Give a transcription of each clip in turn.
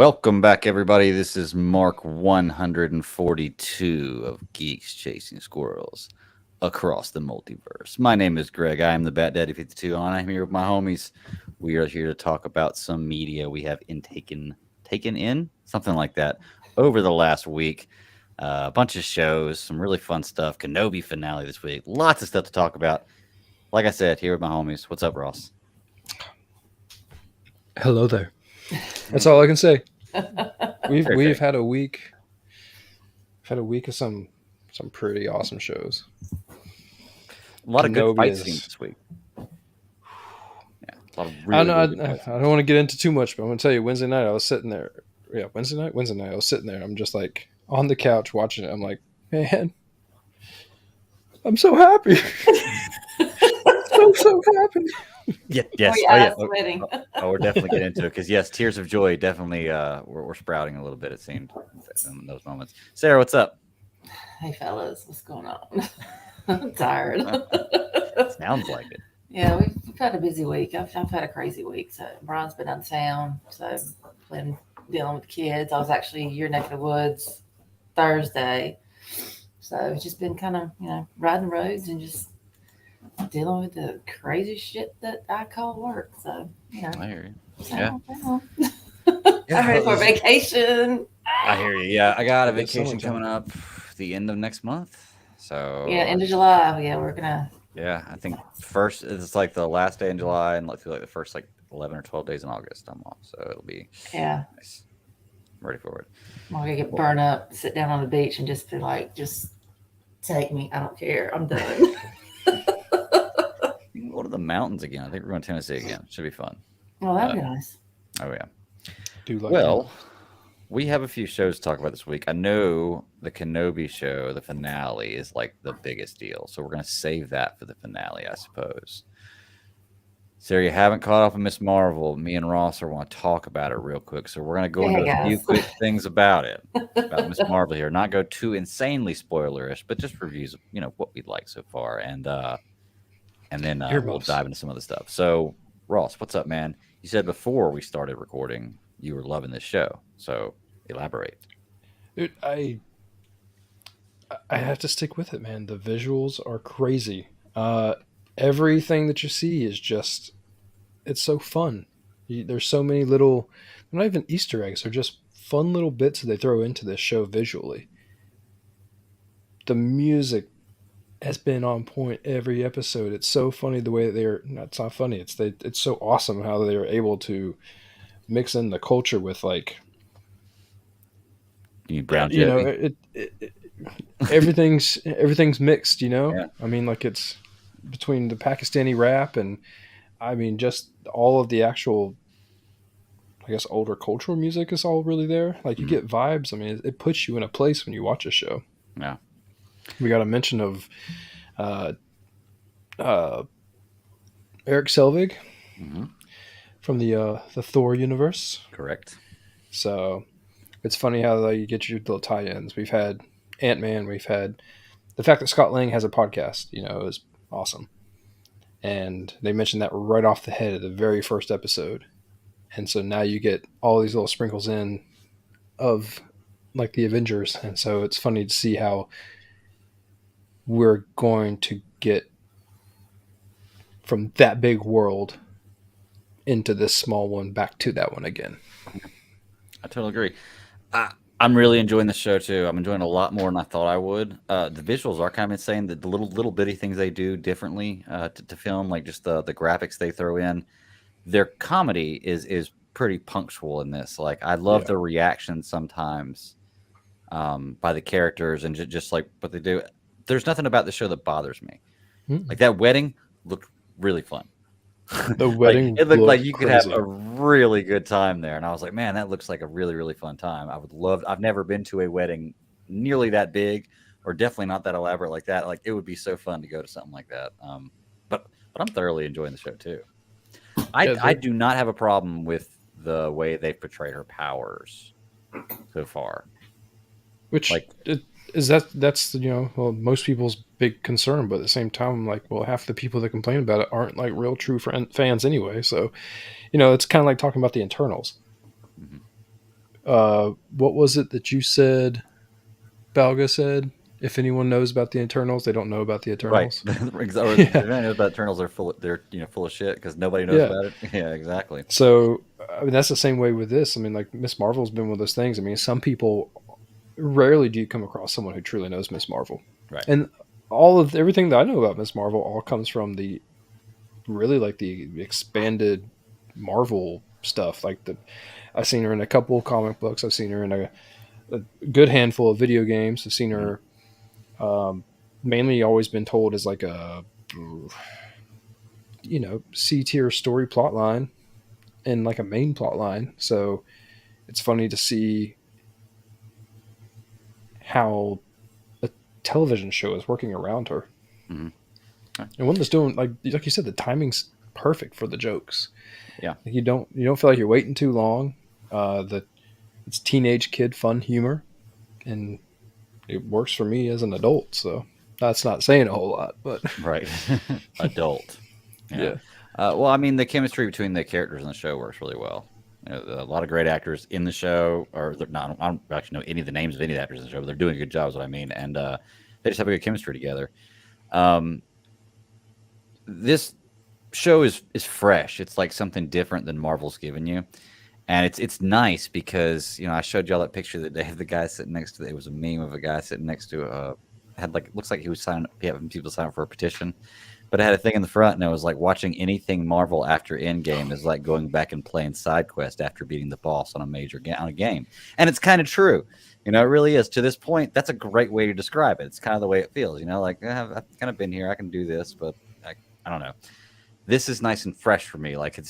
Welcome back, everybody. This is Mark 142 of Geeks Chasing Squirrels across the multiverse. My name is Greg. I am the Bat Daddy 52, and I'm here with my homies. We are here to talk about some media we have taken in, something like that, over the last week. A bunch of shows, some really fun stuff. Kenobi finale this week. Lots of stuff to talk about. Like I said, here with my homies. What's up, Ross? Hello there. That's all I can say. We've had a week. Had a week of some pretty awesome shows. A lot of good fight scenes this week. Yeah, a lot of I don't want to get into too much, but I'm gonna tell you, Wednesday night I was sitting there. Yeah, Wednesday night I was sitting there. I'm just like on the couch watching it. I'm like, man, I'm so happy. so happy. Yes. We're definitely getting into it because yes, tears of joy definitely. We're sprouting a little bit. It seemed in those moments. Sarah, what's up? Hey fellas, what's going on? I'm tired. Sounds like it. Yeah, we've had a busy week. I've had a crazy week. So Brian's been out of town, so been dealing with the kids. I was actually your neck of the woods Thursday, so it's just been kind of riding roads and just dealing with the crazy shit that I call work. So I hear you. I'm ready for vacation. I hear you. Yeah, I got a vacation coming up the end of next month. So end of July. Yeah, we're gonna. Yeah, I think first it's like the last day in July, and like the first 11 or 12 days in August. I'm off, so it'll be nice. I'm ready for it. I'm gonna get burned up, sit down on the beach, and just be like, just take me. I don't care. I'm done. You can go to the mountains again. I think we're going to Tennessee again. Should be fun. Well, that'd be nice. Oh yeah. Well, we have a few shows to talk about this week. I know the Kenobi show, the finale, is like the biggest deal. So we're going to save that for the finale, I suppose. Sarah, you haven't caught up with Miss Marvel. Me and Ross want to talk about it real quick. So we're going to go into a few quick things about it, about Miss Marvel here. Not go too insanely spoilerish, but just reviews, what we like so far. And then we'll dive into some other stuff. So, Ross, what's up, man? You said before we started recording you were loving this show. So elaborate. Dude, I have to stick with it, man. The visuals are crazy. Everything that you see is it's so fun. There's so many little, not even Easter eggs, they're just fun little bits that they throw into this show visually. The music has been on point every episode. It's so funny the way that it's not funny. It's so awesome how they're able to mix in the culture with everything's mixed, Yeah. I mean, like it's between the Pakistani rap and I mean just all of the actual, I guess, older cultural music is all really there. Like you get vibes. I mean, it puts you in a place when you watch a show. Yeah. We got a mention of Eric Selvig from the Thor universe. Correct. So it's funny how you get your little tie-ins. We've had Ant-Man. We've had the fact that Scott Lang has a podcast, is awesome. And they mentioned that right off the head of the very first episode. And so now you get all these little sprinkles in of like the Avengers. And so it's funny to see how we're going to get from that big world into this small one back to that one again. I totally agree. I'm really enjoying the show too. I'm enjoying it a lot more than I thought I would. The visuals are kind of insane. The little bitty things they do differently to film, like just the graphics they throw in. Their comedy is pretty punctual in this. Like I love the reaction sometimes by the characters and just like what they do. There's nothing about the show that bothers me. Like that wedding looked really fun. The wedding it looked like you could have a really good time there, and I was like, man, that looks like a really, really fun time. I've never been to a wedding nearly that big, or definitely not that elaborate like that. Like it would be so fun to go to something like that. But I'm thoroughly enjoying the show too. I do not have a problem with the way they portray her powers so far. Which that's most people's big concern, but at the same time, I'm like, well, half the people that complain about it aren't like real true fans anyway. So, it's kind of like talking about the Eternals. What was it that you said? Balga said, "If anyone knows about the Eternals, they don't know about the Right. Eternals." Or if Yeah, anyone knows about Eternals, they're full of shit because nobody knows yeah. about it. Yeah, exactly. So I mean, that's the same way with this. I mean, like Miss Marvel's been one of those things. I mean, some people rarely do you come across someone who truly knows Miss Marvel, Right. and all of everything that I know about Miss Marvel all comes from the really like the expanded Marvel stuff. Like I've seen her in a couple of comic books. I've seen her in a good handful of video games. I've seen Mhm. her mainly always been told as like a C tier story plot line and like a main plot line. So it's funny to see how a television show is working around her. Mhm. And one that's doing like you said, the timing's perfect for the jokes. Yeah. Like you don't feel like you're waiting too long. The It's teenage kid fun humor, and it works for me as an adult. So that's not saying a whole lot, but Right. Adult. Yeah. yeah, Well, I mean, the chemistry between the characters in the show works really well. A lot of great actors in the show, or they're not. I don't actually know any of the names of any of the actors in the show, but they're doing a good job. Is what I mean, and they just have a good chemistry together. Um, this show is fresh. It's like something different than Marvel's given you, and it's nice because I showed y'all that picture that they have the guy sitting next to. It was a meme of a guy sitting next to had like looks like he was having people sign up for a petition, but it had a thing in the front, and it was like watching anything Marvel after Endgame is like going back and playing side quest after beating the boss on a game, and it's kind of true. It really is. To this point, that's a great way to describe it. It's kind of the way it feels. Like I've kind of been here. I can do this, but I don't know. This is nice and fresh for me. Like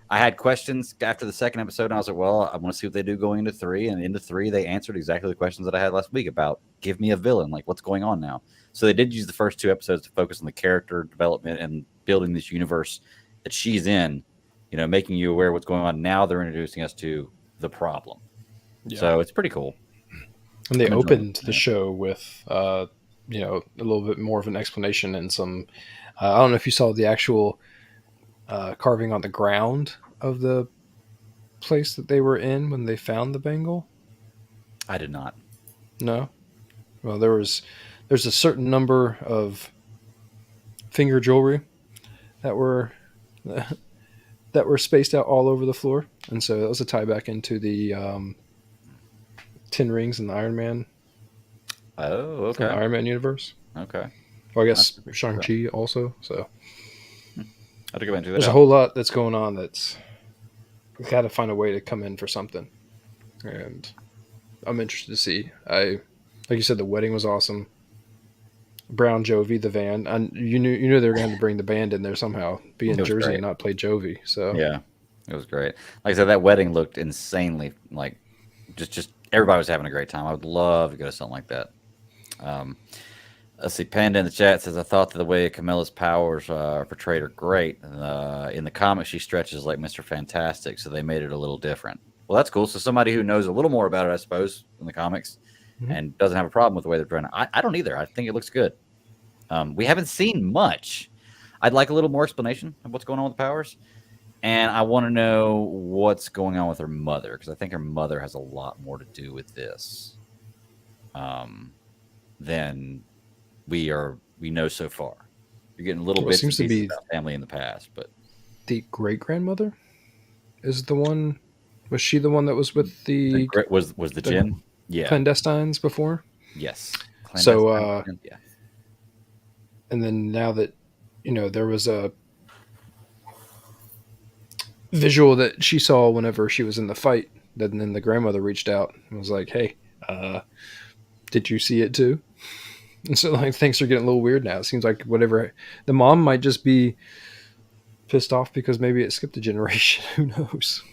I had questions after the second episode, and I was like, well, I want to see what they do going into 3. And into 3, they answered exactly the questions that I had last week about give me a villain, like what's going on now. So they did use the first 2 episodes to focus on the character development and building this universe that she's in, making you aware of what's going on. Now they're introducing us to the problem. yeah. So it's pretty cool. And they I'm enjoying opened it. the Yeah. show with a little bit more of an explanation and some. I don't know if you saw the actual carving on the ground of the place that they were in when they found the bangle. I did not. No. Well, there's a certain number of finger jewelry that were that were spaced out all over the floor, and so that was a tie back into the 10 rings in the Oh, in the okay. Iron Man universe. Okay. Well, I That's guess pretty Shang cool. Chi also. So I have to go into that. there's a whole lot that's going on. That's got to find a way to come in for something, and I'm interested to see. Like you said, the wedding was awesome. Brown Jovi, the band, and you knew they were going to bring the band in there somehow, be It in was Jersey great. and not play Jovi. So Yeah, it was great. Like I said, that wedding looked insanely like just everybody was having a great time. I would love to go to something like that. Um, let's see. Panda in the chat says, "I thought that the way Camilla's powers are portrayed are great. In the comics, she stretches like Mr. Fantastic, so they made it a little different." Well, that's cool. So somebody who knows a little more about it, I suppose, in the comics, Mhm. and doesn't have a problem with the way they're trying. I don't either. I think it looks good. We haven't seen much. I'd like a little more explanation of what's going on with the powers. And I want to know what's going on with her mother, because I think her mother has a lot more to do with this um, than we know so far. You're getting little well, it bits and seems to pieces be about family in the past, but the great grandmother is the one. Was she the one that was with the the grit was the the gin. Yeah. clandestines before? Yes. So, Clandestine. Yeah. and then now that there was a visual that she saw whenever she was in the fight, then the grandmother reached out and was like, "Hey, uh, did you see it too?" And so like things are getting a little weird now. It seems like whatever the mom might just be pissed off because maybe it skipped a generation. Who knows?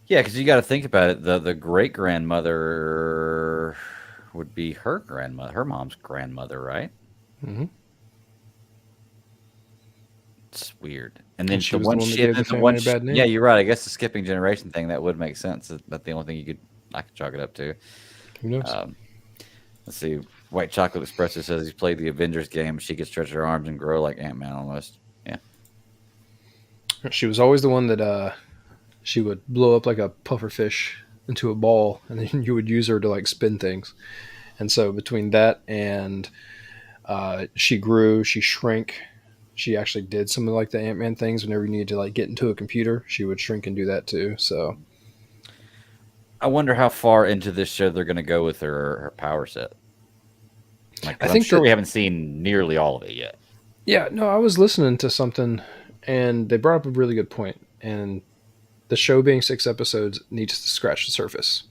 Yeah, because you got to think about it. The great grandmother would be her grandmother, her mom's grandmother, right? Mm-hmm. It's weird. And then And she the was the one one that shit, gave then the the one, family a bad yeah, name. you're right. I guess the skipping generation thing that would make sense. That's the only thing I could chalk it up to. Who knows? Um, let's see. White Chocolate Espresso says he's played the Avengers game. She could stretch her arms and grow like Ant Man almost. Yeah, She was always the one that she would blow up like a puffer fish into a ball, and then you would use her to like spin things. And so between that and she grew, she shrank. She actually did some of like the Ant-Man things. Whenever you needed to like get into a computer, she would shrink and do that too. So I wonder how far into this show they're going to go with her power set. Like, I I'm think sure that, we haven't seen nearly all of it yet. yeah, no, I was listening to something, and they brought up a really good point. And the show being 6 episodes needs to scratch the surface.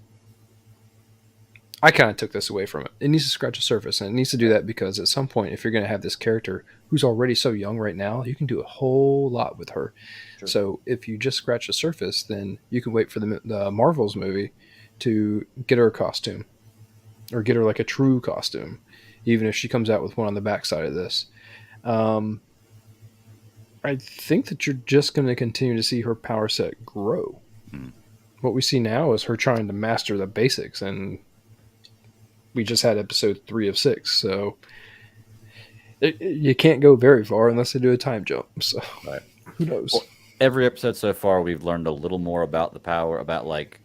I kind of took this away from it. It needs to scratch the surface, and it needs to do that because at some point, if you're going to have this character who's already so young right now, you can do a whole lot with her. Sure. So if you just scratch the surface, then you can wait for the Marvels movie to get her a costume or get her like a true costume, even if she comes out with one on the backside of this. Um, I think that you're just going to continue to see her power set grow. Hmm. What we see now is her trying to master the basics, and we just had episode 3 of 6, so you can't go very far unless they do a time jump. So Right. who knows? Well, every episode so far, we've learned a little more about the power, about like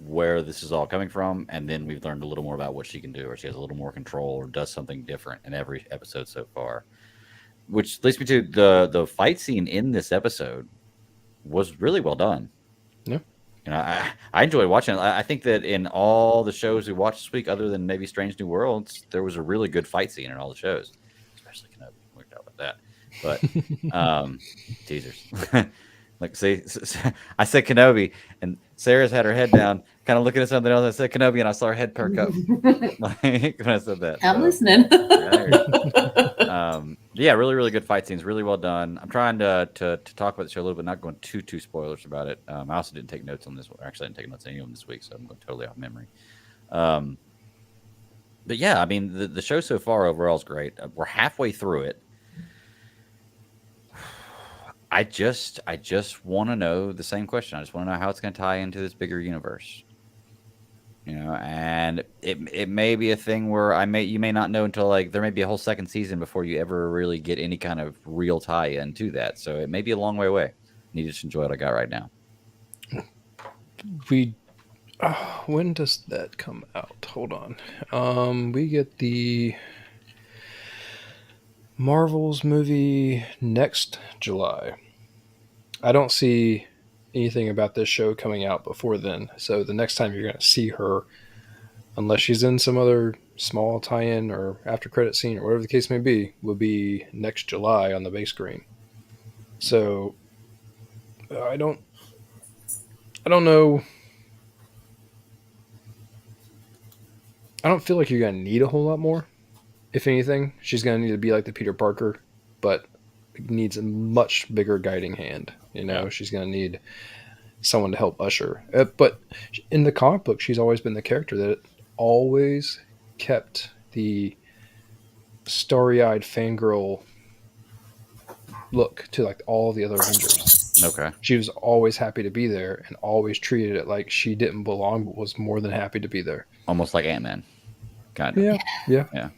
where this is all coming from, and then we've learned a little more about what she can do, or she has a little more control, or does something different in every episode so far. Which leads me to the fight scene in this episode was really well done. Yeah. You know, I enjoyed watching it. I think that in all the shows we watched this week, other than maybe Strange New Worlds, there was a really good fight scene in all the shows, especially Kenobi. We talked about that, but teasers. Like, see, I said Kenobi, and Sarah's had her head down, kind of looking at something else. I said Kenobi, and I saw her head perk up like, when I said that. I'm listening. Yeah, really, really good fight scenes. Really well done. I'm trying to talk about the show a little bit, not going too spoilers about it. I also didn't take notes on this one. Actually, I didn't take notes on any of them this week, so I'm going totally off memory. But yeah, I mean, the show so far overall is great. We're halfway through it. I just want to know the same question. I just want to know how it's going to tie into this bigger universe. You know, and it may be a thing where you may not know until like there may be a whole second season before you ever really get any kind of real tie-in to that. So it may be a long way away. You just enjoy what I got right now. When does that come out? Hold on. We get the Marvel's movie next July. I don't see anything about this show coming out before then. So the next time you're going to see her, unless she's in some other small tie-in or after credit scene or whatever the case may be, will be next July on the big screen. So I don't know. I don't feel like you're going to need a whole lot more. If anything, she's going to need to be like the Peter Parker, but needs a much bigger guiding hand. You know, Yeah. She's going to need someone to help usher. But in the comic book, she's always been the character that always kept the starry-eyed fangirl look to like all the other Avengers. Okay. She was always happy to be there and always treated it like she didn't belong, but was more than happy to be there. Almost like Ant-Man. Kind of. Yeah.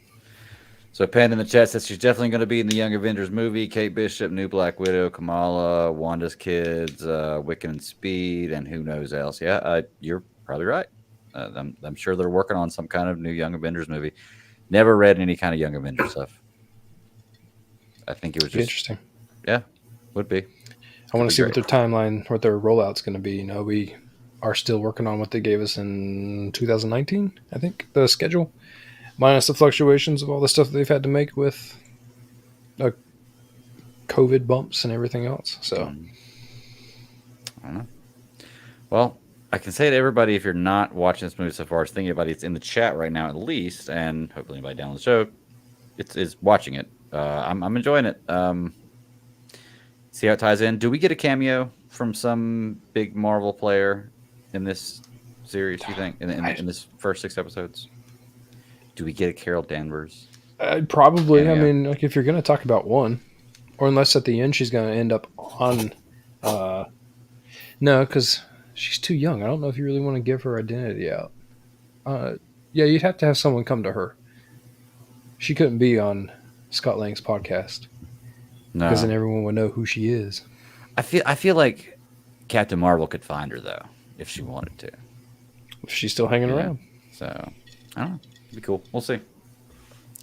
So Penn in the chat says she's definitely going to be in the Young Avengers movie. Kate Bishop, New Black Widow, Kamala, Wanda's kids, Wiccan and Speed, and who knows else. Yeah, you're probably right. I'm sure they're working on some kind of new Young Avengers movie. Never read any kind of Young Avengers stuff. I think it was just interesting. Yeah, would be. I want to see what their timeline, what their rollout's going to be. You know, we are still working on what they gave us in 2019, I think, the schedule. Minus the fluctuations of all the stuff that they've had to make with COVID bumps and everything else. So, I don't know. Well, I can say to everybody, if you're not watching this movie so far, is thinking about it, it's in the chat right now at least, and hopefully anybody down the show is watching it. I'm enjoying it. See how it ties in. Do we get a cameo from some big Marvel player in this series, you think, in this first 6 episodes? Do we get a Carol Danvers? Probably. Cameo? I mean, like if you're going to talk about one, or unless at the end she's going to end up on. No, because she's too young. I don't know if you really want to give her identity out. Yeah, you'd have to have someone come to her. She couldn't be on Scott Lang's podcast. No, because then everyone would know who she is. I feel like Captain Marvel could find her though if she wanted to. if she's still hanging Yeah. around. So I don't know. It'd be cool. We'll see.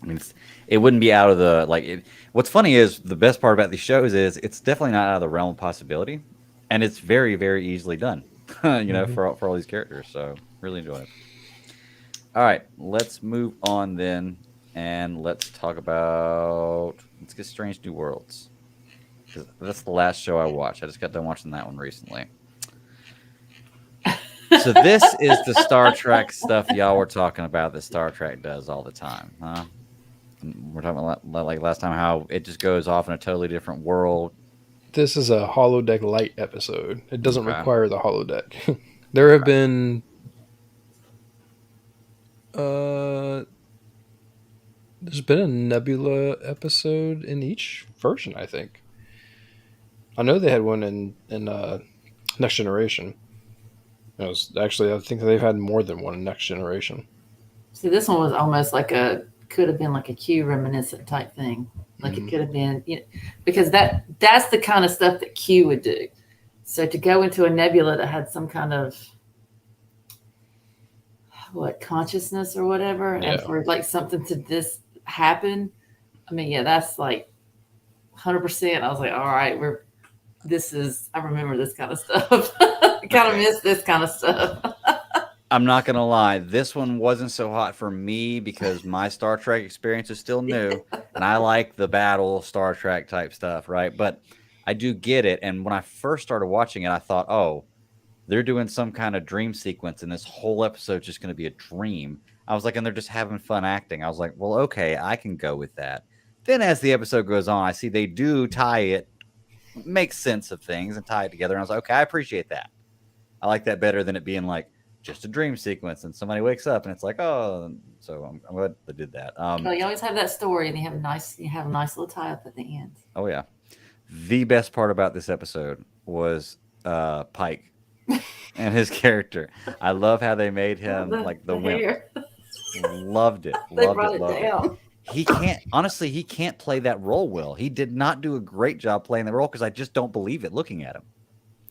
I mean, it wouldn't be out of the like. What's funny is the best part about these shows is it's definitely not out of the realm of possibility, and it's very, very easily done. For all these characters. So really enjoy it. All right, let's move on then, and let's get Strange New Worlds, because that's the last show I watched. I just got done watching that one recently. So this is the Star Trek stuff y'all were talking about that Star Trek does all the time, huh? We're talking about like last time how it just goes off in a totally different world. This is a holodeck light episode. It doesn't Okay. require the holodeck. There have been there's been a Nebula episode in each version, I think. I know they had one in Next Generation. It was actually, I think they've had more than one in Next Generation. See, this one was almost like could have been like a Q reminiscent type thing. Like it could have been, because that's the kind of stuff that Q would do. So to go into a nebula that had some kind of consciousness or whatever, and for like something to this happen, I mean, yeah, that's like 100%. I was like, all right, I remember this kind of stuff. I kind of miss this kind of stuff. I'm not gonna lie, this one wasn't so hot for me because my Star Trek experience is still new, and I like the battle Star Trek type stuff, right? But I do get it. And when I first started watching it, I thought, oh, they're doing some kind of dream sequence, and this whole episode's just going to be a dream. I was like, and they're just having fun acting. I was like, well, okay, I can go with that. Then as the episode goes on, I see they do tie it, make sense of things, and tie it together. And I was like, okay, I appreciate that. I like that better than it being like just a dream sequence and somebody wakes up and it's like, oh, so I'm glad they did that. Well, you always have that story, and you have a nice little tie up at the end. Oh yeah, the best part about this episode was Pike and his character. I love how they made him like the wimp. Hair. Loved it. They Loved brought it. it Loved down. it. He can't play that role well. He did not do a great job playing the role because I just don't believe it looking at him.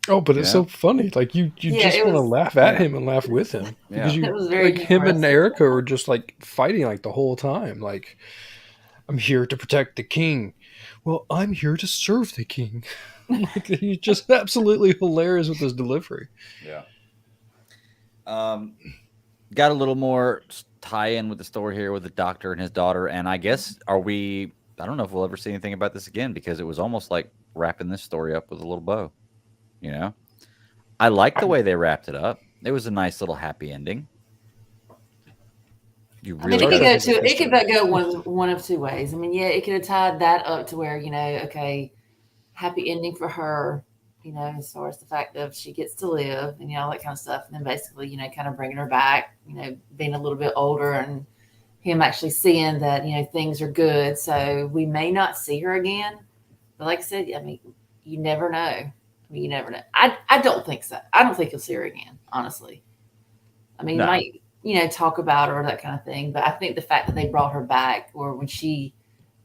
Oh, but it's so funny. Like you just want to laugh at him and laugh with him because it was very like him and Erica were just like fighting like the whole time. Like, I'm here to protect the king. Well, I'm here to serve the king. Like, he's just absolutely hilarious with his delivery. Yeah. Got a little more tie-in with the story here with the doctor and his daughter, and I guess I don't know if we'll ever see anything about this again because it was almost like wrapping this story up with a little bow. I like the way they wrapped it up. It was a nice little happy ending. It could go one of two ways. I mean, yeah, it could have tied that up to where, okay, happy ending for her, as far as the fact of she gets to live and, all that kind of stuff. And then basically, kind of bringing her back, being a little bit older and him actually seeing that, things are good. So we may not see her again. But like I said, I mean, you never know. You never know. I don't think so. I don't think you'll see her again, honestly. I mean, No. you might, talk about her or that kind of thing. But I think the fact that they brought her back, or when she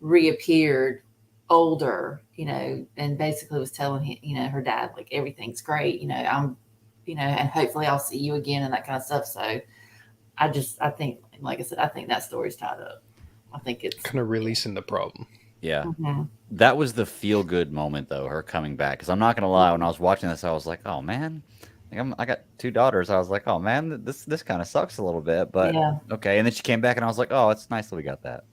reappeared older, and basically was telling him, her dad, like, everything's great, I'm, and hopefully I'll see you again and that kind of stuff. So I think, like I said, I think that story's tied up. I think it's kind of releasing the problem. Yeah. Mm-hmm. That was the feel good moment though, her coming back. Cause I'm not going to lie. When I was watching this, I was like, oh man, I got 2 daughters. I was like, oh man, this kind of sucks a little bit, but okay. And then she came back and I was like, oh, it's nice that we got that.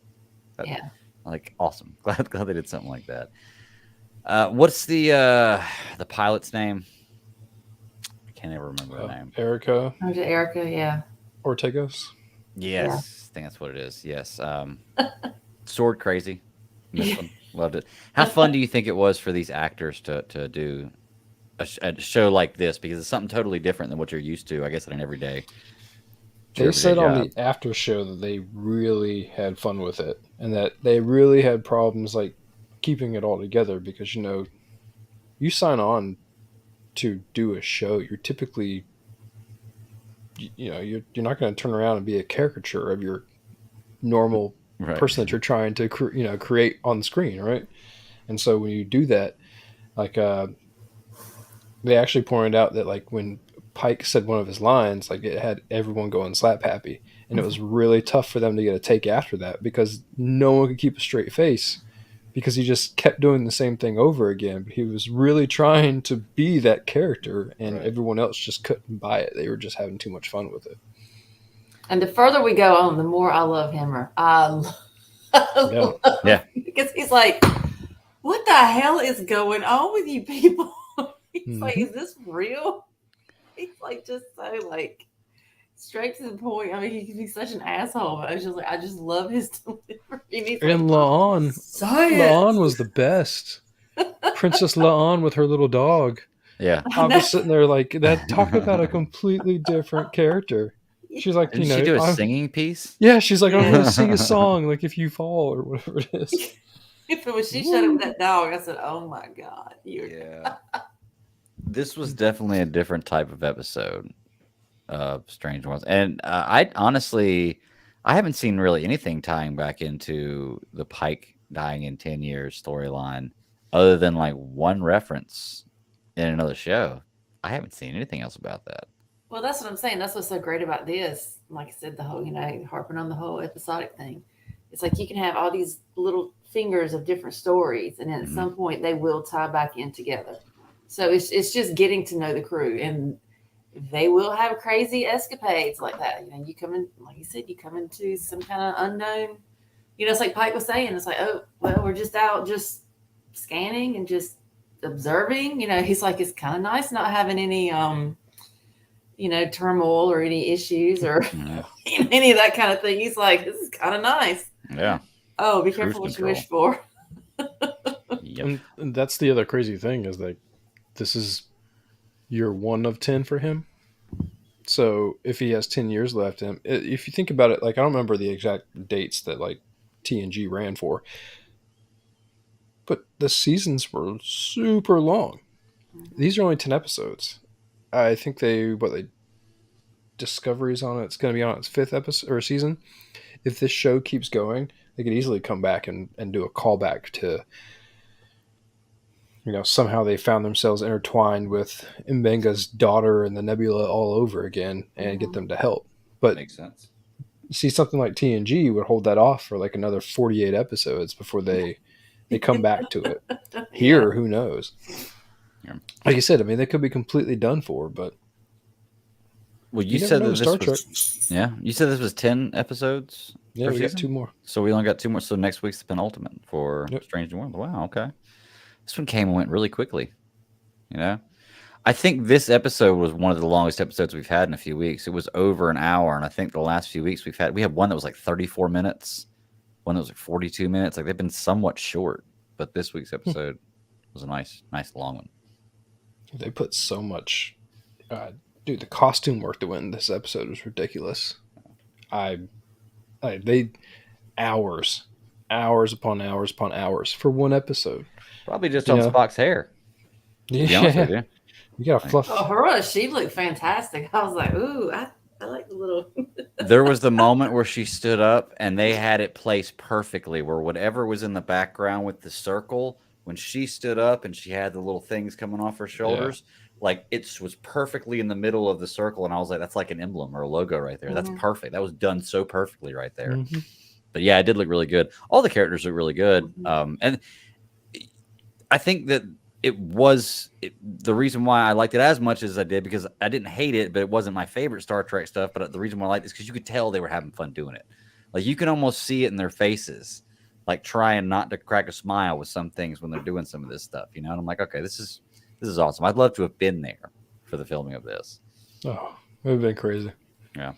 Like, awesome. Glad they did something like that. What's the pilot's name? I can't ever remember her name. Erica. Erica, yeah. Ortegos. Yes, I think that's what it is. Yes. Sword crazy. Loved it. How fun do you think it was for these actors to do a show like this? Because it's something totally different than what you're used to, I guess, on an everyday. They said on the after show that they really had fun with it and that they really had problems like keeping it all together because, you sign on to do a show, you're typically, you're not going to turn around and be a caricature of your normal person that you're trying to create on the screen, right? And so when you do that, like they actually pointed out that like when Pike said one of his lines, like it had everyone going slap happy. And it was really tough for them to get a take after that because no one could keep a straight face because he just kept doing the same thing over again. But he was really trying to be that character, and everyone else just couldn't buy it. They were just having too much fun with it. And the further we go on, the more I love Hemmer. Yeah. Because he's like, what the hell is going on with you people? He's like, is this real? He's like, just so like straight to the point. I mean, he can be such an asshole, but I was just like, I just love his delivery. And La'an was the best. Princess La'an with her little dog. Yeah. I was sitting there like that. Talk about a completely different character. She's like, Didn't she do a singing piece? Yeah, she's like, I'm going to sing a song, like if you fall or whatever it is. When she shut up with that dog, I said, "Oh my god!" Yeah. This was definitely a different type of episode of Strange Ones, and I honestly, I haven't seen really anything tying back into the Pike dying in 10 years storyline, other than like one reference in another show. I haven't seen anything else about that. Well, that's what I'm saying. That's what's so great about this. Like I said, the whole, harping on the whole episodic thing. It's like you can have all these little fingers of different stories, and then at some point they will tie back in together. So it's just getting to know the crew, and they will have crazy escapades like that. You come in, like you said, you come into some kind of unknown. It's like Pike was saying. It's like, oh, well, we're just out, just scanning and just observing. He's like, it's kind of nice not having any turmoil or any issues or any of that kind of thing. He's like, this is kind of nice. Yeah. Oh, be careful what you wish for. Yep. And that's the other crazy thing is like, this is year 1 of 10 for him. So if he has 10 years left, if you think about it, like I don't remember the exact dates that like TNG ran for, but the seasons were super long. These are only 10 episodes. I think Discovery's on it. It's going to be on its 5th episode or season. If this show keeps going, they could easily come back and do a callback to, somehow they found themselves intertwined with Mbenga's daughter and the Nebula all over again and get them to help. But makes sense. See, something like TNG would hold that off for like another 48 episodes before they come back to it. Here, who knows? Yeah. Like you said, I mean, they could be completely done for, but well, you said that Star Trek. Yeah, you said this was 10 episodes. Yeah, we got 2 more. So we only got 2 more. So next week's the penultimate for Strange New Worlds. Wow, okay. This one came and went really quickly. I think this episode was one of the longest episodes we've had in a few weeks. It was over an hour, and I think the last few weeks we had one that was like 34 minutes, one that was like 42 minutes. Like they've been somewhat short, but this week's episode was a nice long one. They put so much. Dude, the costume work that went in this episode was ridiculous. They hours upon hours upon hours for one episode. Probably just on Spock's hair. Yeah, you gotta fluff. Oh, Haruna, she looked fantastic. I was like, ooh, I like the little. There was the moment where she stood up, and they had it placed perfectly. Where whatever was in the background with the circle, when she stood up and she had the little things coming off her shoulders. Yeah. Like it was perfectly in the middle of the circle, and I was like, "That's like an emblem or a logo right there. That's perfect. That was done so perfectly right there." Mm-hmm. But yeah, it did look really good. All the characters look really good, and I think that the reason why I liked it as much as I did because I didn't hate it, but it wasn't my favorite Star Trek stuff. But the reason why I liked it is because you could tell they were having fun doing it. Like you can almost see it in their faces, like trying not to crack a smile with some things when they're doing some of this stuff. And I'm like, okay, this is awesome. I'd love to have been there for the filming of this. Oh, it would have been crazy. Yeah.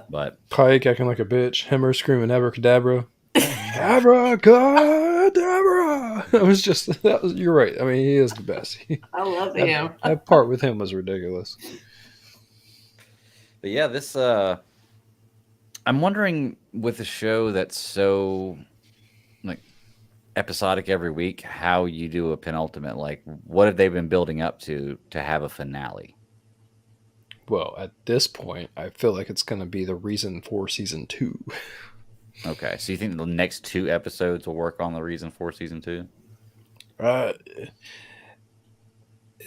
But Pike acting like a bitch, Hemmer screaming abracadabra. Abracadabra! You're right. I mean, he is the best. I love him. That part with him was ridiculous. But yeah, this I'm wondering with a show that's so like episodic every week, how you do a penultimate. Like, what have they been building up to have a finale? Well, at this point, I feel like it's going to be the reason for season 2. Okay, so you think the next 2 episodes will work on the reason for season 2?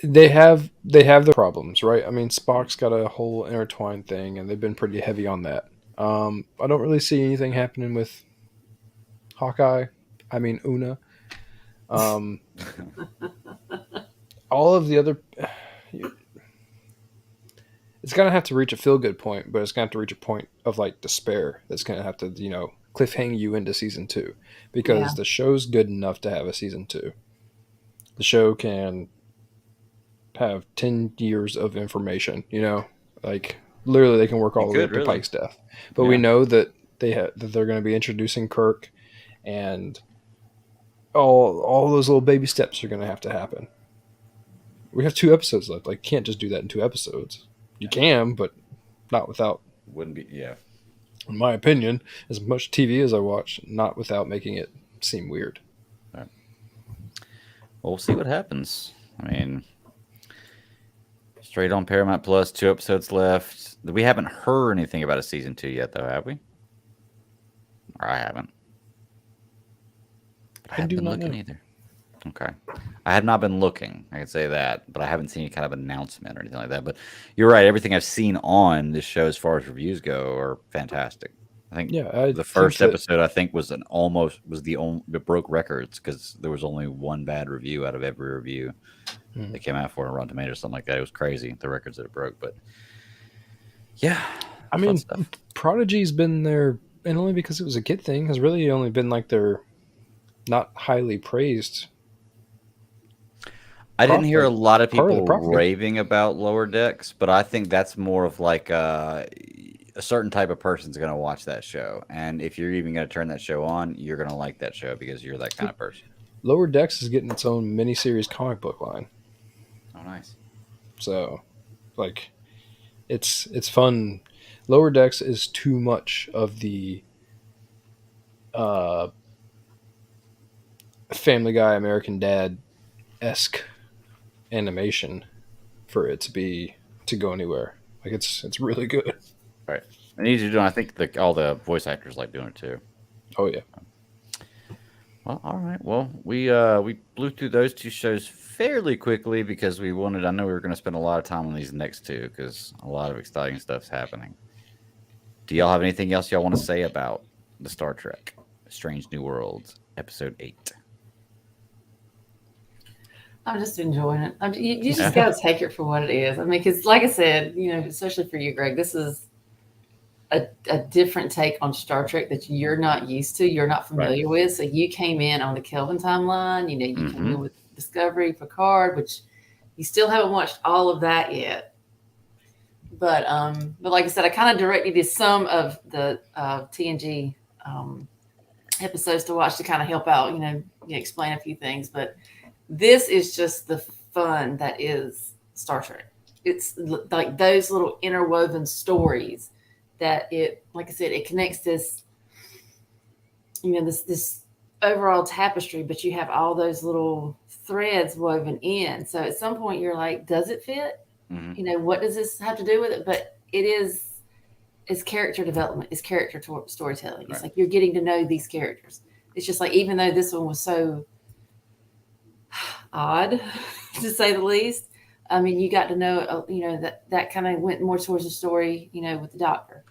they have their problems, right? I mean, Spock's got a whole intertwined thing, and they've been pretty heavy on that. I don't really see anything happening with Hawkeye. I mean, Una. Um, all of the other, it's gonna have to reach a feel good point, but it's gonna have to reach a point of like despair. That's gonna have to cliffhang you into season two, Yeah. because the show's good enough to have a season two. The show can have 10 years of information. Like literally they can work You all the way could up to really. Pike's death. But we Yeah. know that that they're going to be introducing Kirk, and all those little baby steps are going to happen. We have 2 episodes left. Like, can't just do that in 2 episodes. You can, but not without, Wouldn't be. Yeah. in my opinion, as much TV as I watch, not without making it seem weird. Right. Well, we'll see what happens. I mean, straight on Paramount Plus, 2 episodes left. We haven't heard anything about a season 2 yet, though, have we? Or I haven't. But I I haven't do been not looking know. either. Okay. I have not been looking. I can say that, but I haven't seen any kind of announcement or anything like that. But you're right. Everything I've seen on this show, as far as reviews go, are fantastic. I think Yeah, I the think first that episode, I think, was the only that broke records because there was only one bad review out of every review Mhm. that came out for it on Rotten Tomatoes or something like that. It was crazy, the records that it broke. But yeah, I fun mean, stuff. Prodigy's been there, and only because it was a kid thing, has really only been like their not highly praised I didn't hear a like lot of part of the people propaganda. raving about Lower Decks, but I think that's more of like a certain type of person's going to watch that show. And if you're even going to turn that show on, you're going to like that show because you're that kind of person. Lower Decks is getting its own miniseries comic book line, Oh, nice. so like it's fun. Lower Decks is too much of the uh, Family Guy, American Dad esque animation for it to go anywhere. Like it's really good. Right. And easy to do. I think all the voice actors like doing it too. Oh yeah. Well, all right. Well, we blew through those 2 shows fairly quickly because we wanted. I know we were going to spend a lot of time on these next 2 because a lot of exciting stuff's happening. Do y'all have anything else y'all want to say about the Star Trek Strange New Worlds Episode 8? I'm just enjoying it. You just Yeah. got to take it for what it is. I mean, because like I said, especially for you, Greg, this is a different take on Star Trek that you're not used to, you're not Right. familiar with. So you came in on the Kelvin timeline. You came Mm-hmm. in with Discovery, Picard, which you still haven't watched all of that yet. But like I said, I kind of directed you some of the TNG episodes to watch to kind of help out, explain a few things. But this is just the fun that is Star Trek. It's like those little interwoven stories that like I said, it connects this, this overall tapestry, but you have all those little threads woven in. So at some point you're like, does it fit? Mm-hmm. What does this have to do with it? But it's character development, it's character storytelling. It's Right. like you're getting to know these characters. It's just like, even though this one was so odd to say the least, I mean, you got to know, that kind of went more towards the story, with the Doctor,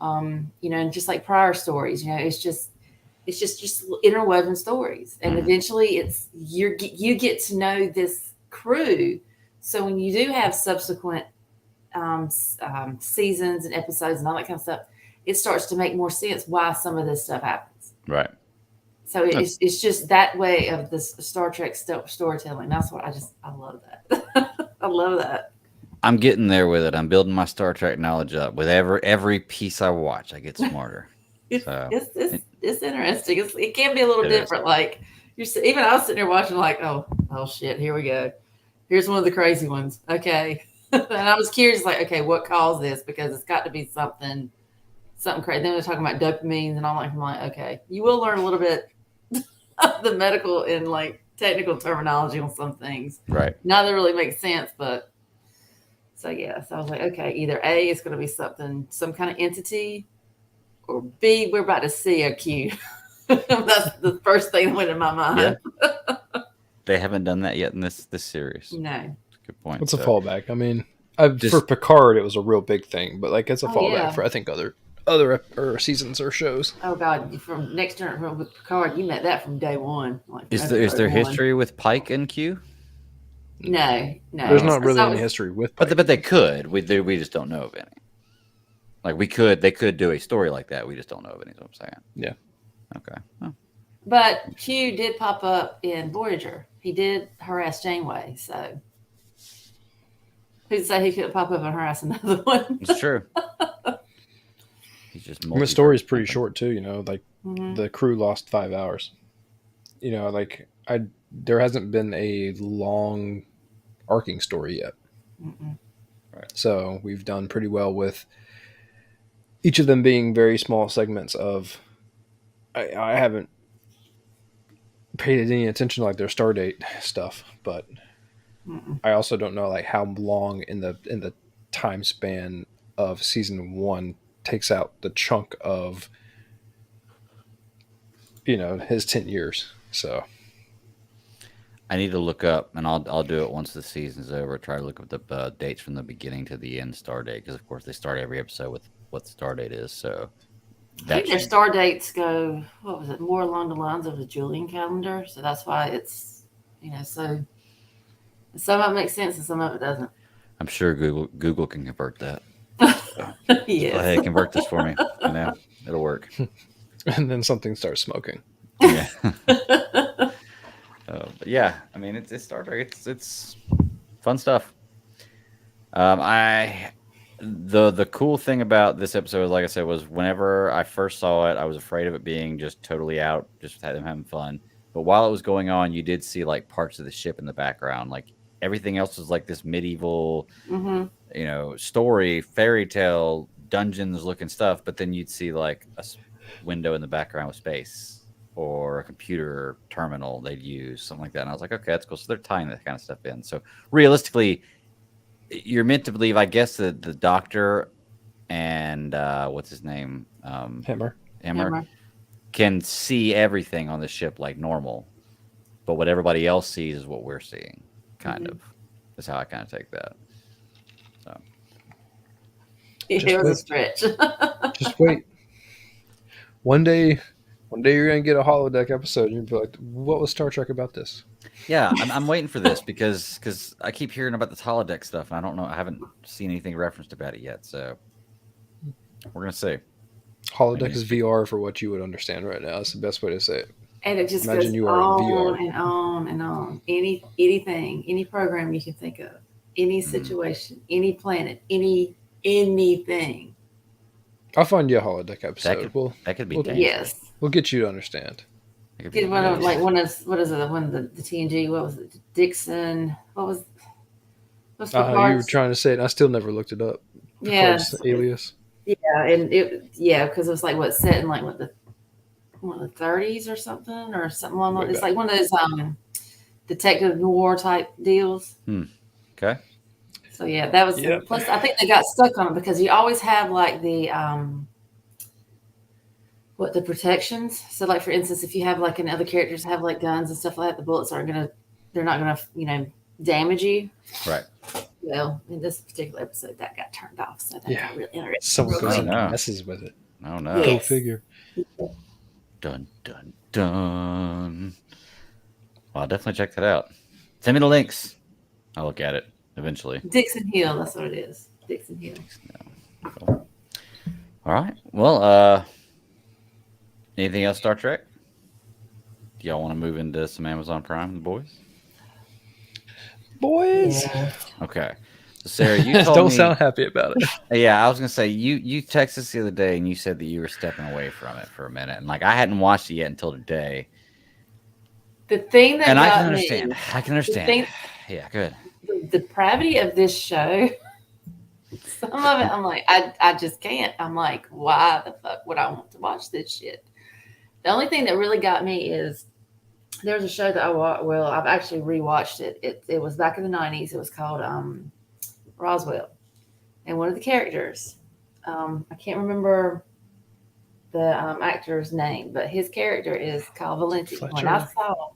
and just like prior stories, it's just interwoven stories, and eventually you get to know this crew. So when you do have subsequent seasons and episodes and all that kind of stuff, it starts to make more sense why some of this stuff happens. Right. So it's just that way of the Star Trek storytelling. That's what I love that. I love that. I'm getting there with it. I'm building my Star Trek knowledge up. With every piece I watch, I get smarter. So It's interesting. It can be a little different. Like even I was sitting there watching, like, oh shit, here we go. Here's one of the crazy ones. Okay, and I was curious, like, okay, what caused this? Because it's got to be something crazy. Then they're talking about dopamines and all that. I'm like, okay, you will learn a little bit of the medical and like technical terminology on some things. Right. Not that really makes sense, but so yeah. So I was like, okay, either A, it's going to be something, some kind of entity, or B, we're about to see a Q. That's the first thing that went in my mind. Yeah. They haven't done that yet in this series. No. Good point. It's a So, fallback. I mean, Just- for Picard, it was a real big thing, but like it's a Oh, fallback yeah. for I think other or seasons or shows. Oh God, from Next Turn from Picard, you met that from day one. Like from is there episode one. history with Pike and Q? No. There's Oh. not really So any it's- history with But Pike. they could. We just don't know of any. Like they could do a story like that. We just don't know of any. Is what I'm saying. Yeah. Okay. Oh. But Q did pop up in Voyager. He did harass Janeway, so who'd say he couldn't pop up and harass another one? It's true. He's just. And the story's pretty short too. You know, like Mhm. the crew lost 5 hours. You know, like there hasn't been a long arcing story yet. Mm-mm. So we've done pretty well with each of them being very small segments of. I haven't paid any attention to like their Stardate stuff, but Mm-mm. I also don't know like how long in the time span of season 1 takes out the chunk of his 10 years. So I need to look up, and I'll do it once the season's over. Try to look up the dates from the beginning to the end star date, because of course they start every episode with what the star date is. So I think their star dates go, what was it, more along the lines of the Julian calendar. So that's why it's, so some of it makes sense and some of it doesn't. I'm sure Google can convert that. Yes. Go ahead, convert this for me. It'll work. and then something starts smoking. Yeah. But yeah, I mean, it's Star Trek. It's fun stuff. The cool thing about this episode, like I said, was whenever I first saw it, I was afraid of it being just totally out, just them having fun. But while it was going on, you did see like parts of the ship in the background. Like everything else was like this medieval, story, fairy tale, dungeons looking stuff. But then you'd see like a window in the background with space or a computer terminal they'd use, something like that. And I was like, okay, that's cool. So they're tying that kind of stuff in. So realistically, you're meant to believe, I guess, that the doctor and what's his name? Hammer can see everything on the ship like normal. But what everybody else sees is what we're seeing, kind of. That's how I kind of take that. So It was a stretch. Just wait. One day you're gonna get a holodeck episode, and you'll be like, "What was Star Trek about this?" yeah, I'm waiting for this because I keep hearing about this holodeck stuff, and I don't know. I haven't seen anything referenced about it yet, so we're gonna see. Holodeck is VR for what you would understand right now. That's the best way to say it. And it just Imagine goes you are in on VR. and on and on. Anything, any program you can think of, any situation, any planet, anything. I'll find you a holodeck episode. That could be we'll- dangerous. Yes. We'll get you to understand. That could be Get one of dangerous. what is it? One of the TNG. What was it? Dixon. What's You were Picard's? trying to say it, and I still never looked it up. Yes. Picard's alias. Yeah, and because it was like set in like the 30s or something along. Way It's back. like one of those detective noir type deals. Okay. So yeah, that was. Yep. Plus, I think they got stuck on it because you always have like the the protections. So like for instance, if you have like other characters have like guns and stuff like that, the bullets they're not gonna damage you. Right. Well, in this particular episode, that got turned off. So that's Yeah. really interesting. Someone goes Oh, in no. and messes with it. Oh no. Yeah. Go Yes. figure. Dun dun dun. Well, I'll definitely check that out. Send me the links. I'll look at it eventually. Dixon Hill, that's what it is. Dixon Hill. Cool. All right. Well, anything else Star Trek? Do y'all want to move into some Amazon Prime, the boys? Boys, Yeah. Okay. So Sarah, you told don't me. sound happy about it. Yeah, I was gonna say you texted us the other day and you said that you were stepping away from it for a minute, and like I hadn't watched it yet until today. The thing that And I got can me, understand. I can understand. thing- Yeah, good. the depravity of this show. Some of it, I'm like, I just can't. I'm like, why the fuck would I want to watch this shit? The only thing that really got me is there's a show that I watched. Well, I've actually rewatched it. It was back in the 90s. It was called Roswell, and one of the characters, I can't remember the actor's name, but his character is Kyle Valenti. When I Fletcher. saw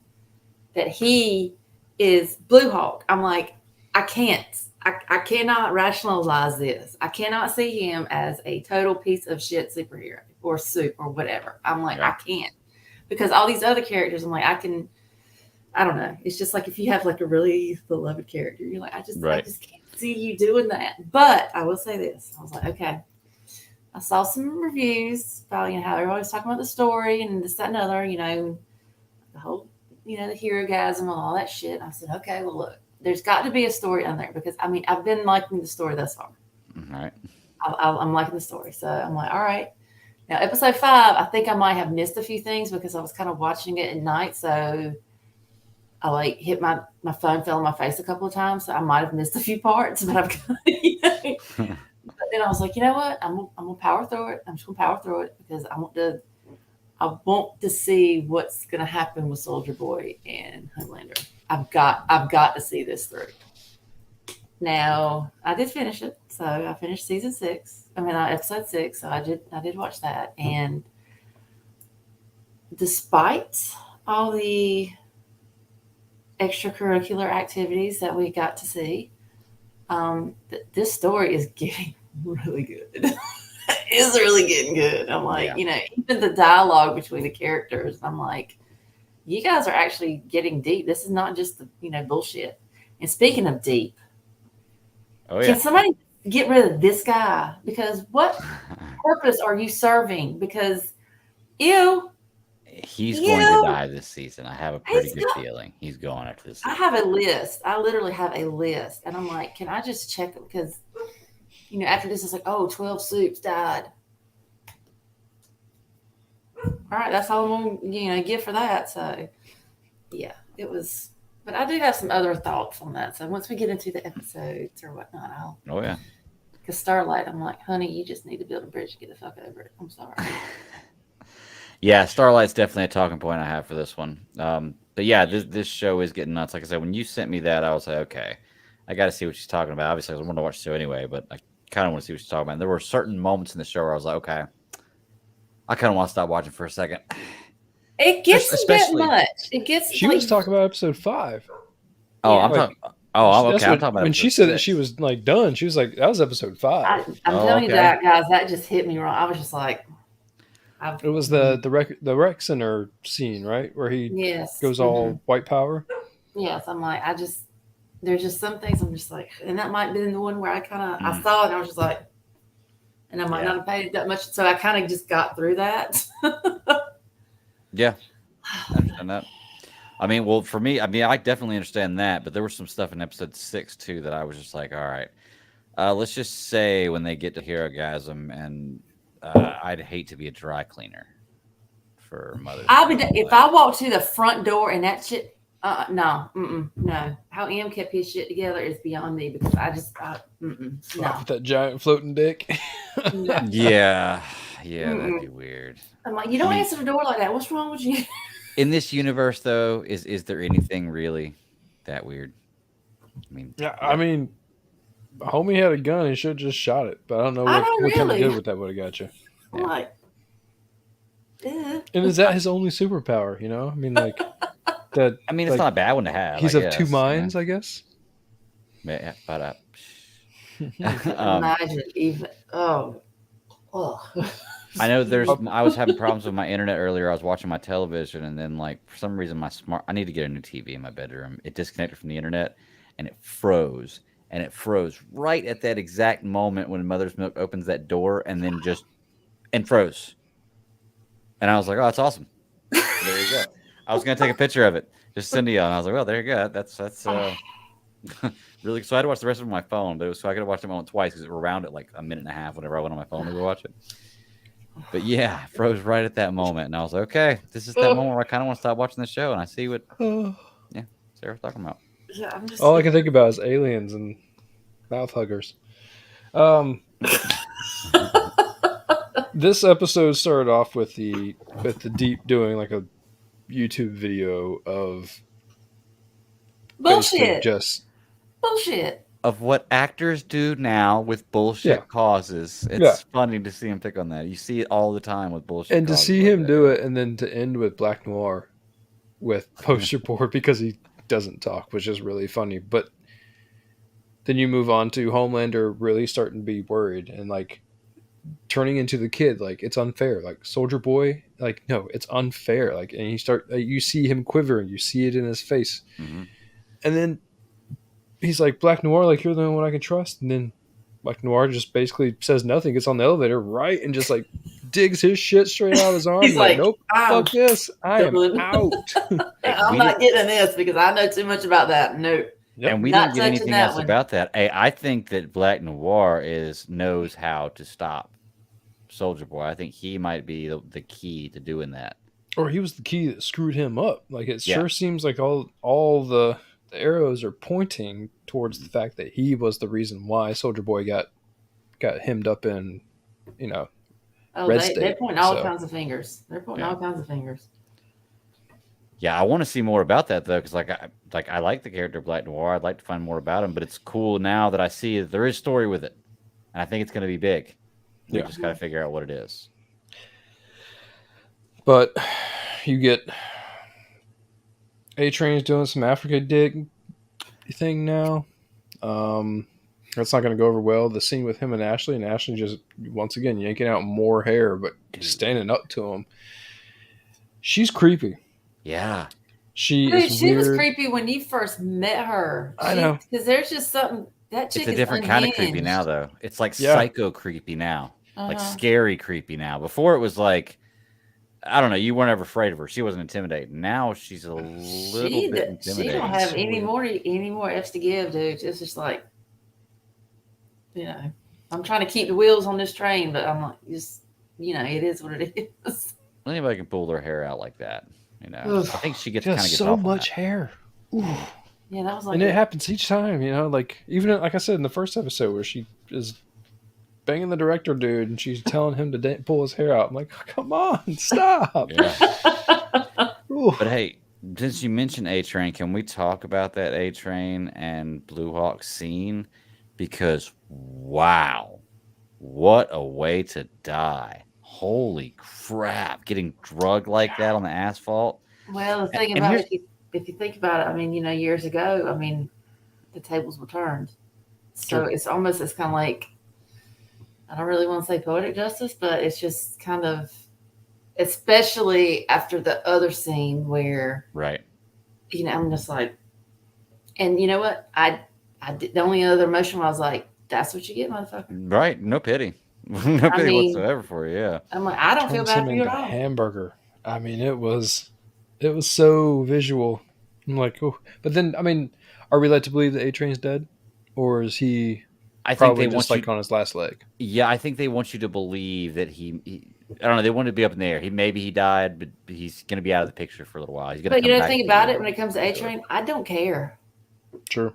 that he is Blue Hawk, I'm like, I can't. I cannot rationalize this. I cannot see him as a total piece of shit superhero or soup or whatever. I'm like, I Yeah. can't. Because all these other characters, I'm like, I don't know. It's just like if you have like a really beloved character, you're like, I Right. just can't see you doing that. But I will say this. I was like, okay. I saw some reviews about, how everybody was talking about the story and this, that, and other, the whole, the hero gasm and all that shit. I said, okay, well, look, there's got to be a story on there because, I've been liking the story thus far. All right. I'm liking the story. So I'm like, all right. Now, episode 5, I think I might have missed a few things because I was kind of watching it at night. So I like hit my phone fell on my face a couple of times. So I might have missed a few parts, but I've got, But then I was like, you know what? I'm gonna power through it. I'm just gonna power through it because I want to see what's gonna happen with Soldier Boy and Homelander. I've got to see this through. Now I did finish it, so I finished season 6. Episode 6. So I did watch that, and despite all the extracurricular activities that we got to see, this story is getting really good. It's really getting good. I'm like, even the dialogue between the characters, I'm like, you guys are actually getting deep. This is not just the bullshit. And speaking of deep, can somebody get rid of this guy? Because what purpose are you serving? Because he's going to die this season. I have a pretty good feeling he's going after this season. I have a list. I literally have a list. And I'm like, can I just check it? Because, after this, it's like, 12 soups died. All right, that's all I'm going to give for that. So, yeah, it was. But I do have some other thoughts on that. So once we get into the episodes or whatnot, I'll. Oh, yeah. Because Starlight, I'm like, honey, you just need to build a bridge to get the fuck over it. I'm sorry. Yeah, Starlight's definitely a talking point I have for this one. But yeah, this show is getting nuts. Like I said, when you sent me that, I was like, okay, I got to see what she's talking about. Obviously, I was wanting to watch the show anyway, but I kind of want to see what she's talking about. And there were certain moments in the show where I was like, okay, I kind of want to stop watching for a second. It gets a bit much. It gets. She was talking about episode 5. Oh, I'm talking. Oh, okay. I'm talking about when she said that she was like done. She was like, that was episode 5. I'm telling you that, guys. That just hit me wrong. I was just like. It was the Rex Center scene, right, where he goes all white power. Yes, I'm like, there's just some things I'm just like, and that might be the one where I kind of I saw it and I was just like, and I might not have paid it that much, so I kind of just got through that. Yeah, I understand that. Well, for me, I definitely understand that, but there was some stuff in episode 6 too that I was just like, all right, let's just say when they get to Herogasm and. I'd hate to be a dry cleaner for Mother's Day. If I walk to the front door and that shit, no. How Em kept his shit together is beyond me because no. With that giant floating dick. Yeah, that'd be weird. I'm like, you don't answer the door like that. What's wrong with you? In this universe, though, is there anything really that weird? Homie had a gun and should have just shot it, but I don't know what kind of good with that would have got you. I'm like, and is that his only superpower? That. It's not a bad one to have. He's of 2 minds, I guess. Yeah, but imagine even. Oh. I know I was having problems with my internet earlier. I was watching my television, and then for some reason I need to get a new TV in my bedroom. It disconnected from the internet, and it froze. And it froze right at that exact moment when Mother's Milk opens that door and then and froze. And I was like, oh, that's awesome. There you go. I was going to take a picture of it. Just send it on. I was like, well, there you go. That's really. So I had to watch the rest of it on my phone, so I could have watched it twice because it were around at like a minute and a half whenever I went on my phone to go watch it. But yeah, it froze right at that moment. And I was like, okay, this is that moment where I kind of want to stop watching the show. And I see what Sarah's talking about. Yeah, all I can think about is aliens and mouth huggers. This episode started off with the Deep doing like a YouTube video of bullshit. Just bullshit of what actors do now with bullshit causes. It's funny to see him pick on that. You see it all the time with bullshit. And to see him do it, and then to end with Black Noir with poster board because he doesn't talk, which is really funny. But then you move on to Homelander really starting to be worried and like turning into the kid. Like it's unfair. Like Soldier Boy, like no, it's unfair. Like and you see him quivering. You see it in his face, Mm-hmm. and then he's like Black Noir, like you're the only one I can trust. And then Black Noir just basically says nothing, gets on the elevator, right, and just like digs his shit straight out of his arm. He's Like, like, nope, I'm fuck this, I am done. out. Hey, I'm we not didn't, getting this because I know too much about that. No, Yep. and we not didn't get touching anything that else one. about that. Hey, I think that Black Noir knows how to stop Soldier Boy. I think he might be the key to doing that. Or he was the key that screwed him up. Like it Yeah. sure seems like all the arrows are pointing towards the fact that he was the reason why Soldier Boy got hemmed up in, Oh, Red they're State. pointing all So kinds of fingers. They're pointing Yeah. all kinds of fingers. Yeah, I want to see more about that though, because I like the character Black Noir. I'd like to find more about him, but it's cool now that I see that there is story with it, and I think it's going to be big. We Yeah. just got to figure out what it is. but you get A-Train's doing some Africa dig thing now. That's not going to go over well. The scene with him and Ashley just once again yanking out more hair, but standing up to him. She's creepy. Yeah, She Dude, is she was weird. creepy when you first met her. I know. Because there's just something that chick it's a is different kind of creepy unhinged. now, though. It's like Yeah. psycho creepy now, like Uh-huh. scary creepy now. Before it was like, I don't know, you weren't ever afraid of her. She wasn't intimidating. Now she's a little bit intimidating. She don't have So any weird. more F's to give, dude. It's just like, I'm trying to keep the wheels on this train, but I'm like, just, it is what it is. Anybody can pull their hair out like that, Oof. I think she Just kind of gets so off on much that. hair. Ooh. Yeah, that was like And it happens each time, like even like I said in the first episode where she is banging the director dude and she's telling him to pull his hair out. I'm like, come on, stop. Yeah. Ooh. But hey, since you mentioned A-Train, can we talk about that A-Train and Blue Hawk scene? Because wow, what a way to die! Holy crap, getting drugged like that on the asphalt. Well, the thing And about here's- it, if you think about it, I mean, years ago, I mean, the tables were turned. So Sure. it's kind of like, I don't really want to say poetic justice, but it's just kind of, especially after the other scene where, Right. I'm just like, and you know what? I did, the only other emotion was like, that's what you get, motherfucker. Right. No pity. No pity mean, whatsoever for you. Yeah. I'm like, I don't feel Turns bad him for you into at all. hamburger. I mean, it was so visual. I'm like, oh, but then I mean, are we led to believe that A-Train's dead, or is he I think probably they just want like you. on his last leg? Yeah, I think they want you to believe that he I don't know. They want to be up in the air. Maybe he died, but he's going to be out of the picture for a little while. He's going to But come the back. thing about it, when it comes to A-Train, I don't care. Sure.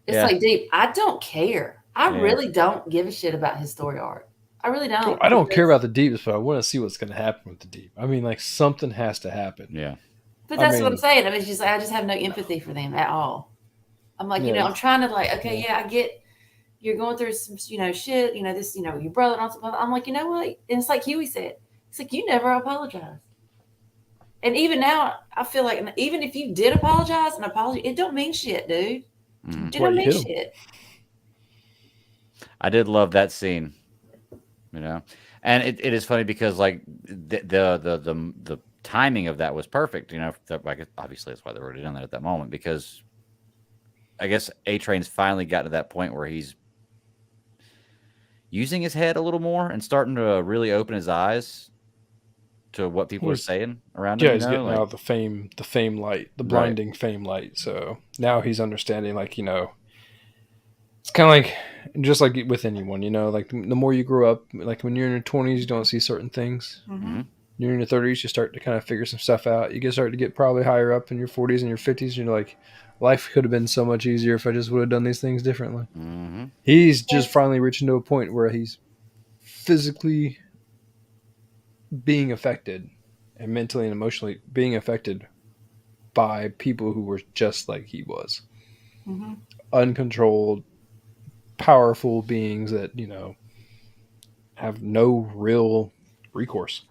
It's Yeah. like deep. I don't care. I Yeah. really don't give a shit about his story arc. I really don't. Well, I don't care about the deeps, but I want to see what's going to happen with the deep. I mean, like something has to happen. Yeah. But that's I what I'm mean- saying. I mean, it's just I just have no empathy for them at all. I'm like, Yeah. I'm trying to like, okay, yeah, I get you're going through some, shit, this, your brother and all something. I'm like, you know what? And it's like Huey said, it's like you never apologized. And even now, I feel like even if you did apologize, an apology, it don't mean shit, dude. Mhm. It why don't you mean hit 'em. shit. I did love that scene, and it is funny because like the timing of that was perfect. Obviously that's why they wrote it in there at that moment, because I guess A-Train's finally gotten to that point where he's using his head a little more and starting to really open his eyes to what people are saying around him. Yeah, he's getting out of the fame light, the Right. blinding fame light. So now he's understanding, like, it's kind of like, just like with anyone, like the more you grow up, like when you're in your 20s, you don't see certain things. Mhm. You're in your 30s, you start to kind of figure some stuff out. You start to get probably higher up in your 40s and your 50s. And you're like, life could have been so much easier if I just would have done these things differently. Mhm. He's just finally reaching to a point where he's physically being affected and mentally and emotionally being affected by people who were just like he was. Mm-hmm. Uncontrolled, powerful beings that, have no real recourse.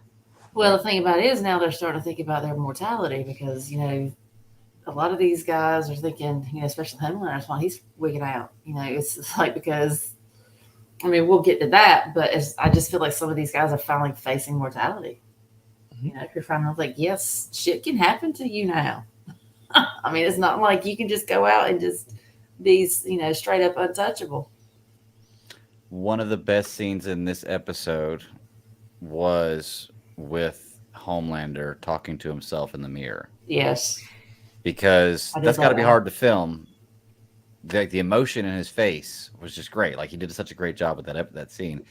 Well, the thing about it is now they're starting to think about their mortality because, a lot of these guys are thinking, especially Homelander, why he's wigging out. It's like because, I mean, we'll get to that, but I just feel like some of these guys are finally facing mortality. If you're finally like, yes, shit can happen to you now. I mean, it's not like you can just go out and just be, straight up untouchable. One of the best scenes in this episode was with Homelander talking to himself in the mirror. Yes. Because that's got to be hard to film. The emotion in his face was just great. Like, he did such a great job with that scene.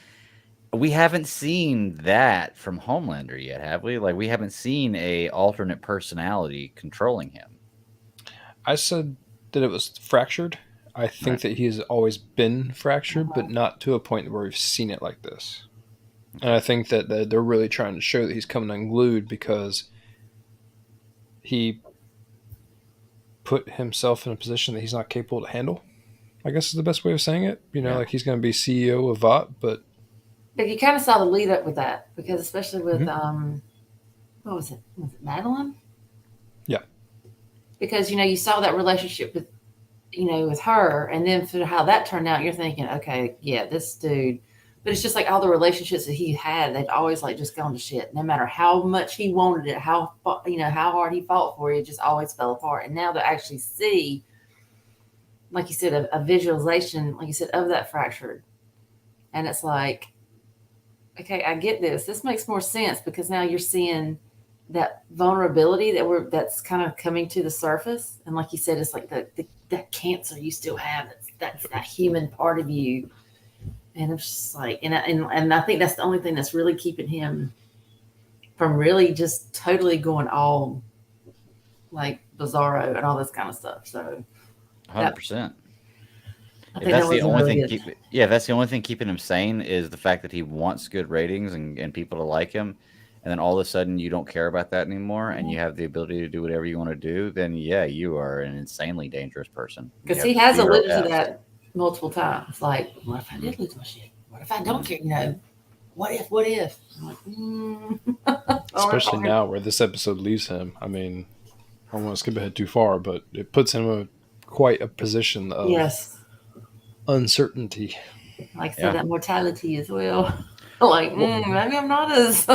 We haven't seen that from Homelander yet, have we? Like, we haven't seen a alternate personality controlling him. I said that it was fractured. I think that he's always been fractured, but not to a point where we've seen it like this. And I think that they're really trying to show that he's coming unglued because he put himself in a position that he's not capable to handle, I guess is the best way of saying it. Like he's going to be CEO of VOT, but you kind of saw the lead up with that, because especially with what was it? Was it Madeline? Yeah. Because you saw that relationship with with her, and then for how that turned out, you're thinking, okay, yeah, this dude. But it's just like all the relationships that he had, they'd always like just gone to shit. No matter how much he wanted it, how hard he fought for it, it just always fell apart. And now to actually see, like you said, a visualization, like you said, of that fractured, and it's like, okay, I get this. This makes more sense because now you're seeing that vulnerability that's kind of coming to the surface. And like you said, it's like that cancer you still have. That's that human part of you. And it's just like, and I think that's the only thing that's really keeping him from really just totally going all like bizarro and all this kind of stuff. So 100%. That's the only thing. That's the only thing keeping him sane is the fact that he wants good ratings and people to like him. And then all of a sudden you don't care about that anymore, and you have the ability to do whatever you want to do. Then you are an insanely dangerous person. Because he has alluded to that multiple times. Like, what if I did lose my shit? What if I don't care? What if? I'm like, especially now where this episode leaves him. I mean, I don't want to skip ahead too far, but it puts him in quite a position of uncertainty. Like I said, that mortality as well. Like, maybe I'm not as.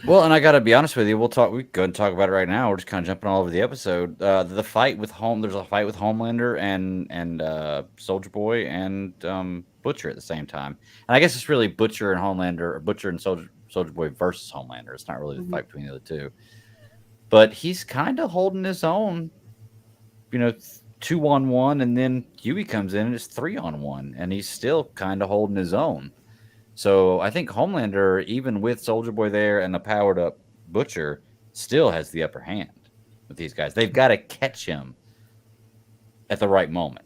Well, and I got to be honest with you. We go and talk about it right now. We're just kind of jumping all over the episode. The fight with there's a fight with Homelander and Soldier Boy and Butcher at the same time. And I guess it's really Butcher and Homelander, or Butcher and Soldier Boy versus Homelander. It's not really the fight between the other two. But he's kind of holding his own. 2-on-1, and then Huey comes in and it's 3-on-1, and he's still kind of holding his own. So I think Homelander, even with Soldier Boy there and the powered up Butcher, still has the upper hand with these guys. They've got to catch him at the right moment.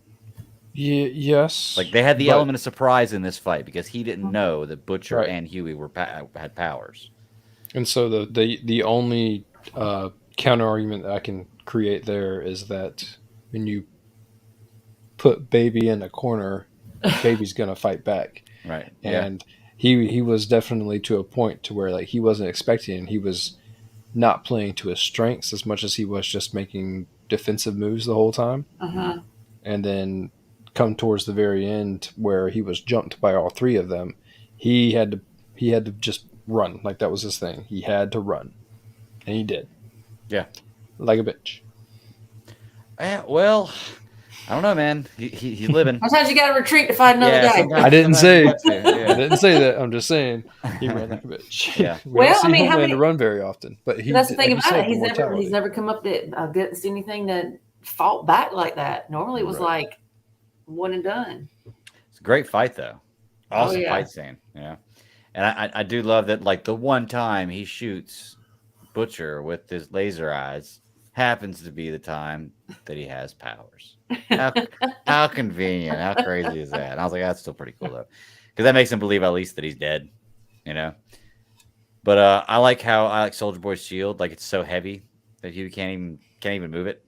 Yes. Like they had the element of surprise in this fight because he didn't know that Butcher and Huey had powers. And so the only counter argument that I can create there is that when you put Baby in a corner, Baby's gonna fight back. Right. And he was definitely to a point to where like he wasn't expecting, he was not playing to his strengths as much as he was just making defensive moves the whole time. And then come towards the very end where he was jumped by all three of them, he had to just run. Like that was his thing. He had to run. And he did. Yeah. Like a bitch. Well, I don't know, man. He's living. Sometimes you got to retreat to find another day. I didn't say that. I'm just saying he ran like a bitch. Yeah. We don't see Homelander run very often, but that's the thing about it. He's never come up against anything that fought back like that. Normally, it was like one and done. It's a great fight, though. Awesome fight scene. Yeah, and I do love that. Like the one time he shoots Butcher with his laser eyes happens to be the time that he has powers. How convenient. How crazy is that? And I was like, that's still pretty cool, though. Because that makes him believe at least that he's dead, But I like Soldier Boy's shield. Like, it's so heavy that you can't even move it.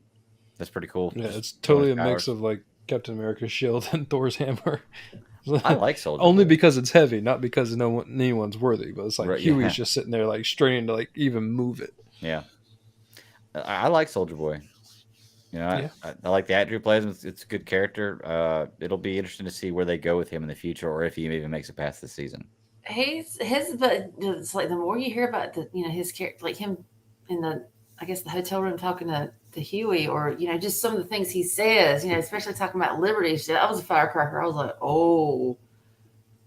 That's pretty cool. Yeah, it's totally a mix of, like, Captain America's shield and Thor's hammer. I like Soldier Only Boy. because it's heavy, not because anyone's worthy. But it's like Huey's just sitting there, like, straining to, like, even move it. Yeah. I like Soldier Boy. You know, Yeah. I like the actor who plays him. It's a good character. It'll be interesting to see where they go with him in the future, or if he even makes it past this season. He's his, but it's like the more you hear about his character, like him in the, I guess, the hotel room talking to Huey, or just some of the things he says, especially talking about liberty shit. I was a firecracker. I was like, oh,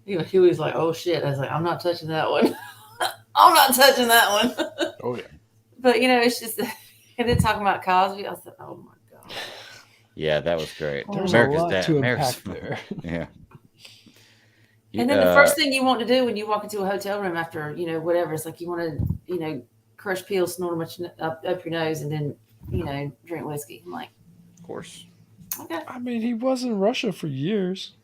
Huey's like, oh shit. I was like, I'm not touching that one. I'm not touching that one. Oh yeah. But it's just, and then talking about Cosby, I said, oh my god. Yeah, that was great. There's America's a lot dad. to America's unpack there. yeah. And then the first thing you want to do when you walk into a hotel room after, whatever, it's like you want to, crush pills, snort them up your nose, and then, drink whiskey. I'm like, of course, okay. I mean, he was in Russia for years.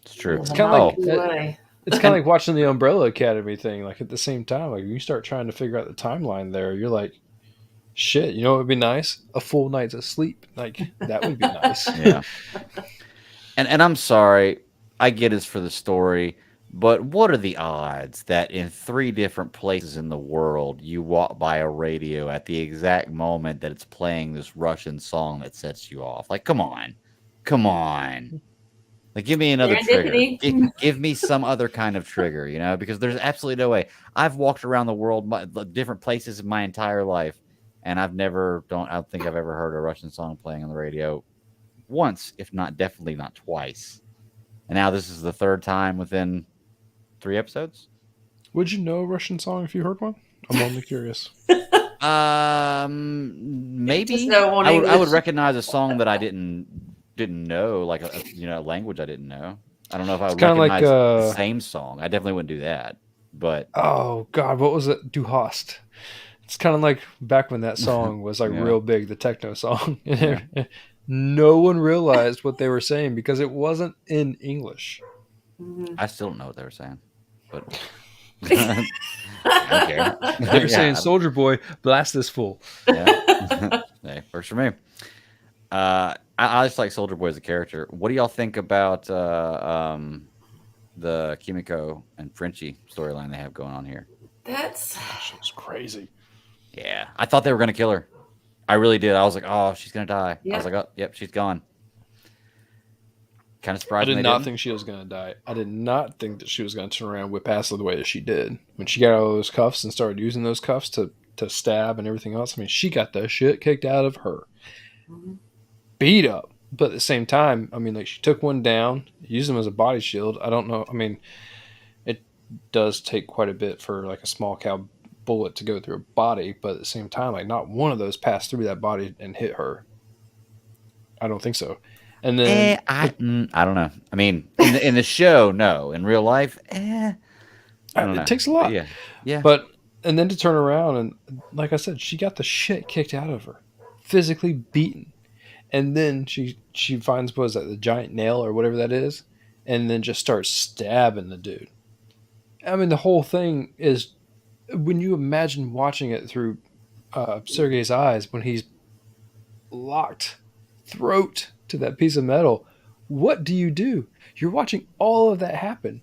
it's true. It's kind of like it's kind of like watching the Umbrella Academy thing. Like at the same time, like you start trying to figure out the timeline there, you're like, shit. You know what would be nice? A full night's of sleep. Like that would be nice. Yeah. And I'm sorry, I get it's for the story, but what are the odds that in 3 different places in the world you walk by a radio at the exact moment that it's playing this Russian song that sets you off? Like, come on. Like, give me another trigger. Give me some other kind of trigger, because there's absolutely no way. I've walked around the world, different places in my entire life, and I don't think I've ever heard a Russian song playing on the radio once, if not definitely not twice. And now this is the 3rd time within 3 episodes. Would you know a Russian song if you heard one? I'm only curious. Maybe I would recognize a song that I didn't know, like a language I didn't know. I don't know if I would recognize the same song. I definitely wouldn't do that. But oh god, what was it? Du hast. It's kind of like back when that song was like real big, the techno song. No one realized what they were saying because it wasn't in English. I still don't know what they were saying, but I don't care. They were saying, "Soldier Boy, blast this fool." Yeah, hey, works for me. I just like Soldier Boy as a character. What do y'all think about the Kimiko and Frenchie storyline they have going on here? That's crazy. Yeah, I thought they were gonna kill her. I really did. I was like, oh, she's gonna die. Yeah. I was like, oh, yep, she's gone. Kind of surprised. I did not think she was gonna die. I did not think that she was gonna turn around and whip ass the way that she did when she got out of those cuffs and started using those cuffs to stab and everything else. I mean, she got the shit kicked out of her, beat up. But at the same time, I mean, like she took one down, used them as a body shield. I don't know. I mean, it does take quite a bit for like a small cow bullet to go through a body, but at the same time, like not one of those passed through that body and hit her. I don't think so. And then I don't know. I mean, in the show, no. In real life, I don't know. It takes a lot. Yeah. But and then to turn around and, like I said, she got the shit kicked out of her, physically beaten, and then she finds, what is that, the giant nail or whatever that is, and then just starts stabbing the dude. I mean, the whole thing is, when you imagine watching it through Sergei's eyes, when he's locked throat to that piece of metal, what do? You're watching all of that happen.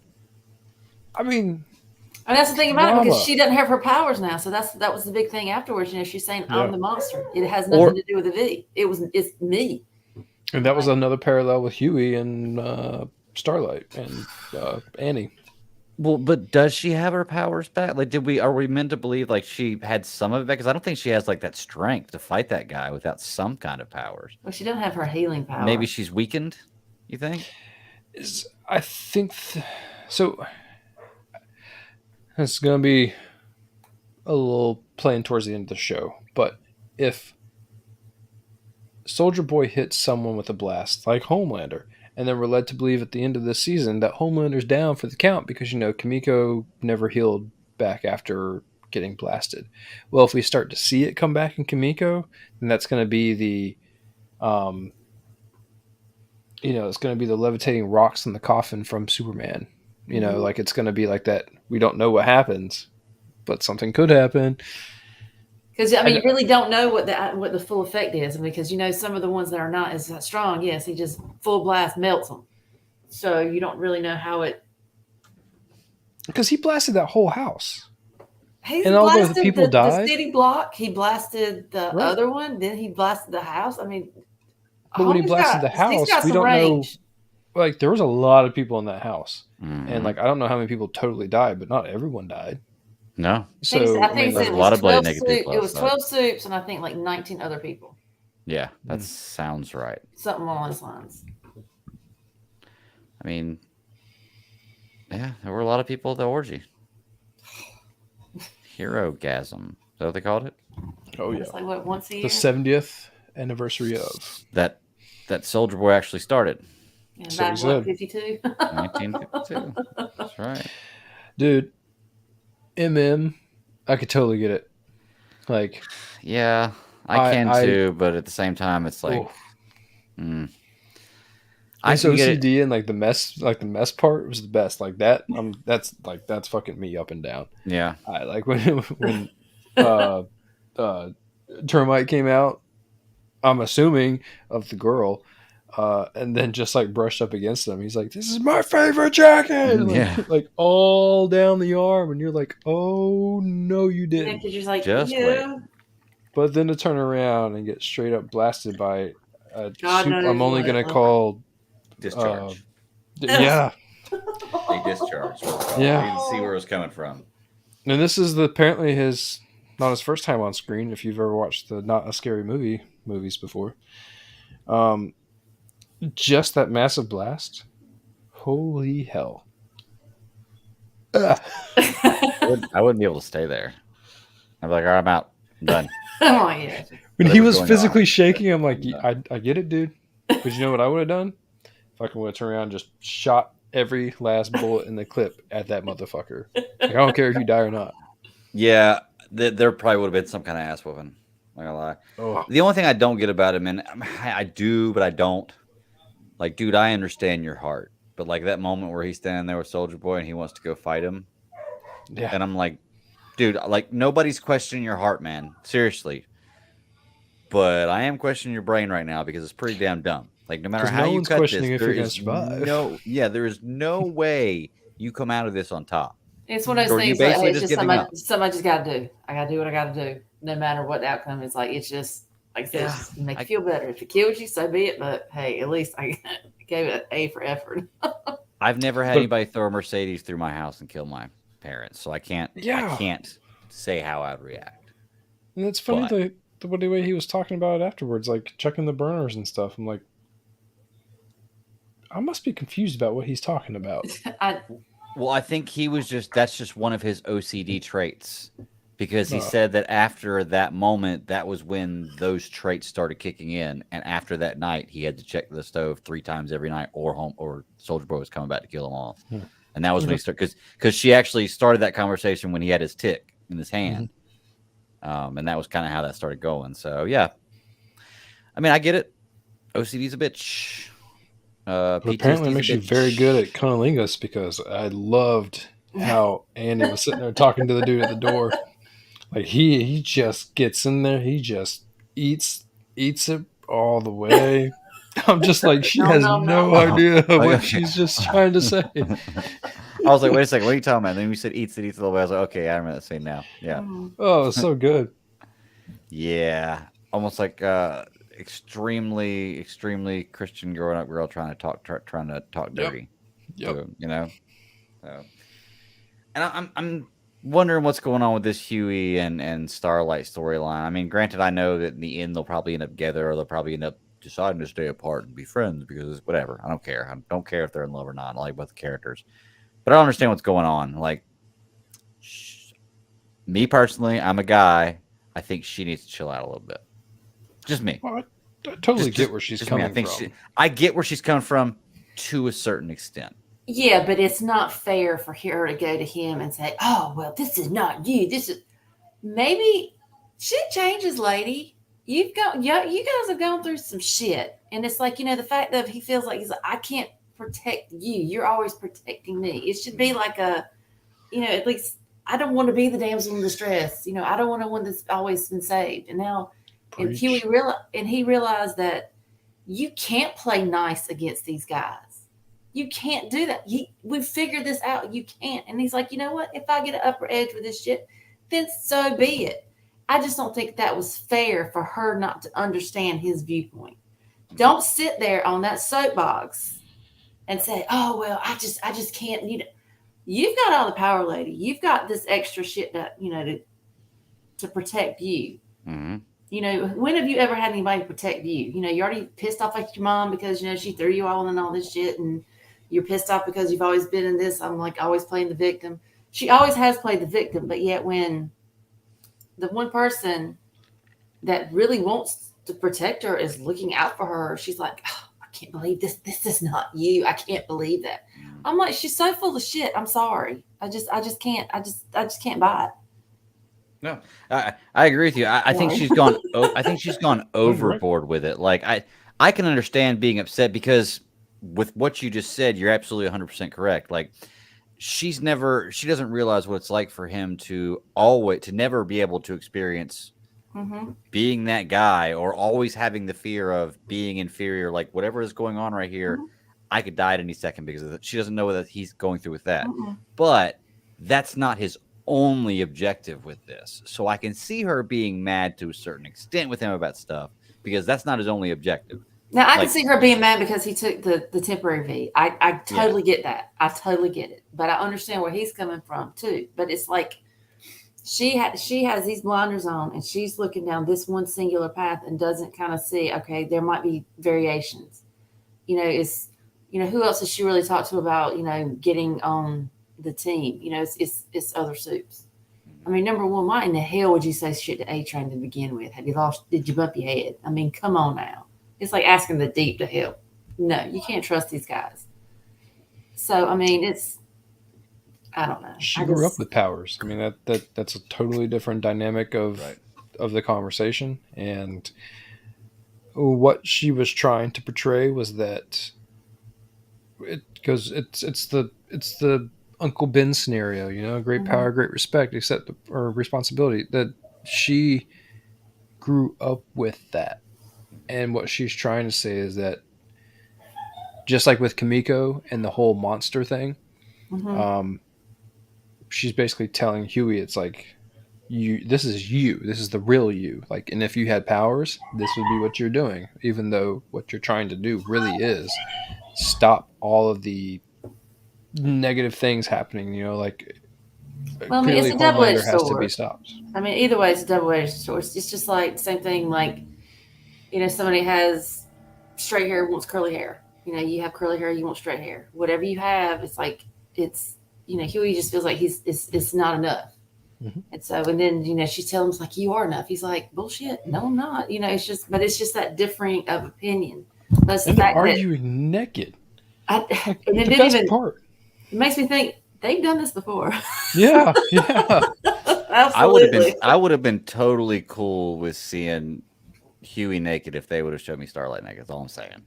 I mean, and that's the thing about it, because she doesn't have her powers now. So that was the big thing afterwards. She's saying, "I'm the monster. It has nothing to do with the V. It's me." And that was another parallel with Huey and Starlight and Annie. Well, but does she have her powers back? Like, are we meant to believe like she had some of it back? Because I don't think she has like that strength to fight that guy without some kind of powers. Well, she doesn't have her healing power. Maybe she's weakened. You think? I think so. It's gonna be a little playing towards the end of the show, but if Soldier Boy hits someone with a blast like Homelander, and then we're led to believe at the end of this season that Homelander's down for the count because, Kimiko never healed back after getting blasted. Well, if we start to see it come back in Kimiko, then that's going to be the, it's going to be the levitating rocks in the coffin from Superman. Like it's going to be like that. We don't know what happens, but something could happen. Because you really don't know what the full effect is, because some of the ones that are not as strong, yes, he just full blast melts them. So you don't really know how it. Because he blasted that whole house. He's And all the blasted people the died? city block. He blasted the Right. other one. Then he blasted the house. I mean, But when he homie's blasted the he's house, got we some don't know. range. Like, there was a lot of people in that house. Mhm. And, like, I don't know how many people totally died, but not everyone died. No. So, I think he there's said a it lot was of bloody 12 naked soup. people It was outside. 12 soups and I think like 19 other people. Yeah, that sounds right. Something along those lines. I mean, yeah, there were a lot of people at the orgy. Hero-gasm. Is that what they called it? oh, yeah. It's like what, once a The year? 70th anniversary of. That Soldier Boy actually started. And So back he what, said. 52? 1952. That's right. Dude, MM, I could totally get it. Like, Yeah, I can I- too, but at the same time, it's like, I his can get it. OCD and like the mess part was the best. Like that, that's fucking me up and down. Yeah, I like when Termite came out. I'm assuming of the girl, and then just like brushed up against him. He's like, "This is my favorite jacket," and, like, Yeah. like all down the arm, and you're like, "Oh no, you Yeah, didn't." because you're like, Just wait. But then to turn around and get straight up blasted by a God soup knows I'm only what. gonna call Discharge. yeah. A discharge. Yeah. You didn't see where it was coming from. And this is apparently not his first time on screen. If you've ever watched the Not a Scary Movie movies before, just that massive blast, holy hell! I wouldn't be able to stay there. I'd be like, all right, I'm out. I'm done. Oh, yeah. When he Whatever's was going physically on. shaking, I'm like, Yeah. I get it, dude. But you know what I would have done? Fucking would have turned around and just shot every last bullet in the clip at that motherfucker. Like, I don't care if you die or not. Yeah, there probably would have been some kind of ass whooping. Not gonna lie. Oh, The only thing I don't get about him, and I do, but I don't. Like, dude, I understand your heart, but like that moment where he's standing there with Soldier Boy and he wants to go fight him, yeah. and I'm like, dude, like nobody's questioning your heart, man. Seriously. But I am questioning your brain right now because it's pretty damn dumb. Like, no matter 'Cause how no you one's cut questioning this, if there you're gonna is survive. there is no way you come out of this on top. It's one of Or those you things like, basically hey, it's just just giving up. something I just got to do. I got to do what I got to do, no matter what the outcome is. Like, it's just, like I said, it's just make you feel better. If it kills you, so be it. But hey, at least I gave it an A for effort. I've never had But- anybody throw a Mercedes through my house and kill my parents, so I can't say how I'd react. And it's funny But- the way he was talking about it afterwards, like checking the burners and stuff. I'm like, I must be confused about what he's talking about. Well, I think that's just one of his OCD traits. Because he Oh. said that after that moment, that was when those traits started kicking in, and after that night, he had to check the stove 3 times every night, or Soldier Boy was coming back to kill them all, and that was when he started. Because she actually started that conversation when he had his tick in his hand, and that was kind of how that started going. So yeah, I mean, I get it. OCD's a bitch. But apparently, it makes you very good at cunnilingus because I loved how Andy was sitting there talking to the dude at the door. Like he just gets in there, he just eats it all the way. I'm just like, she has no idea what she's just trying to say. I was like, wait a second, what are you talking about? And then we said eats it all the way. I was like, okay, I remember that scene now. Yeah. Oh, it's so good. Yeah. Almost like extremely Christian growing up girl trying to talk dirty. Yep. So, you know. So, and I'm wondering what's going on with this Huey and Starlight storyline. I mean, granted, I know that in the end they'll probably end up together, or they'll probably end up deciding to stay apart and be friends because it's whatever. I don't care. I don't care if they're in love or not. I like both the characters, but I don't understand what's going on. Like, me personally, I'm a guy. I think she needs to chill out a little bit. Just me. Well, I totally get where she's coming from. I get where she's coming from to a certain extent. Yeah, but it's not fair for her to go to him and say, "Oh, well, this is not you. This is maybe shit changes, lady. You guys have gone through some shit." And it's like, the fact that he feels like he's like, I can't protect you. You're always protecting me. It should be like at least I don't want to be the damsel in distress. I don't want to one that's always been saved. And now, and he realized that you can't play nice against these guys. You can't do that. We figured this out. You can't. And he's like, you know what? If I get an upper edge with this shit, then so be it. I just don't think that was fair for her not to understand his viewpoint. Don't sit there on that soapbox and say, "Oh well, I just can't." You've got all the power, lady. You've got this extra shit that to protect you. Mm-hmm. When have you ever had anybody to protect you? You're already pissed off at your mom because she threw you all in all this shit, and you're pissed off because you've always been in this. I'm like always playing the victim. She always has played the victim, but yet when the one person that really wants to protect her is looking out for her, she's like, oh, I can't believe this. This is not you. I can't believe that. I'm like, she's so full of shit. I'm sorry. I just can't. I just can't buy it. No, I agree with you. I think she's gone. I think she's gone overboard with it. Like I can understand being upset because with what you just said, you're absolutely 100% correct. Like she doesn't realize what it's like for him to never be able to experience being that guy or always having the fear of being inferior. Like whatever is going on right here, I could die at any second because of that. She doesn't know that he's going through with that. But that's not his only objective with this. So I can see her being mad to a certain extent with him about stuff because that's not his only objective. Now I can see her being mad because he took the temporary V. I totally get that. I totally get it. But I understand where he's coming from too. But it's like she has these blinders on and she's looking down this one singular path and doesn't kind of see, okay, there might be variations. Who else has she really talked to about, getting on the team? It's other soups. I mean, number one, why in the hell would you say shit to A-Train to begin with? Did you bump your head? I mean, come on now. It's like asking the deep to help. No, you can't trust these guys. So, I mean, I don't know. She grew up with powers. I mean, that's a totally different dynamic of the conversation. And what she was trying to portray was that it's the Uncle Ben scenario, great power, great respect, or responsibility. That she grew up with that. And what she's trying to say is that just like with Kimiko and the whole monster thing, she's basically telling Huey, it's like, this is the real you. Like, and if you had powers, this would be what you're doing, even though what you're trying to do really is stop all of the negative things happening, like, well, I mean, it's a double-edged sword. Has to be stopped. I mean, either way, it's a double-edged sword. It's just like the same thing, like, somebody has straight hair, wants curly hair. You have curly hair, you want straight hair. Whatever you have, it's like, Huey just feels like it's not enough. And so, and then, she's telling him, like, you are enough. He's like, bullshit. No, I'm not. It's just that differing of opinion. That's the fact arguing naked. And it didn't even, part. It makes me think they've done this before. Yeah. Absolutely. I would have been totally cool with seeing Huey naked if they would have showed me Starlight naked. That's all I'm saying.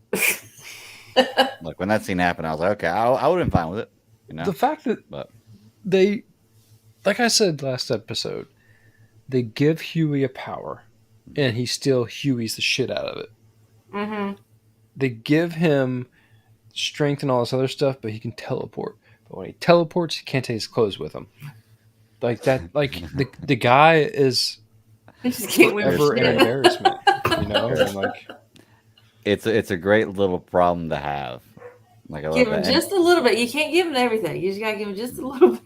Like when that scene happened, I was like, okay, I would have been fine with it. The fact that they, like I said last episode, they give Huey a power, and he still Huey's the shit out of it. They give him strength and all this other stuff, but he can teleport. But when he teleports, he can't take his clothes with him. Like that, like the guy is forever an embarrassment, And like, it's a great little problem to have. Like, I give him just a little bit. You can't give him everything. You just gotta give him just a little bit.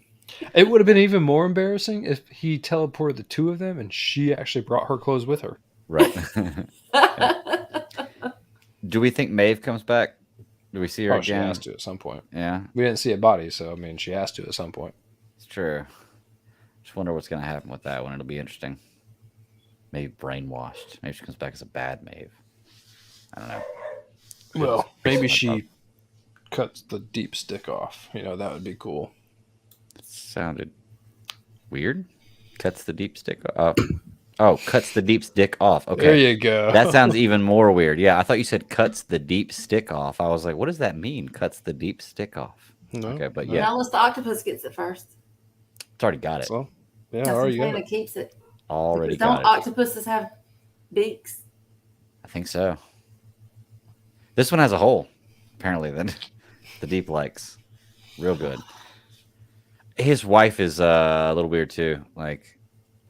It would have been even more embarrassing if he teleported the two of them and she actually brought her clothes with her. Right. Do we think Maeve comes back? Do we see her again? She has to at some point. Yeah. We didn't see a body, so I mean, she has to at some point. It's true. Just wonder what's going to happen with that one. It'll be interesting. Maybe brainwashed. Maybe she comes back as a bad Maeve. I don't know. Well, maybe she cuts the deep stick off. That would be cool. It sounded weird. Cuts the deep stick off. Oh, cuts the deep stick off. Okay. There you go. That sounds even more weird. Yeah, I thought you said cuts the deep stick off. I was like, what does that mean? Cuts the deep stick off. No, okay, but yeah. Unless the octopus gets it first. It's already got it. So, yeah, That's already the thing got that keeps it. Already because got it. Don't octopuses have beaks? I think so. This one has a hole, apparently, then. The deep likes. Real good. His wife is a little weird, too. Like,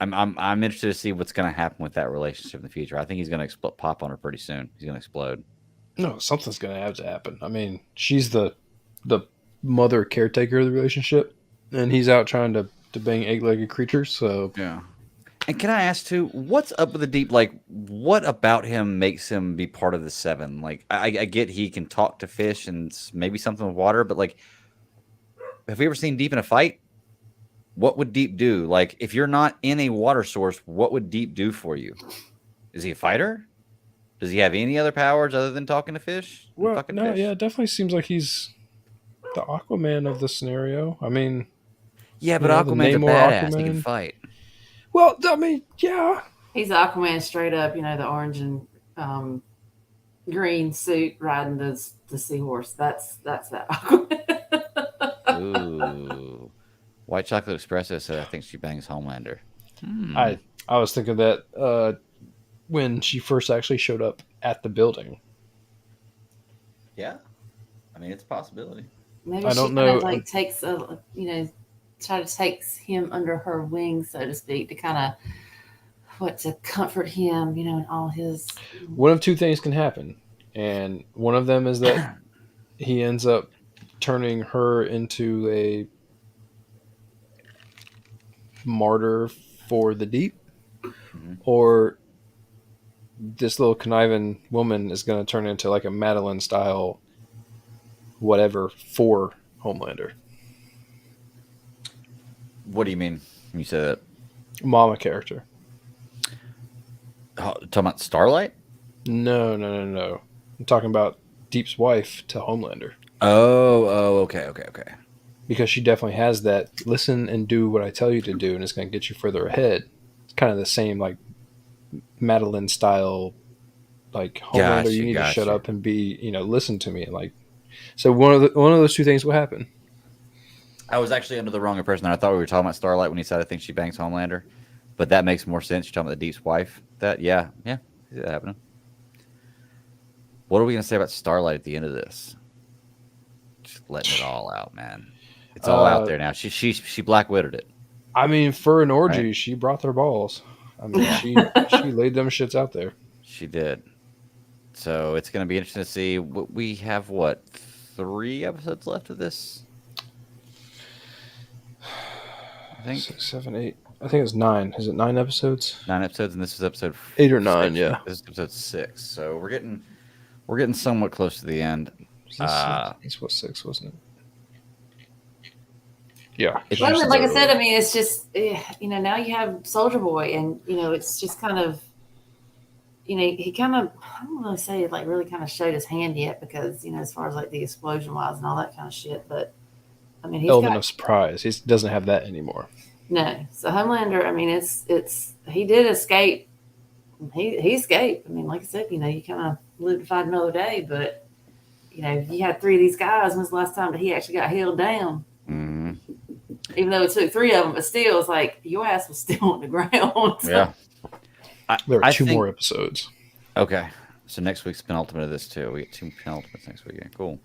I'm interested to see what's going to happen with that relationship in the future. I think he's going to pop on her pretty soon. He's going to explode. No, something's gonna have to happen. I mean, she's the mother caretaker of the relationship, and he's out trying to bang egg-legged creatures. So Yeah. And can I ask too, what's up with the deep? Like, what about him makes him be part of the seven? Like, I get he can talk to fish and maybe something with water, but like, have we ever seen Deep in a fight? What would Deep do? Like, if you're not in a water source, what would Deep do for you? Is he a fighter? Does he have any other powers other than talking to fish? And well, fucking no, fish? yeah, it definitely seems like he's the Aquaman of the scenario. I mean, Yeah, you but know, the Aquaman's a Namor badass. He can Aquaman. fight. Well, I mean, yeah, He's Aquaman straight up, the orange and green suit riding the seahorse. That's that Aquaman. Ooh. White Chocolate Espresso said, I think she bangs Homelander. I was thinking that when she first actually showed up at the building. Yeah. I mean, it's a possibility. Maybe I she don't kind of know. like takes try to takes him under her wing, so to speak, to kind of to comfort him, in all his. One of two things can happen, and one of them is that he ends up turning her into a martyr for the deep, or this little conniving woman is going to turn into like a Madeline style whatever for Homelander. What do you mean when you say that? Mama character. Oh, talking about Starlight? No. I'm talking about Deep's wife to Homelander. Oh, okay. Because she definitely has that listen and do what I tell you to do, and it's going to get you further ahead. It's kind of the same, like, Madeline style, like, Homelander, you need to shut up and be, listen to me. Like, so one of those two things will happen. I was actually under the wrong impression there. I thought we were talking about Starlight when he said I think she bangs Homelander. But that makes more sense. You're talking about the Deep's wife. Yeah, I see that happening. What are we going to say about Starlight at the end of this? Just letting it all out, man. It's all out there now. She Black Widowed it. I mean, for an orgy, right? She brought their balls. I mean, she laid them shits out there. She did. So it's going to be interesting to see. We have 3 episodes left of this? I think 6, 7, 8. I think it's 9. Is it 9 episodes? 9 episodes, and this is episode 8 or 9. 6. Yeah, This is episode 6. So we're getting somewhat close to the end. This was 6, wasn't it? Yeah. Well, like I said, I mean, it's just now you have Soldier Boy, and it's just kind of he kind of, I don't want to say like really kind of showed his hand yet, because as far as like the explosion wise and all that kind of shit, but I mean, he's element of surprise. He doesn't have that anymore. No. So Homelander, I mean, it's he did escape. He escaped. I mean, like I said, you kind of live to fight another day. But if you had 3 of these guys, when's the last time that he actually got held down? Mm-hmm. Even though it took 3 of them, but still, it's like your ass was still on the ground. Yeah. There are 2 more episodes. Okay. So next week's penultimate of this too. We get 2 penultimates next week. Cool.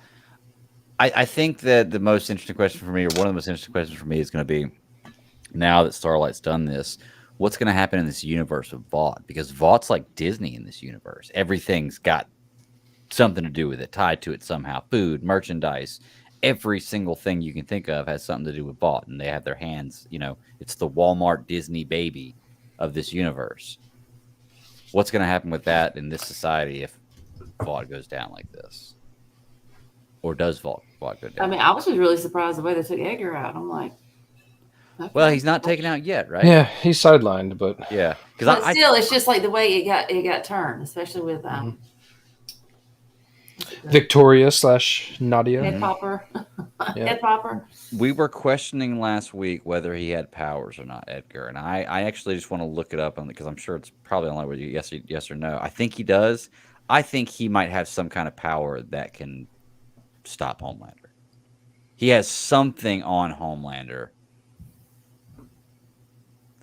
I think that the most interesting question for me, or one of the most interesting questions for me, is going to be, now that Starlight's done this, what's going to happen in this universe with Vought? Because Vaught's like Disney in this universe. Everything's got something to do with it, tied to it somehow. Food, merchandise, every single thing you can think of has something to do with Vought, and they have their hands. It's the Walmart Disney baby of this universe. What's going to happen with that in this society if Vought goes down like this? Or does Vought go down? I mean, I was just really surprised the way they took Edgar out. I'm like, okay. Well, he's not taken out yet, right? Yeah, he's sidelined, but yeah, but still, it's just like the way it got turned, especially with Victoria / Nadia. Head Popper. Head Popper. We were questioning last week whether he had powers or not, Edgar, and I actually just want to look it up because I'm sure it's probably online with you. Yes or no. I think he does. I think he might have some kind of power that can stop Homelander. He has something on Homelander.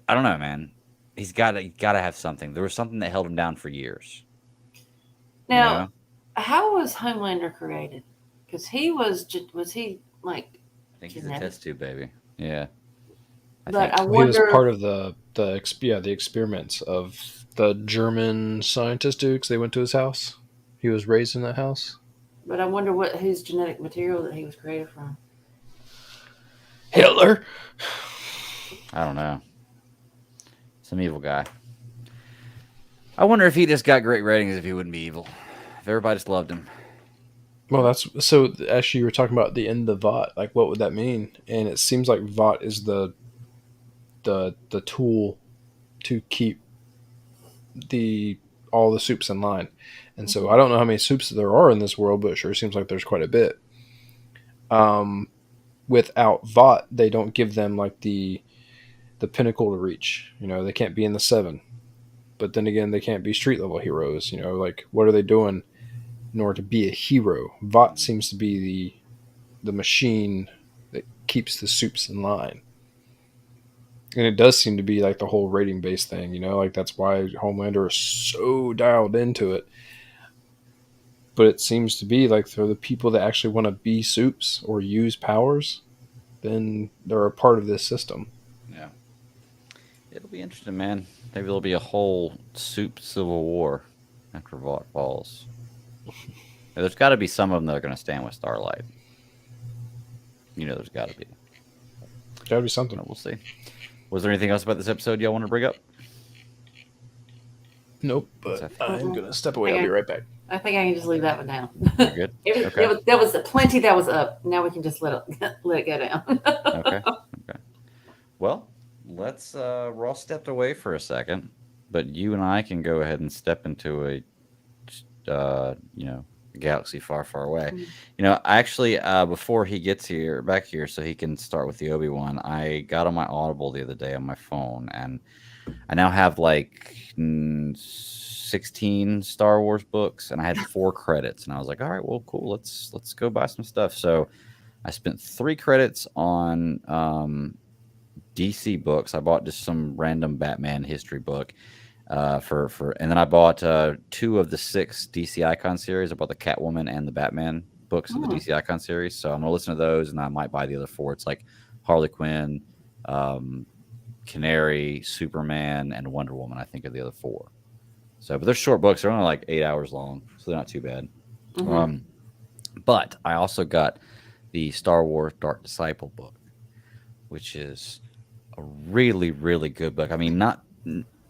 I don't know, man. He's got to have something. There was something that held him down for years. Now, how was Homelander created? Because he was he like? I think he's a test tube baby. Yeah. But I Well, he was wonder. part of the experiments of the German scientist dude 'cause they went to his house. He was raised in that house. But I wonder what his genetic material that he was created from. Hitler. I don't know. Some evil guy. I wonder if he just got great ratings if he wouldn't be evil. If everybody just loved him. Well, that's so. Actually, you were talking about the end of Vought. Like, what would that mean? And it seems like Vought is the tool to keep all the soups in line. And so I don't know how many soups there are in this world, but it sure seems like there's quite a bit. Without Vought, they don't give them like the pinnacle to reach. You know, they can't be in the 7. But then again, they can't be street level heroes. You know, like what are they doing in order to be a hero? Vought seems to be the machine that keeps the soups in line. And it does seem to be like the whole rating based thing, you know, like that's why Homelander is so dialed into it. But it seems to be like for the people that actually want to be soups or use powers, then they're a part of this system. Yeah. It'll be interesting, man. Maybe there'll be a whole soup civil war after Vought falls. There's got to be some of them that are going to stand with Starlight. You know, there's got to be. Gotta be something. We'll see. Was there anything else about this episode y'all want to bring up? Nope, but I'm going to step away. I'll be right back. I think I can just leave that one down. You're good? Okay. There was plenty that was up. Now we can just let it go down. Okay. Well, Ross stepped away for a second, but you and I can go ahead and step into a galaxy far, far away. Mm-hmm. You know, actually, before he gets back here, so he can start with the Obi-Wan, I got on my Audible the other day on my phone, and I now have like 16 Star Wars books, and I had 4 credits, and I was like, all right, well, cool, let's go buy some stuff. So I spent 3 credits on DC books. I bought just some random Batman history book. And then I bought 2 of the 6 DC Icon series. I bought the Catwoman and the Batman books of the DC Icon series. So I'm gonna listen to those, and I might buy the other 4. It's like Harley Quinn, Canary, Superman, and Wonder Woman. I think are the other 4. So, but they're short books. They're only like 8 hours long, so they're not too bad. Mm-hmm. But I also got the Star Wars Dark Disciple book, which is a really, really good book. I mean,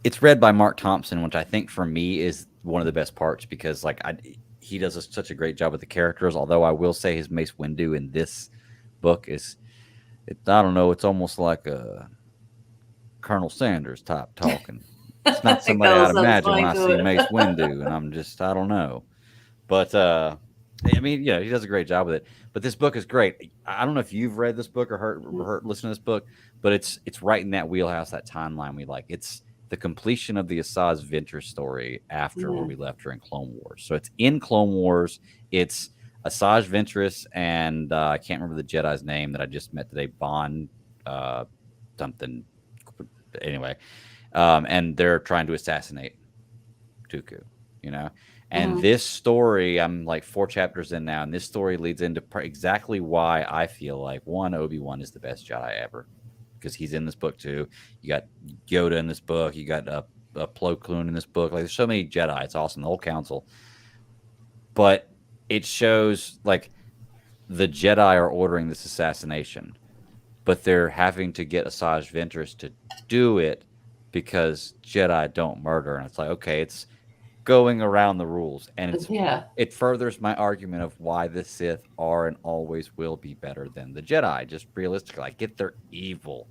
it's read by Mark Thompson, which I think for me is one of the best parts because he does such a great job with the characters. Although I will say his Mace Windu in this book I don't know, it's almost like a Colonel Sanders type talking. It's not somebody I'd imagine when I see Mace Windu, and I don't know. But I mean, yeah, he does a great job with it. But this book is great. I don't know if you've read this book or heard listened to this book, but it's right in that wheelhouse, that timeline we like. It's the completion of the Asajj Ventress story after where we left during Clone Wars. So it's in Clone Wars. It's Asajj Ventress and I can't remember the Jedi's name that I just met today, Bond something. Anyway, and they're trying to assassinate Dooku, you know. And this story, I'm like 4 chapters in now, and this story leads into exactly why I feel like, one, Obi-Wan is the best Jedi ever. Because he's in this book too. You got Yoda in this book. You got Plo Koon in this book. Like there's so many Jedi. It's awesome. The whole council. But it shows like the Jedi are ordering this assassination, but they're having to get Asajj Ventress to do it because Jedi don't murder. And it's like, okay, it's going around the rules, and it furthers my argument of why the Sith are and always will be better than the Jedi. Just realistically, I get they're evil,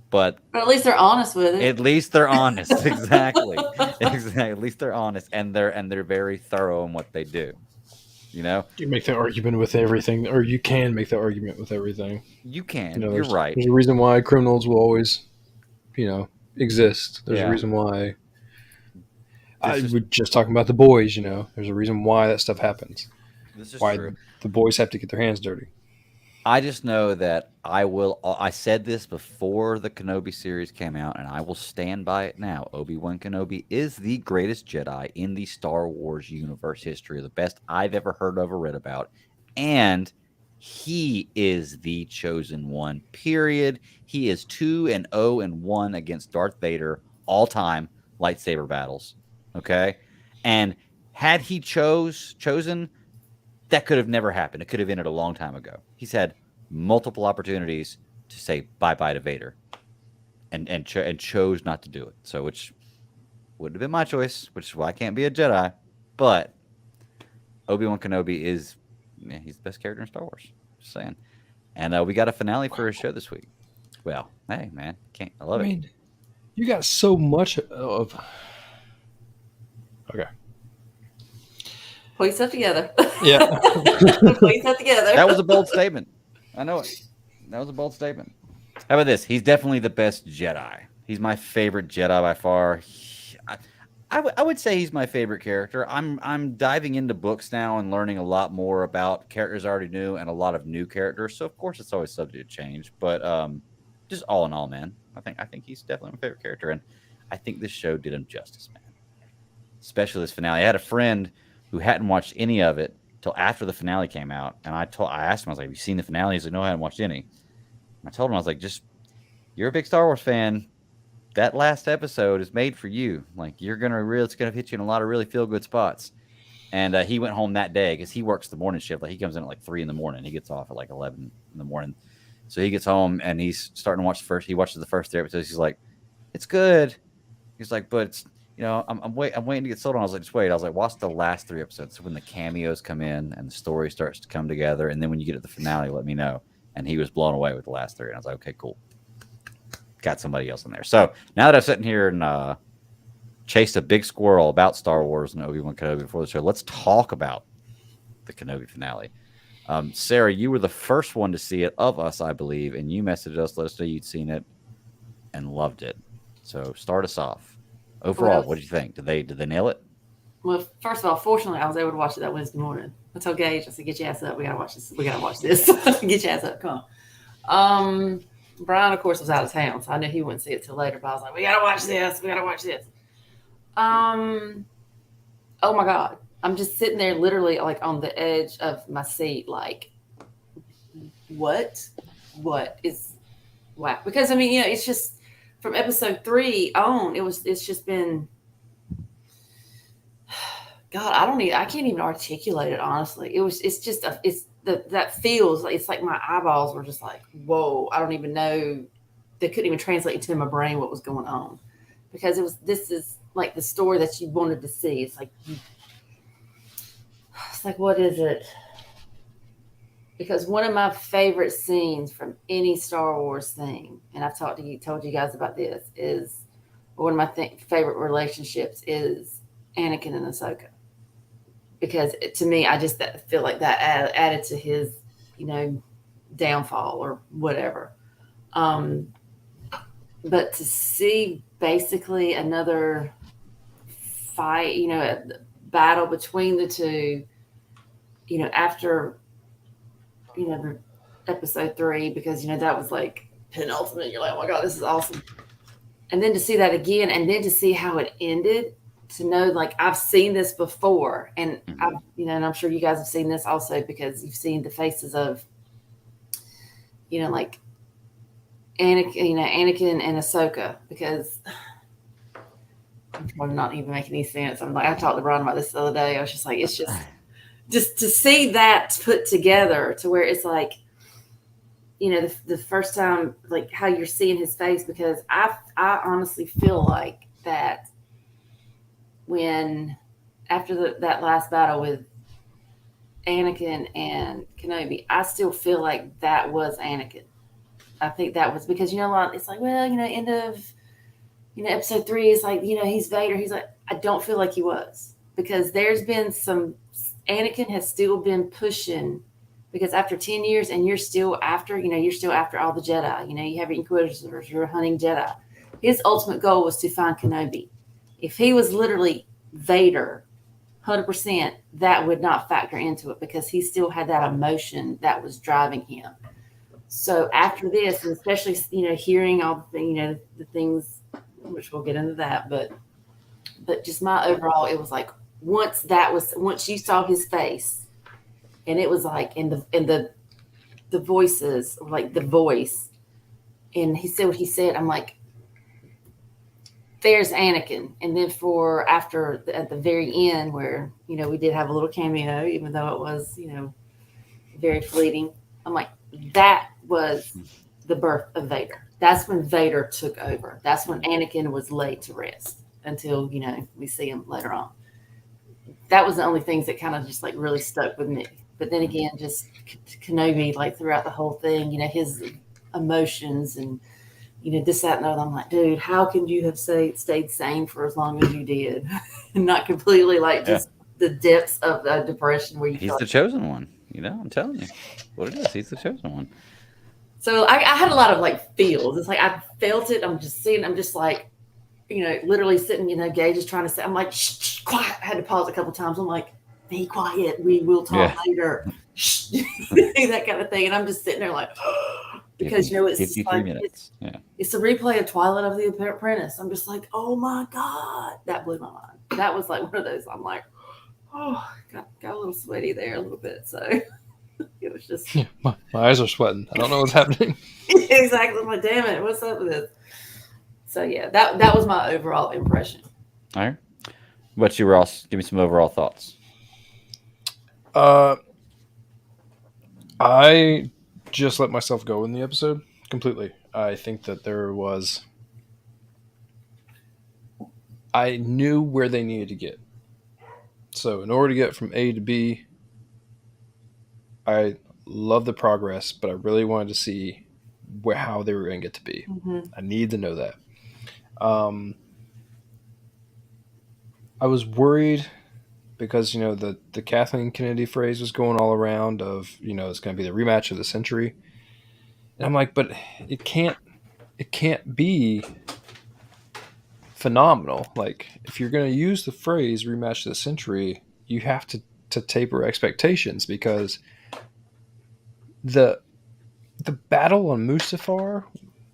but at least they're honest with it. At least they're honest, exactly. At least they're honest, and they're very thorough in what they do. You know, you make that argument with everything, or you can make that argument with everything. You can. You know, you're right. There's a reason why criminals will always, exist. There's a reason why. We're just talking about the boys, There's a reason why that stuff happens. This is why true. The boys have to get their hands dirty. I just know that I said this before the Kenobi series came out, and I will stand by it now. Obi-Wan Kenobi is the greatest Jedi in the Star Wars universe history, the best I've ever heard of or read about. And He is the chosen one, period. He is 2-0-1 against Darth Vader all time lightsaber battles. Okay. And had he chosen, that could have never happened. It could have ended a long time ago. He's had multiple opportunities to say bye-bye to Vader and chose not to do it. So, which would have been my choice, which is why I can't be a Jedi. But Obi-Wan Kenobi is, he's the best character in Star Wars. Just saying. And we got a finale for his show this week. Well, hey, man. I love it. You got so much of. Okay. Pull yourself together. Yeah. Pull yourself together. That was a bold statement. I know it. That was a bold statement. How about this? He's definitely the best Jedi. He's my favorite Jedi by far. I would say he's my favorite character. I'm diving into books now and learning a lot more about characters I already knew and a lot of new characters. So of course it's always subject to change. But just all in all, man, I think he's definitely my favorite character, and I think this show did him justice, man. Especially this finale. I had a friend who hadn't watched any of it till after the finale came out, and I asked him, I was like, "Have you seen the finale?" He's like, "No, I haven't watched any." And I told him, I was like, "You're a big Star Wars fan. That last episode is made for you. Like, it's gonna hit you in a lot of really feel good spots." And he went home that day because he works the morning shift. Like, he comes in at like 3 in the morning. He gets off at like 11 in the morning. So he gets home and he's starting to watch he watches the first 3 episodes. He's like, "It's good." He's like, "But it's, I'm waiting to get sold on." I was like, "Just wait." I was like, "Watch the last 3 episodes. So when the cameos come in and the story starts to come together, and then when you get to the finale, let me know." And he was blown away with the last 3. And I was like, "Okay, cool. Got somebody else in there." So now that I'm sitting here and chased a big squirrel about Star Wars and Obi-Wan Kenobi before the show, let's talk about the Kenobi finale. Sarah, you were the first one to see it of us, I believe, and you messaged us, let us know you'd seen it and loved it. So start us off. Overall, what did you think? Did they nail it? Well, first of all, fortunately, I was able to watch it that Wednesday morning. I told Gage, I said, "Get your ass up. We gotta watch this. We gotta watch this. Get your ass up. Come on." Brian, of course, was out of town, so I knew he wouldn't see it till later. But I was like, "We gotta watch this. We gotta watch this." Oh my God, I'm just sitting there, literally, like on the edge of my seat, like, what is wow? Because I mean, it's just from episode 3 on, it's just been. God, I can't even articulate it, honestly. That feels like, it's like my eyeballs were just like, whoa, I don't even know. They couldn't even translate into my brain what was going on, because this is like the story that you wanted to see. It's like, what is it? Because one of my favorite scenes from any Star Wars thing, and I've told you guys about this, is one of my favorite relationships is Anakin and Ahsoka. Because to me, I just feel like that added to his, downfall or whatever. But to see basically another fight, a battle between the two, after, the episode 3, because, that was like penultimate. You're like, "Oh my God, this is awesome." And then to see that again, and then to see how it ended, to know, like, I've seen this before, and and I'm sure you guys have seen this also, because you've seen the faces of, like Anakin and Ahsoka, because I'm probably not even making any sense. I talked to Brian about this the other day. I was just like, it's just to see that put together to where it's like, the first time, like how you're seeing his face, because I honestly feel like that when after that last battle with Anakin and Kenobi, I still feel like that was Anakin. I think that was because, it's like, well, end of, episode 3 is like, he's Vader. He's like, I don't feel like he was, because there's been Anakin has still been pushing, because after 10 years and you're still after all the Jedi, you have your Inquisitors, you're hunting Jedi. His ultimate goal was to find Kenobi. If he was literally Vader, 100%, that would not factor into it, because he still had that emotion that was driving him. So after this, and especially, hearing all the, the things, which we'll get into that, but just my overall, it was like, once you saw his face, and it was like, and the the voices, like the voice, and he said what he said. I'm like, there's Anakin, and then at the very end where we did have a little cameo, even though it was very fleeting. I'm like, that was the birth of Vader. That's when Vader took over. That's when Anakin was laid to rest until we see him later on. That was the only things that kind of just like really stuck with me. But then again, just Kenobi, like throughout the whole thing, his emotions and this, that, and the other. I'm like, dude, how can you have stayed sane for as long as you did, and not completely like just the depths of the depression where you. He's the chosen one. I'm telling you what it is. He's the chosen one. So I had a lot of like feels. It's like I felt it. I'm just seeing. I'm just like, literally sitting. Gage is trying to say. I'm like, shh, quiet. I had to pause a couple times. I'm like, be quiet. We will talk later. Shh. That kind of thing. And I'm just sitting there like. Because it's 53 like, minutes. It's a replay of Twilight of the Apprentice. I'm just like, oh my god, that blew my mind. That was like one of those. I'm like, oh, got a little sweaty there a little bit. So it was just my eyes are sweating. I don't know what's happening. Exactly. I'm like, damn it, what's up with this? So yeah, that was my overall impression. All right, what's your Ross? Give me some overall thoughts. I just let myself go in the episode completely. I think that I knew where they needed to get. So in order to get from A to B, I love the progress, but I really wanted to see how they were going to get to B. Mm-hmm. I need to know that. I was worried because the Kathleen Kennedy phrase was going all around of it's going to be the rematch of the century. And I'm like, but it can't be phenomenal. Like, if you're going to use the phrase rematch of the century, you have to taper expectations, because the battle on Mustafar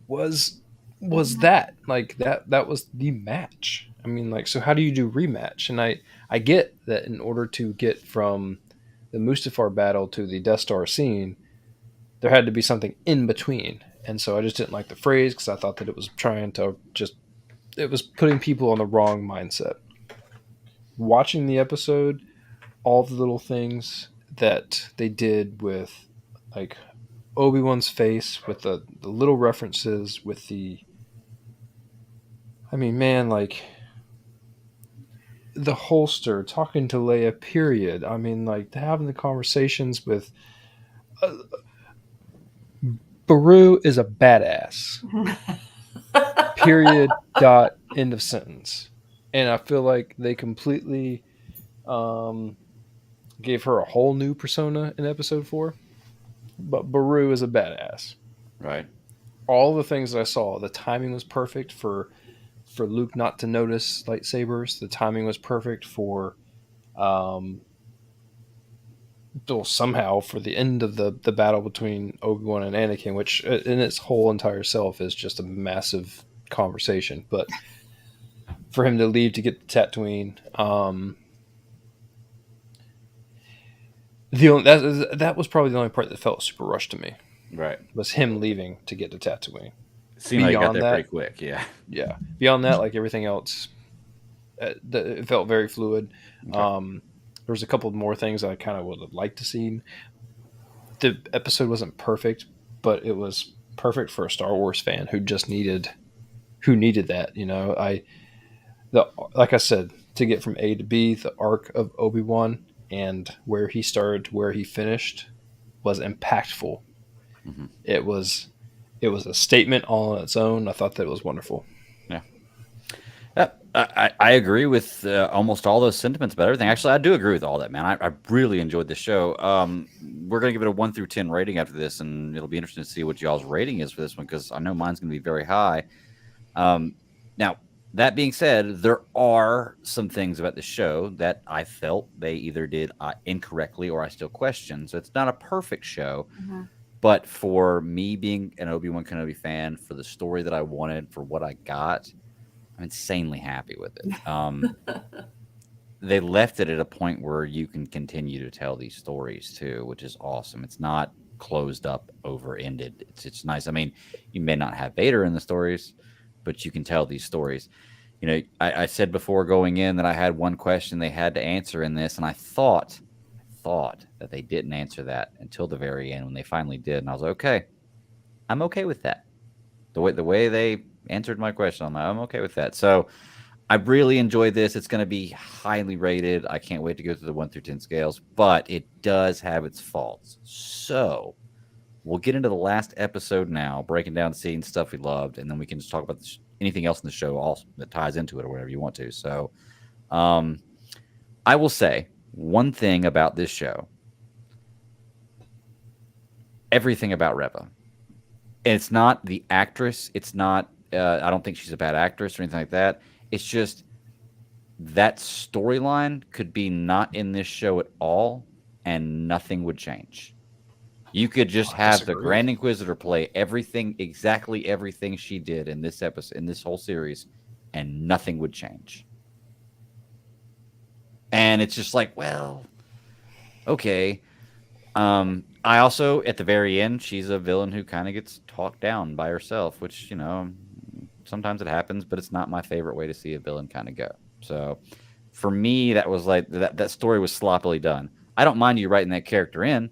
was that, like, that was the match. I mean, like, so how do you do rematch? And I get that in order to get from the Mustafar battle to the Death Star scene, there had to be something in between. And so I just didn't like the phrase, because I thought that it was it was putting people on the wrong mindset. Watching the episode, all the little things that they did with, like, Obi-Wan's face, with the little references, with like, the holster, talking to Leia, period. I mean, like, having the conversations with Baru is a badass. Period. Dot. End of sentence. And I feel like they completely gave her a whole new persona in episode 4. But Baru is a badass. Right. All the things that I saw, the timing was perfect for Luke not to notice lightsabers. The timing was perfect for somehow for the end of the battle between Obi-Wan and Anakin, which in its whole entire self is just a massive conversation. But for him to leave to get to Tatooine, that was probably the only part that felt super rushed to me. Right. Was him leaving to get to Tatooine. It seemed like he got there pretty quick. Yeah. Yeah. Beyond that, like, everything else, it felt very fluid. Okay. There was a couple more things I kind of would have liked to see. The episode wasn't perfect, but it was perfect for a Star Wars fan who needed that. Like I said, to get from A to B, the arc of Obi-Wan and where he started to where he finished was impactful. Mm-hmm. It was a statement all on its own. I thought that it was wonderful. Yeah. I agree with almost all those sentiments about everything. Actually, I do agree with all that, man. I really enjoyed the show. We're going to give it a 1 through 10 rating after this, and it'll be interesting to see what y'all's rating is for this one, because I know mine's going to be very high. Now, that being said, there are some things about the show that I felt they either did incorrectly or I still question. So it's not a perfect show. Mm-hmm. But for me being an Obi-Wan Kenobi fan, for the story that I wanted, for what I got, I'm insanely happy with it. They left it at a point where you can continue to tell these stories too, which is awesome. It's not closed up, over ended. It's nice. I mean, you may not have Vader in the stories, but you can tell these stories. I said before going in that I had one question they had to answer in this, and I thought that they didn't answer that until the very end when they finally did, and I was like, okay, I'm okay with that. The way they answered my question, I'm okay with that. So I really enjoyed this. It's going to be highly rated. I can't wait to go through the 1 through 10 scales, but it does have its faults. So we'll get into the last episode now, breaking down scenes, stuff we loved, and then we can just talk about anything else in the show also that ties into it or whatever you want to. So I will say one thing about this show. Everything about Reva. And it's not the actress. It's not, I don't think she's a bad actress or anything like that. It's just that storyline could be not in this show at all, and nothing would change. You could just have the Grand Inquisitor play exactly everything she did in this episode, in this whole series, and nothing would change. And it's just like, well, okay. I also, at the very end, she's a villain who kind of gets talked down by herself, which, sometimes it happens, but it's not my favorite way to see a villain kind of go. So for me, that was like, that story was sloppily done. I don't mind you writing that character in,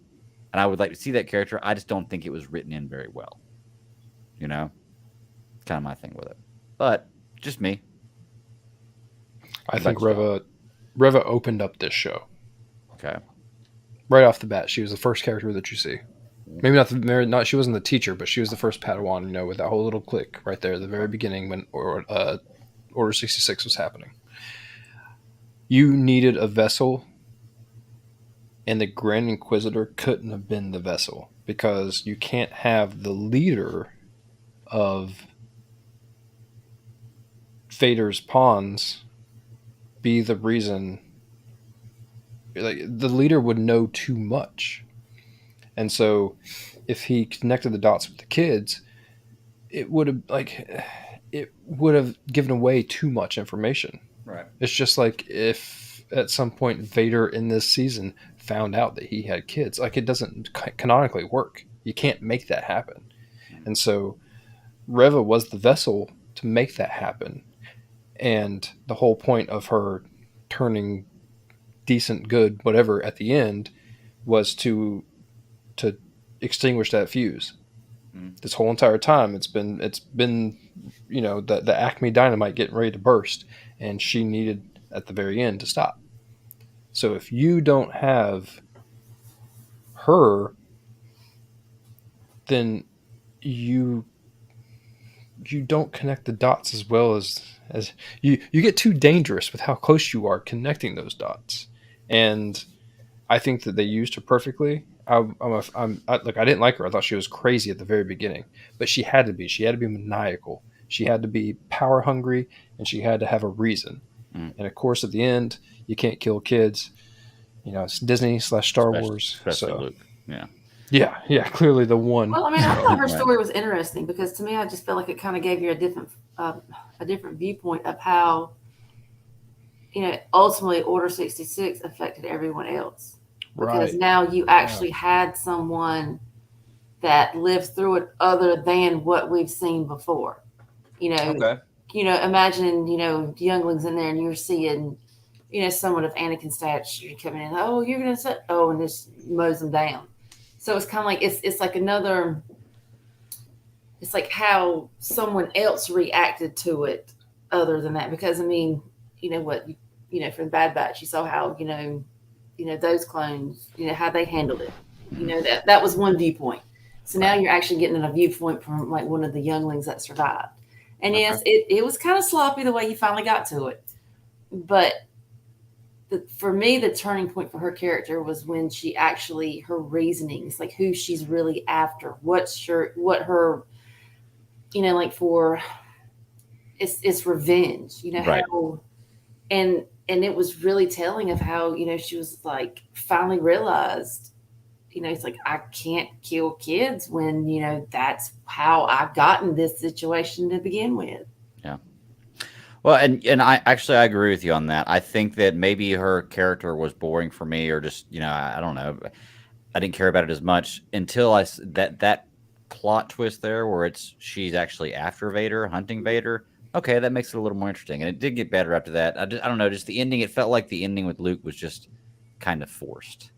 and I would like to see that character. I just don't think it was written in very well. Kind of my thing with it. But just me. I think Reva opened up this show. Okay. Right off the bat, she was the first character that you see. Maybe not. She wasn't the teacher, but she was the first Padawan. With that whole little click right there at the very beginning when Order 66 was happening. You needed a vessel, and the Grand Inquisitor couldn't have been the vessel, because you can't have the leader of Vader's pawns be the reason. Like, the leader would know too much. And so if he connected the dots with the kids, it would have given away too much information. Right. It's just like if at some point Vader in this season found out that he had kids. Like, it doesn't canonically work. You can't make that happen. And so Reva was the vessel to make that happen. And the whole point of her turning decent, good, whatever at the end was to extinguish that fuse. This whole entire time it's been the Acme dynamite getting ready to burst, and she needed at the very end to stop. So if you don't have her, then you don't connect the dots as well as you get too dangerous with how close you are connecting those dots. And I think that they used her perfectly. I didn't like her. I thought she was crazy at the very beginning, but she had to be. She had to be maniacal. She had to be power hungry, and she had to have a reason. And of course, at the end, you can't kill kids. It's Disney / Star Wars. Especially Luke. Yeah. Yeah. Clearly the one. Well, I mean, I thought her story was interesting, because to me, I just felt like it kind of gave you a different viewpoint of how, ultimately Order 66 affected everyone else. Because now you actually had someone that lived through it other than what we've seen before. Okay. Imagine, younglings in there, and you're seeing, someone of Anakin's stature coming in. Oh, you're going to say, and this mows them down. So it's kind of like, it's like another, it's like how someone else reacted to it other than that. Because, I mean, from Bad Batch, you saw how, those clones, how they handled it. That was one viewpoint. So now you're actually getting a viewpoint from like one of the younglings that survived. And yes, it was kind of sloppy the way you finally got to it. But for me, the turning point for her character was when she actually, her reasonings, like who she's really after, what her, like for, it's revenge, right. how, and it was really telling of how, she was like finally realized, it's like, I can't kill kids when, that's how I got in this situation to begin with. Yeah. Well, and I agree with you on that. I think that maybe her character was boring for me, or just, I don't know. I didn't care about it as much until that plot twist there where she's actually after Vader, hunting Vader. Okay, that makes it a little more interesting, and it did get better after that. I don't know, just the ending. It felt like the ending with Luke was just kind of forced,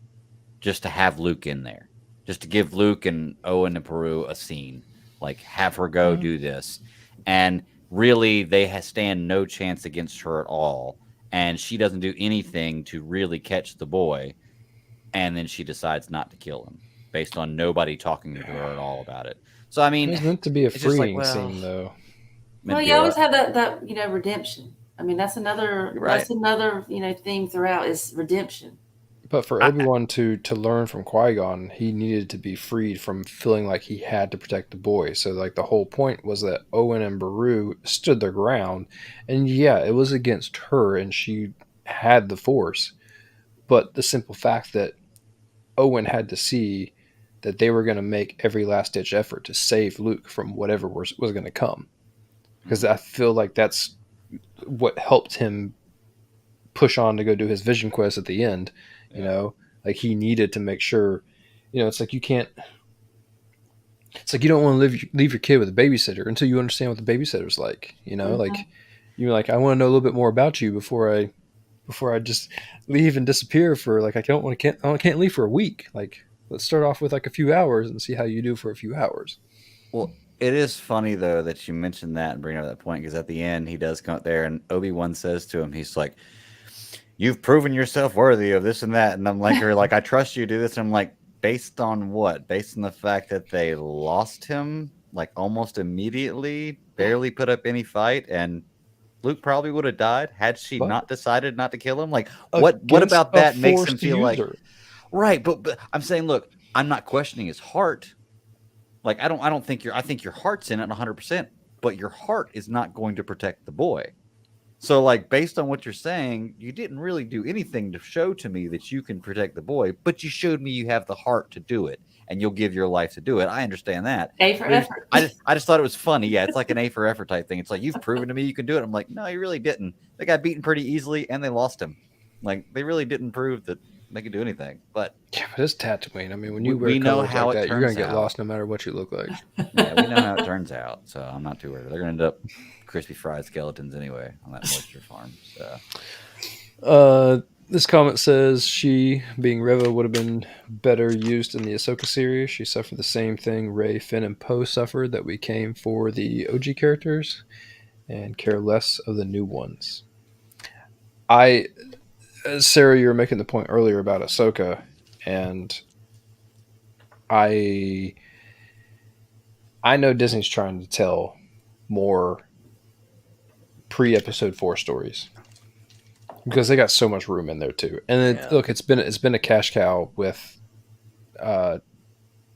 just to have Luke in there, just to give Luke and Owen and Peru a scene, like have her go do this, and really they stand no chance against her at all, and she doesn't do anything to really catch the boy, and then she decides not to kill him based on nobody talking to her at all about it. So I It mean, was meant to be a it's just like, freeing well, scene, though. Well, meant to you be always what? have that redemption. I mean, that's another You're right. that's another theme throughout is redemption. But for Obi-Wan to learn from Qui-Gon, he needed to be freed from feeling like he had to protect the boy. So like the whole point was that Owen and Beru stood their ground, and yeah, it was against her, and she had the Force. But the simple fact that Owen had to see that they were going to make every last ditch effort to save Luke from whatever was going to come, because I feel like that's what helped him push on to go do his vision quest at the end. You know, like he needed to make sure. It's like you can't. It's like you don't want to leave your kid with a babysitter until you understand what the babysitter's like. Like you're like, I want to know a little bit more about you before I just leave and disappear for like I can't leave for a week. Like let's start off with like a few hours and see how you do for a few hours. Well, it is funny though that you mentioned that and bring up that point, because at the end he does come up there and Obi-Wan says to him, he's like, "You've proven yourself worthy of this and that," and I'm like, "You're like, I trust you to do this." And I'm like, based on what? Based on the fact that they lost him like almost immediately, barely put up any fight, and Luke probably would have died had she But not decided not to kill him. Like, what against about a that makes him forced feel like user. right? But I'm saying, look, I'm not questioning his heart. Like, I don't think I think your heart's in it 100%, but your heart is not going to protect the boy. So, like, based on what you're saying, you didn't really do anything to show to me that you can protect the boy, but you showed me you have the heart to do it, and you'll give your life to do it. I understand that. A for effort. I just thought it was funny. Yeah, it's like an A for effort type thing. It's like, you've proven to me you can do it. I'm like, no, you really didn't. They got beaten pretty easily, and they lost him. Like, they really didn't prove that they could do anything. But Yeah, but it's Tatooine. I mean, when you we wear know colors how like it that, you're gonna turns get out. lost no matter what you look like. Yeah, we know how it turns out, so I'm not too worried. They're gonna end up crispy fried skeletons anyway on that moisture farm. So This comment says she, being Reva, would have been better used in the Ahsoka series. She suffered the same thing Rey, Finn, and Poe suffered, that we came for the OG characters and care less of the new ones. Sarah, you were making the point earlier about Ahsoka, and I know Disney's trying to tell more pre-episode 4 stories because they got so much room in there too. And look, it's been a cash cow with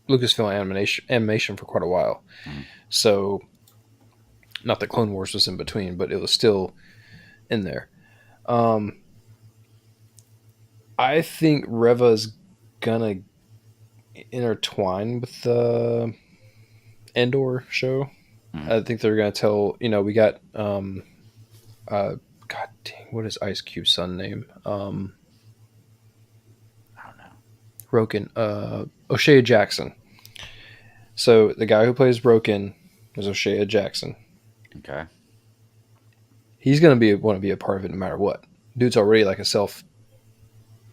Lucasfilm animation for quite a while. So, not that Clone Wars was in between, but it was still in there. I think Reva's gonna intertwine with the Endor show. I think they're gonna tell. We got God dang, what is Ice Cube's son name? I don't know. Roken. O'Shea Jackson. So the guy who plays Roken is O'Shea Jackson. Okay. He's gonna want to be a part of it no matter what. Dude's already like a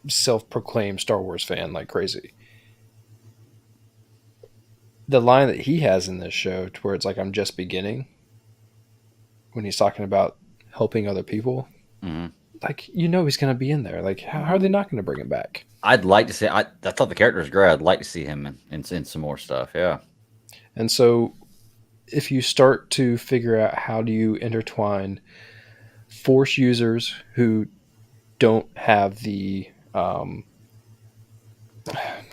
self-proclaimed Star Wars fan like crazy. The line that he has in this show, to where it's like, I'm just beginning, when he's talking about helping other people, like, he's going to be in there. Like, how are they not going to bring him back? I'd like to see. I thought the character was great. I'd like to see him in some more stuff. Yeah. And so, if you start to figure out how do you intertwine Force users who don't have the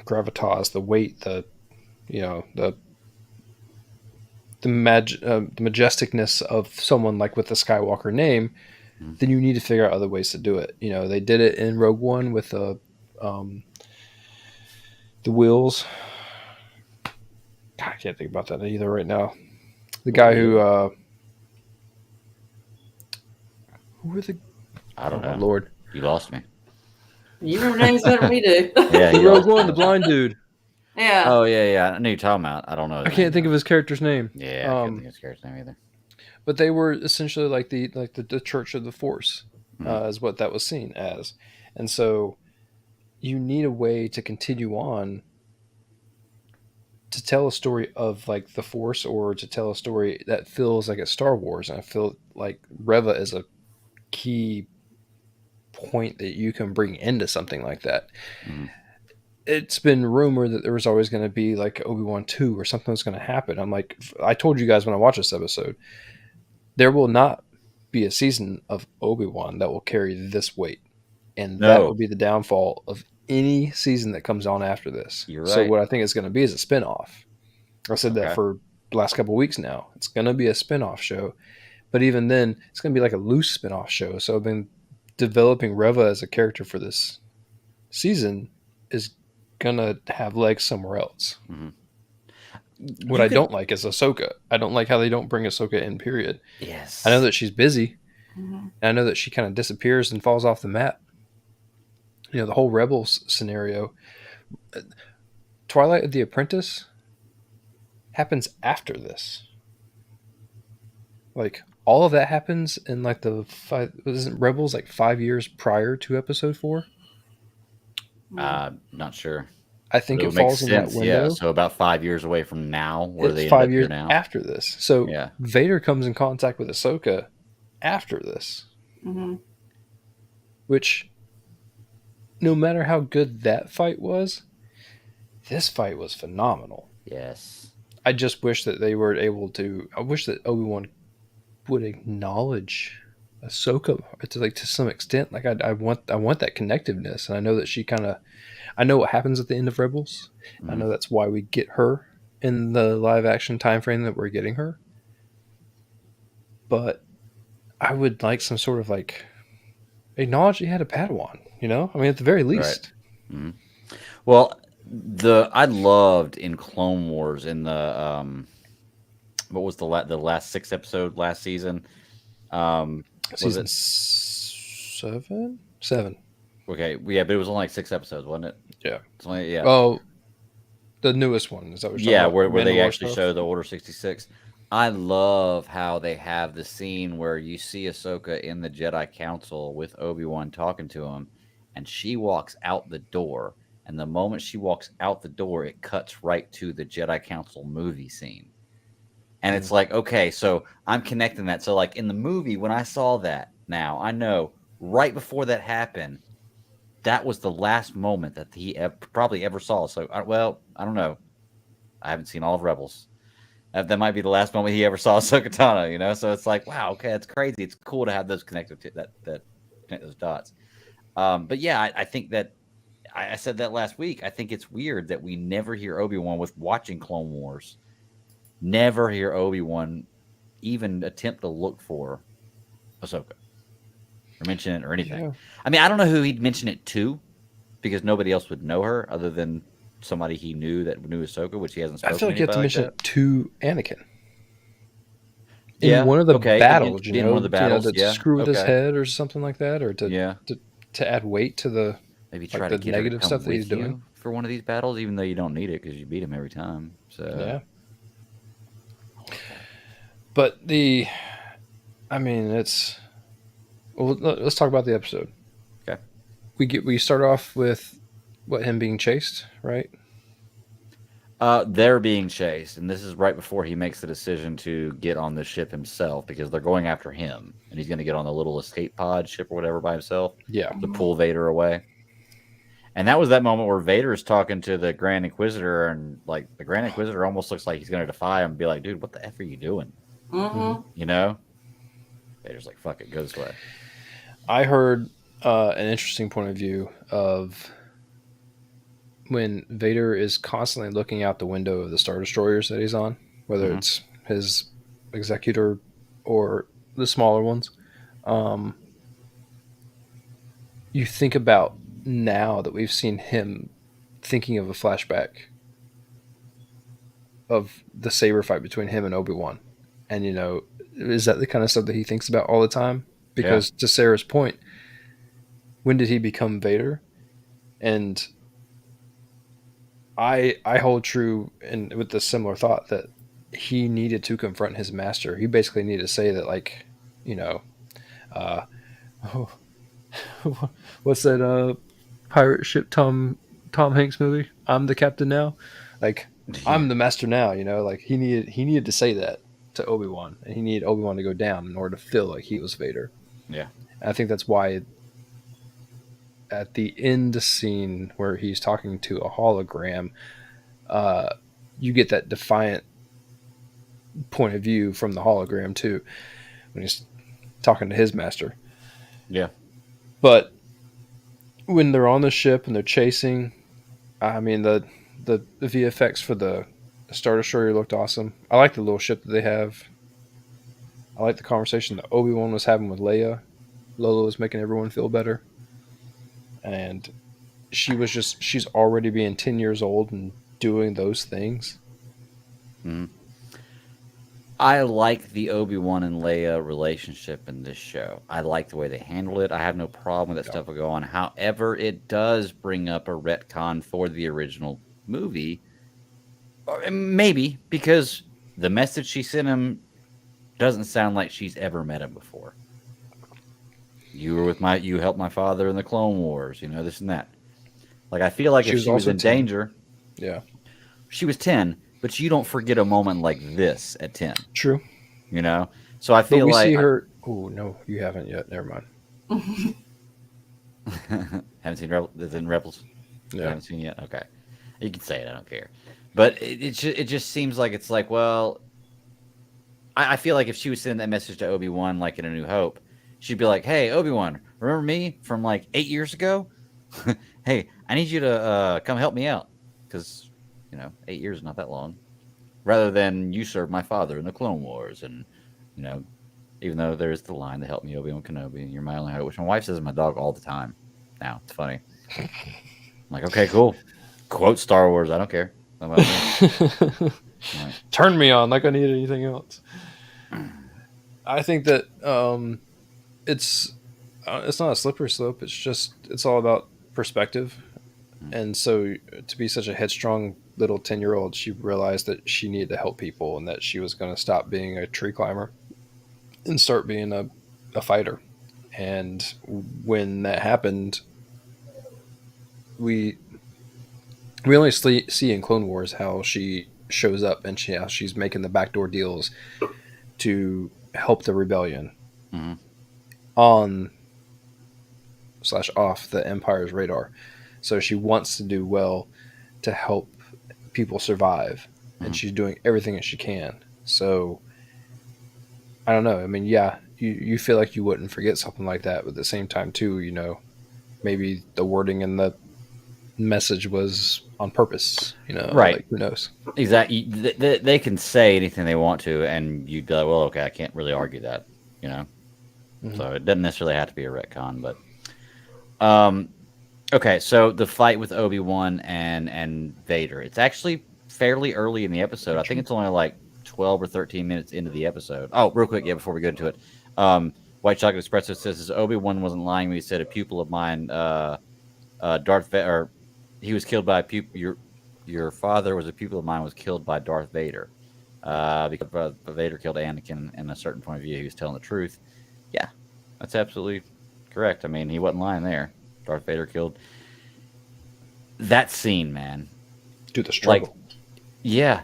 gravitas, the weight, the majesticness of someone like with the Skywalker name, then you need to figure out other ways to do it. They did it in Rogue One with the wheels. God, I can't think about that either right now. The guy who were the I don't know. Lord, you lost me. You remember names better than we do. Yeah, Rogue One, the blind dude. Yeah. Oh yeah. I knew you're talking about. I don't know. I can't think of his character's name. Yeah, I can't think of his character's name either. But they were essentially like the Church of the Force, Mhm. is what that was seen as, and so you need a way to continue on to tell a story of like the Force, or to tell a story that feels like a Star Wars, and I feel like Reva is a key point that you can bring into something like that. Mhm. It's been rumored that there was always going to be like Obi-Wan 2 or something was going to happen. I'm like, I told you guys when I watched this episode, there will not be a season of Obi-Wan that will carry this weight. And that No, will be the downfall of any season that comes on after this. you're So right. what I think it's going to be is a spin-off. I said that Okay. for the last couple of weeks now. It's going to be a spin-off show. But even then, it's going to be like a loose spin-off show. So I've been developing Reva as a character for this season is going to have legs somewhere else. Mhm. What You I could. don't like is Ahsoka. I don't like how they don't bring Ahsoka in, period. Yes. I know that she's busy. Mhm. And I know that she kind of disappears and falls off the map. You know, the whole Rebels scenario. Twilight of the Apprentice happens after this. Like, all of that happens in like the isn't Rebels like 5 years prior to episode 4? Not sure. I But think it it would make falls in that sense. Yeah. window. So about 5 years away from now, where It's they end up 5 years here now. after this. So Yeah. Vader comes in contact with Ahsoka after this, Mhm. which no matter how good that fight was, this fight was phenomenal. Yes. I just wish that they were able to. I wish that Obi-Wan would acknowledge Ahsoka to some extent. Like I want that connectiveness, and I know that she kind of. I know what happens at the end of Rebels. I Mhm. know that's why we get her in the live action time frame that we're getting her. But I would like some sort of like acknowledge he had a Padawan. You know, I mean, at the very Right. least. Mhm. Well, I loved in Clone Wars in the what was the last 6 episode last season? Was Season it 7? okay? Yeah, but it was only like 6 episodes, wasn't it? Yeah. It's only, yeah. Oh, the newest one. Is that what you're Yeah, talking about? where they Mandalore actually stuff? show the Order 66. I love how they have the scene where you see Ahsoka in the Jedi Council with Obi-Wan talking to him, and she walks out the door. And the moment she walks out the door, it cuts right to the Jedi Council movie scene. And it's like, okay, so I'm connecting that. So, like in the movie, when I saw that, now I know right before that happened, that was the last moment that he probably ever saw. So, well, I don't know. I haven't seen all of Rebels. That might be the last moment he ever saw Ahsoka Tano, you know? So it's like, wow, okay, that's crazy. It's cool to have those connected to that connect those dots. But yeah, I think that I said that last week. I think it's weird that we never hear Obi-Wan with watching Clone Wars. Never hear Obi-Wan even attempt to look for Ahsoka or mention it or anything. Yeah. I mean, I don't know who he'd mention it to because nobody else would know her other than somebody he knew that knew Ahsoka, which he hasn't spoken I feel to like you have to anybody mention like it to Anakin. In Yeah, one of the okay, battles, in one of the battles, to yeah, screw with his okay. head or something like that, or Yeah. to add weight to the Maybe like try to the get her to negative come stuff that he's with doing. you for one of these battles, even though you don't need it because you beat him every time. So Yeah. But I mean, it's. Well, let's talk about the episode. Okay. We start off with him being chased, right? They're being chased, and this is right before he makes the decision to get on the ship himself because they're going after him, and he's going to get on the little escape pod ship or whatever by himself Yeah. to pull Vader away. And that was that moment where Vader is talking to the Grand Inquisitor, and like the Grand Inquisitor almost looks like he's going to defy him and be like, "Dude, what the f are you doing?" Mhm. You know? Vader's like, "Fuck it, go this way." I heard an interesting point of view of when Vader is constantly looking out the window of the Star Destroyers that he's on, whether Mhm. it's his executor or the smaller ones. You think about now that we've seen him thinking of a flashback of the saber fight between him and Obi-Wan. And, is that the kind of stuff that he thinks about all the time? Because to Sarah's point, when did he become Vader? And I hold true and with the similar thought that he needed to confront his master. He basically needed to say that, like, you know, uh, what's that pirate ship Tom Hanks movie? I'm the captain now. Like, Yeah. I'm the master now. Like he needed to say that to Obi-Wan, and he needed Obi-Wan to go down in order to feel like he was Vader. Yeah. And I think that's why at the end scene where he's talking to a hologram, uh, you get that defiant point of view from the hologram too when he's talking to his master. Yeah. But when they're on the ship and they're chasing, I mean the VFX for the Star Destroyer looked awesome. I like the little ship that they have. I like the conversation that Obi-Wan was having with Leia. Lola was making everyone feel better, and she's already being 10 years old and doing those things. Mhm. I like the Obi-Wan and Leia relationship in this show. I like the way they handle it. I have no problem with that stuff will go on. However, it does bring up a retcon for the original movie. Or maybe because the message she sent him doesn't sound like she's ever met him before. You helped my father in the Clone Wars, this and that. Like, I feel like She if was she was also in 10. danger, Yeah, she was 10, but you don't forget a moment like this at 10, true. you know? So I But feel we see like her. Oh no, you haven't yet. Never mind. haven't seen Rebels. I Yeah, haven't seen yet. Okay, you can say it. I don't care. But it just seems like it's like, well, I feel like if she was sending that message to Obi-Wan like in A New Hope, she'd be like, "Hey, Obi-Wan, remember me from like 8 years ago? Hey, I need you to come help me out because 8 years is not that long. Rather than you served my father in the Clone Wars, and you know, even though there's the line that helped me, Obi-Wan Kenobi, you're my only hope, which my wife says to my dog all the time. Now it's funny. I'm like, okay, cool. Quote Star Wars. I don't care. How about me? Like, turn me on like I need anything else. I think that it's not a slippery slope. It's all about perspective. And so to be such a headstrong little 10-year-old, she realized that she needed to help people and that she was going to stop being a tree climber and start being a fighter. And when that happened, we we only see in Clone Wars how she shows up and how she's making the backdoor deals to help the rebellion mhm. on slash off the Empire's radar. So she wants to do well to help people survive, and Mhm. she's doing everything that she can. So I don't know. I mean, yeah, you feel like you wouldn't forget something like that, but at the same time, too, maybe the wording in the message was on purpose. Right. Like who knows? Exactly. They can say anything they want to, and you'd be like, well, okay, I can't really argue that, you know? Hmm. So it doesn't necessarily have to be a retcon, but. Um, okay, so the fight with Obi-Wan and Vader, it's actually fairly early in the episode. I think it's only like 12 or 13 minutes into the episode. Oh, real quick, yeah, before we go into it. White Chocolate Espresso says Obi-Wan wasn't lying when he said a pupil of mine, Darth Vader, or he was killed by a pupil. Your father was a pupil of mine, was killed by Darth Vader. Because Vader killed Anakin in a certain point of view. He was telling the truth. Yeah, that's absolutely correct. I mean, he wasn't lying there. Darth Vader killed that scene, man. Do the Like, struggle. yeah.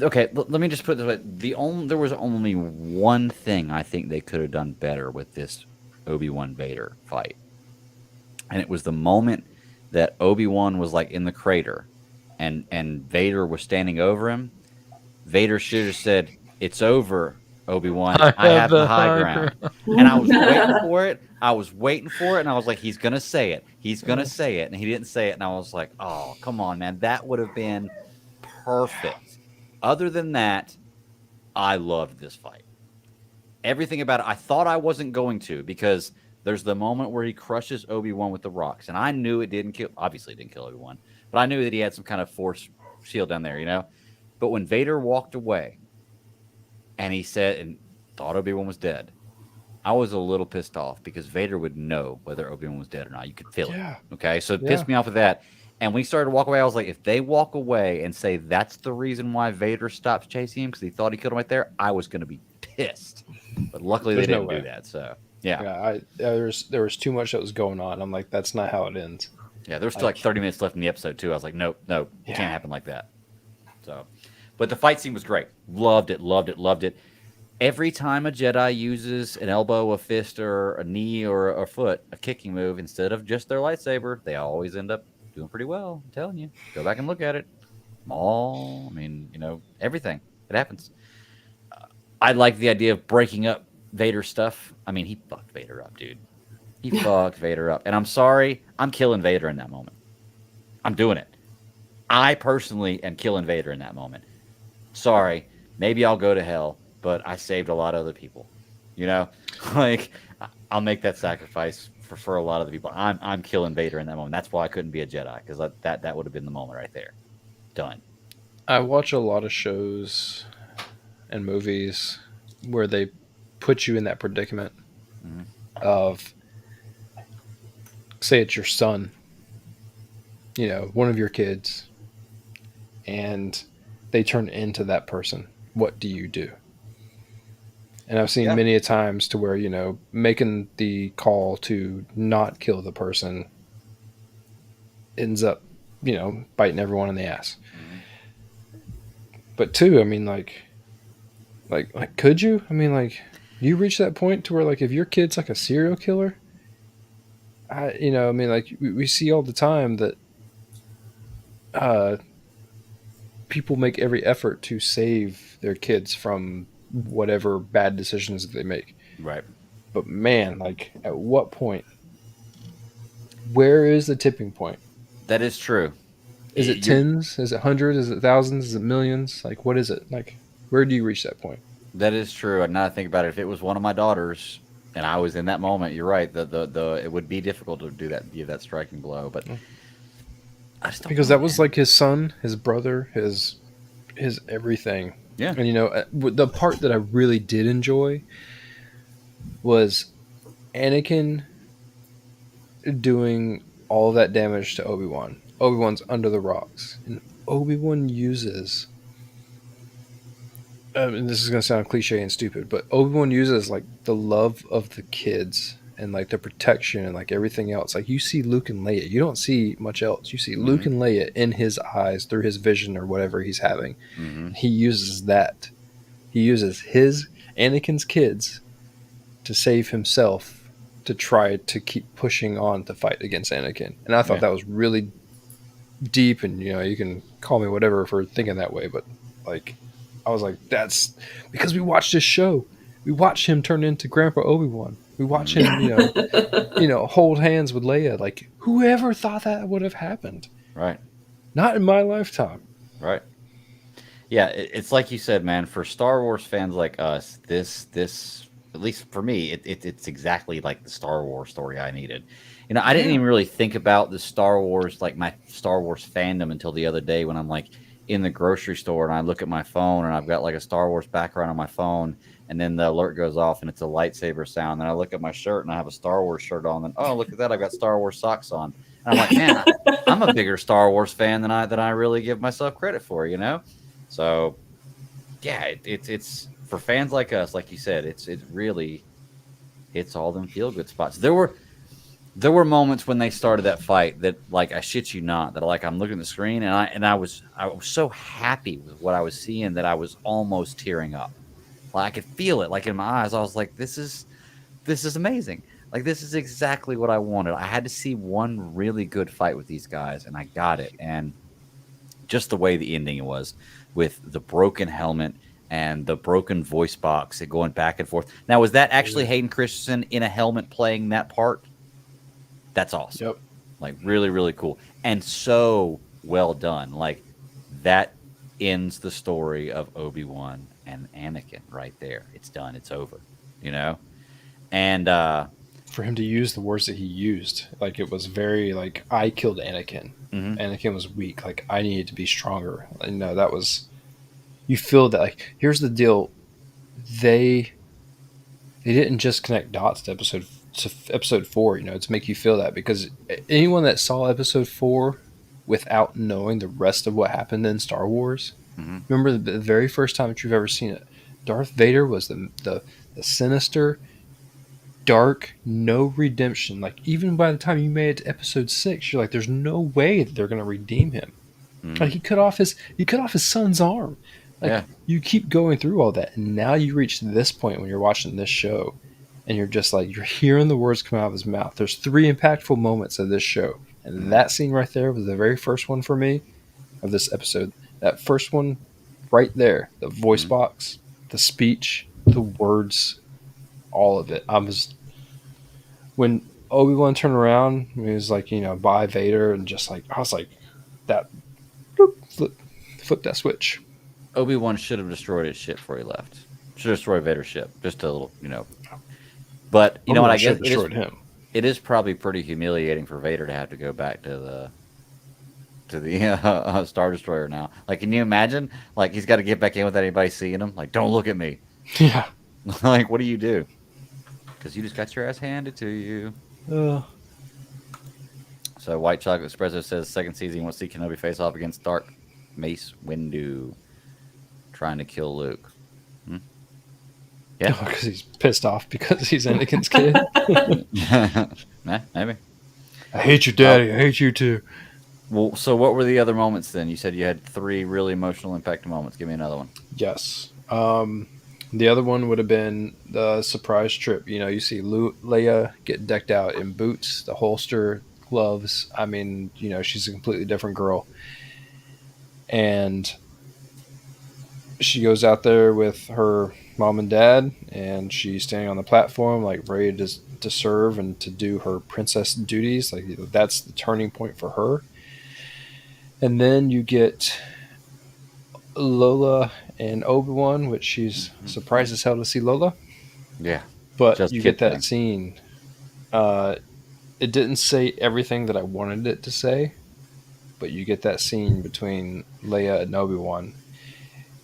Okay, let me just put it this way. There was only one thing I think they could have done better with this Obi-Wan Vader fight, and it was the moment that Obi-Wan was like in the crater, and Vader was standing over him. Vader should have said, "It's over, Obi-Wan. I I have have the the high high ground." ground. And I was waiting for it. I was waiting for it, and I was like, "He's gonna say it. He's gonna Uh, say it." And he didn't say it, and I was like, "Oh, come on, man. That would have been perfect." Other than that, I loved this fight. Everything about it. I thought I wasn't going to because there's the moment where he crushes Obi-Wan with the rocks, and I knew it didn't kill. Obviously, it didn't kill Obi-Wan, but I knew that he had some kind of force shield down there. But when Vader walked away and he said and thought Obi-Wan was dead, I was a little pissed off because Vader would know whether Obi-Wan was dead or not. You could feel it. yeah, Okay, so it yeah. pissed me off with that. And when he started to walk away, I was like, if they walk away and say that's the reason why Vader stops chasing him because he thought he killed him right there, I was going to be pissed. But luckily they There's no didn't do way. that. So yeah, Yeah, there was too much that was going on. I'm like, that's not how it ends. yeah. There's still like 30 minutes left in the episode too. I was like, nope, nope, it Yeah. can't happen like that. So, but the fight scene was great. Loved it, loved it, loved it. Every time a Jedi uses an elbow, a fist, or a knee, or a foot, a kicking move, instead of just their lightsaber, they always end up doing pretty well. I'm telling you. Go back and look at it. I mean, everything. It happens. I like the idea of breaking up Vader's stuff. I mean, he fucked Vader up, dude. He fucked Vader up. And I'm sorry, I'm killing Vader in that moment. I'm doing it. I personally am killing Vader in that moment. Sorry, maybe I'll go to hell, but I saved a lot of other people. Like I'll make that sacrifice for a lot of the people. I'm killing Vader in that moment. That's why I couldn't be a Jedi because that would have been the moment right there. Done. I watch a lot of shows and movies where they put you in that predicament of, say it's your son, one of your kids, and they turn into that person. What do you do? And I've seen many a times to where, making the call to not kill the person ends up, biting everyone in the ass. But two, I mean, like, could you? I mean, like, you reach that point to where, like, if your kid's like a serial killer, like, we see all the time that people make every effort to save their kids from whatever bad decisions that they make. Right. But man, like, at what point? Where is the tipping point? That is true. Is it tens? Is it hundreds? Is it thousands? Is it millions? Like, what is it? Like, where do you reach that point? That is true. And now I think about it, if it was one of my daughters and I was in that moment, you're right. It would be difficult to do that, give that striking blow. But I just don't because know, that was man. like his son, his brother, his everything. Yeah. And the part that I really did enjoy was Anakin doing all that damage to Obi-Wan. Obi-Wan's under the rocks, and Obi-Wan uses. And this is going to sound cliche and stupid, but Obi-Wan uses like the love of the kids and like the protection and like everything else. Like you see Luke and Leia, you don't see much else. You see Luke and Leia in his eyes through his vision or whatever he's having. He uses that. He uses his Anakin's kids to save himself, to try to keep pushing on to fight against Anakin. And I thought that was really deep, and you can call me whatever for thinking that way, but like I was like, that's because we watched this show. We watched him turn into Grandpa Obi-Wan. We watched him, hold hands with Leia. Like, whoever thought that would have happened? Right. Not in my lifetime. Right. Yeah, it's like you said, man. For Star Wars fans like us, this at least for me, it's exactly like the Star Wars story I needed. I didn't even really think about the Star Wars, like my Star Wars fandom, until the other day when I'm like in the grocery store and I look at my phone and I've got like a Star Wars background on my phone, and then the alert goes off and it's a lightsaber sound. And I look at my shirt and I have a Star Wars shirt on. And oh, look at that, I've got Star Wars socks on. And I'm like, man, I'm a bigger Star Wars fan than I really give myself credit for, So, yeah, it's for fans like us, like you said, it really hits all them feel good spots. There were moments when they started that fight that, like, I shit you not, that like I'm looking at the screen and I was so happy with what I was seeing that I was almost tearing up. Like I could feel it, like in my eyes. I was like, this is amazing. Like this is exactly what I wanted. I had to see one really good fight with these guys, and I got it. And just the way the ending was, with the broken helmet and the broken voice box and going back and forth. Now, was that actually Hayden Christensen in a helmet playing that part? That's awesome. Yep. Like really, really cool. And so well done. Like that ends the story of Obi-Wan and Anakin right there. It's done. It's over, And for him to use the words that he used, like it was very like, I killed Anakin. Anakin was weak. Like I needed to be stronger. And that was, you feel that. Like, here's the deal. They didn't just connect dots to episode 4, to make you feel that, because anyone that saw episode 4 without knowing the rest of what happened in Star Wars. Mhm. Remember the very first time that you've ever seen it, Darth Vader was the sinister, dark, no redemption. Like even by the time you made it to episode 6, you're like, there's no way that they're gonna redeem him. Like Mhm. he cut off his son's arm. Like Yeah. you keep going through all that, and now you reach this point when you're watching this show, and you're just like you're hearing the words come out of his mouth. There's 3 impactful moments of this show, and Mhm. that scene right there was the very first one for me of this episode. That first one, right there, the voice Mhm. box, the speech, the words, all of it. I was when Obi-Wan turned around, he was like, bye Vader, and just like I was like that, bloop, flip that switch. Obi-Wan should have destroyed his ship before he left. Should have destroyed Vader's ship. Just a little, But you know what? Obi-Wan I should guess have destroyed him. it is probably pretty humiliating for Vader to have to go back to the Star Destroyer now. Like, can you imagine? Like, he's got to get back in without anybody seeing him. Like, don't look at me. Yeah. Like, what do you do? Because you just got your ass handed to you. Uh, So, White Chocolate Espresso says second season wants to see Kenobi face off against Dark Mace Windu, trying to kill Luke. Yeah. because he's pissed off because he's Anakin's kid. Maybe. I hate you, Daddy. I hate you too. Well, so what were the other moments then? You said you had 3 really emotional impact moments. Give me another one. Yes. The other one would have been the surprise trip. You see Leia get decked out in boots, the holster, gloves. I mean, she's a completely different girl. And she goes out there with her mom and dad, and she's standing on the platform, like ready to serve and to do her princess duties. Like that's the turning point for her. And then you get Lola and Obi-Wan, which she's surprised as hell to see Lola. Yeah. But Just you kid get that thing. scene. It didn't say everything that I wanted it to say, but you get that scene between Leia and Obi-Wan.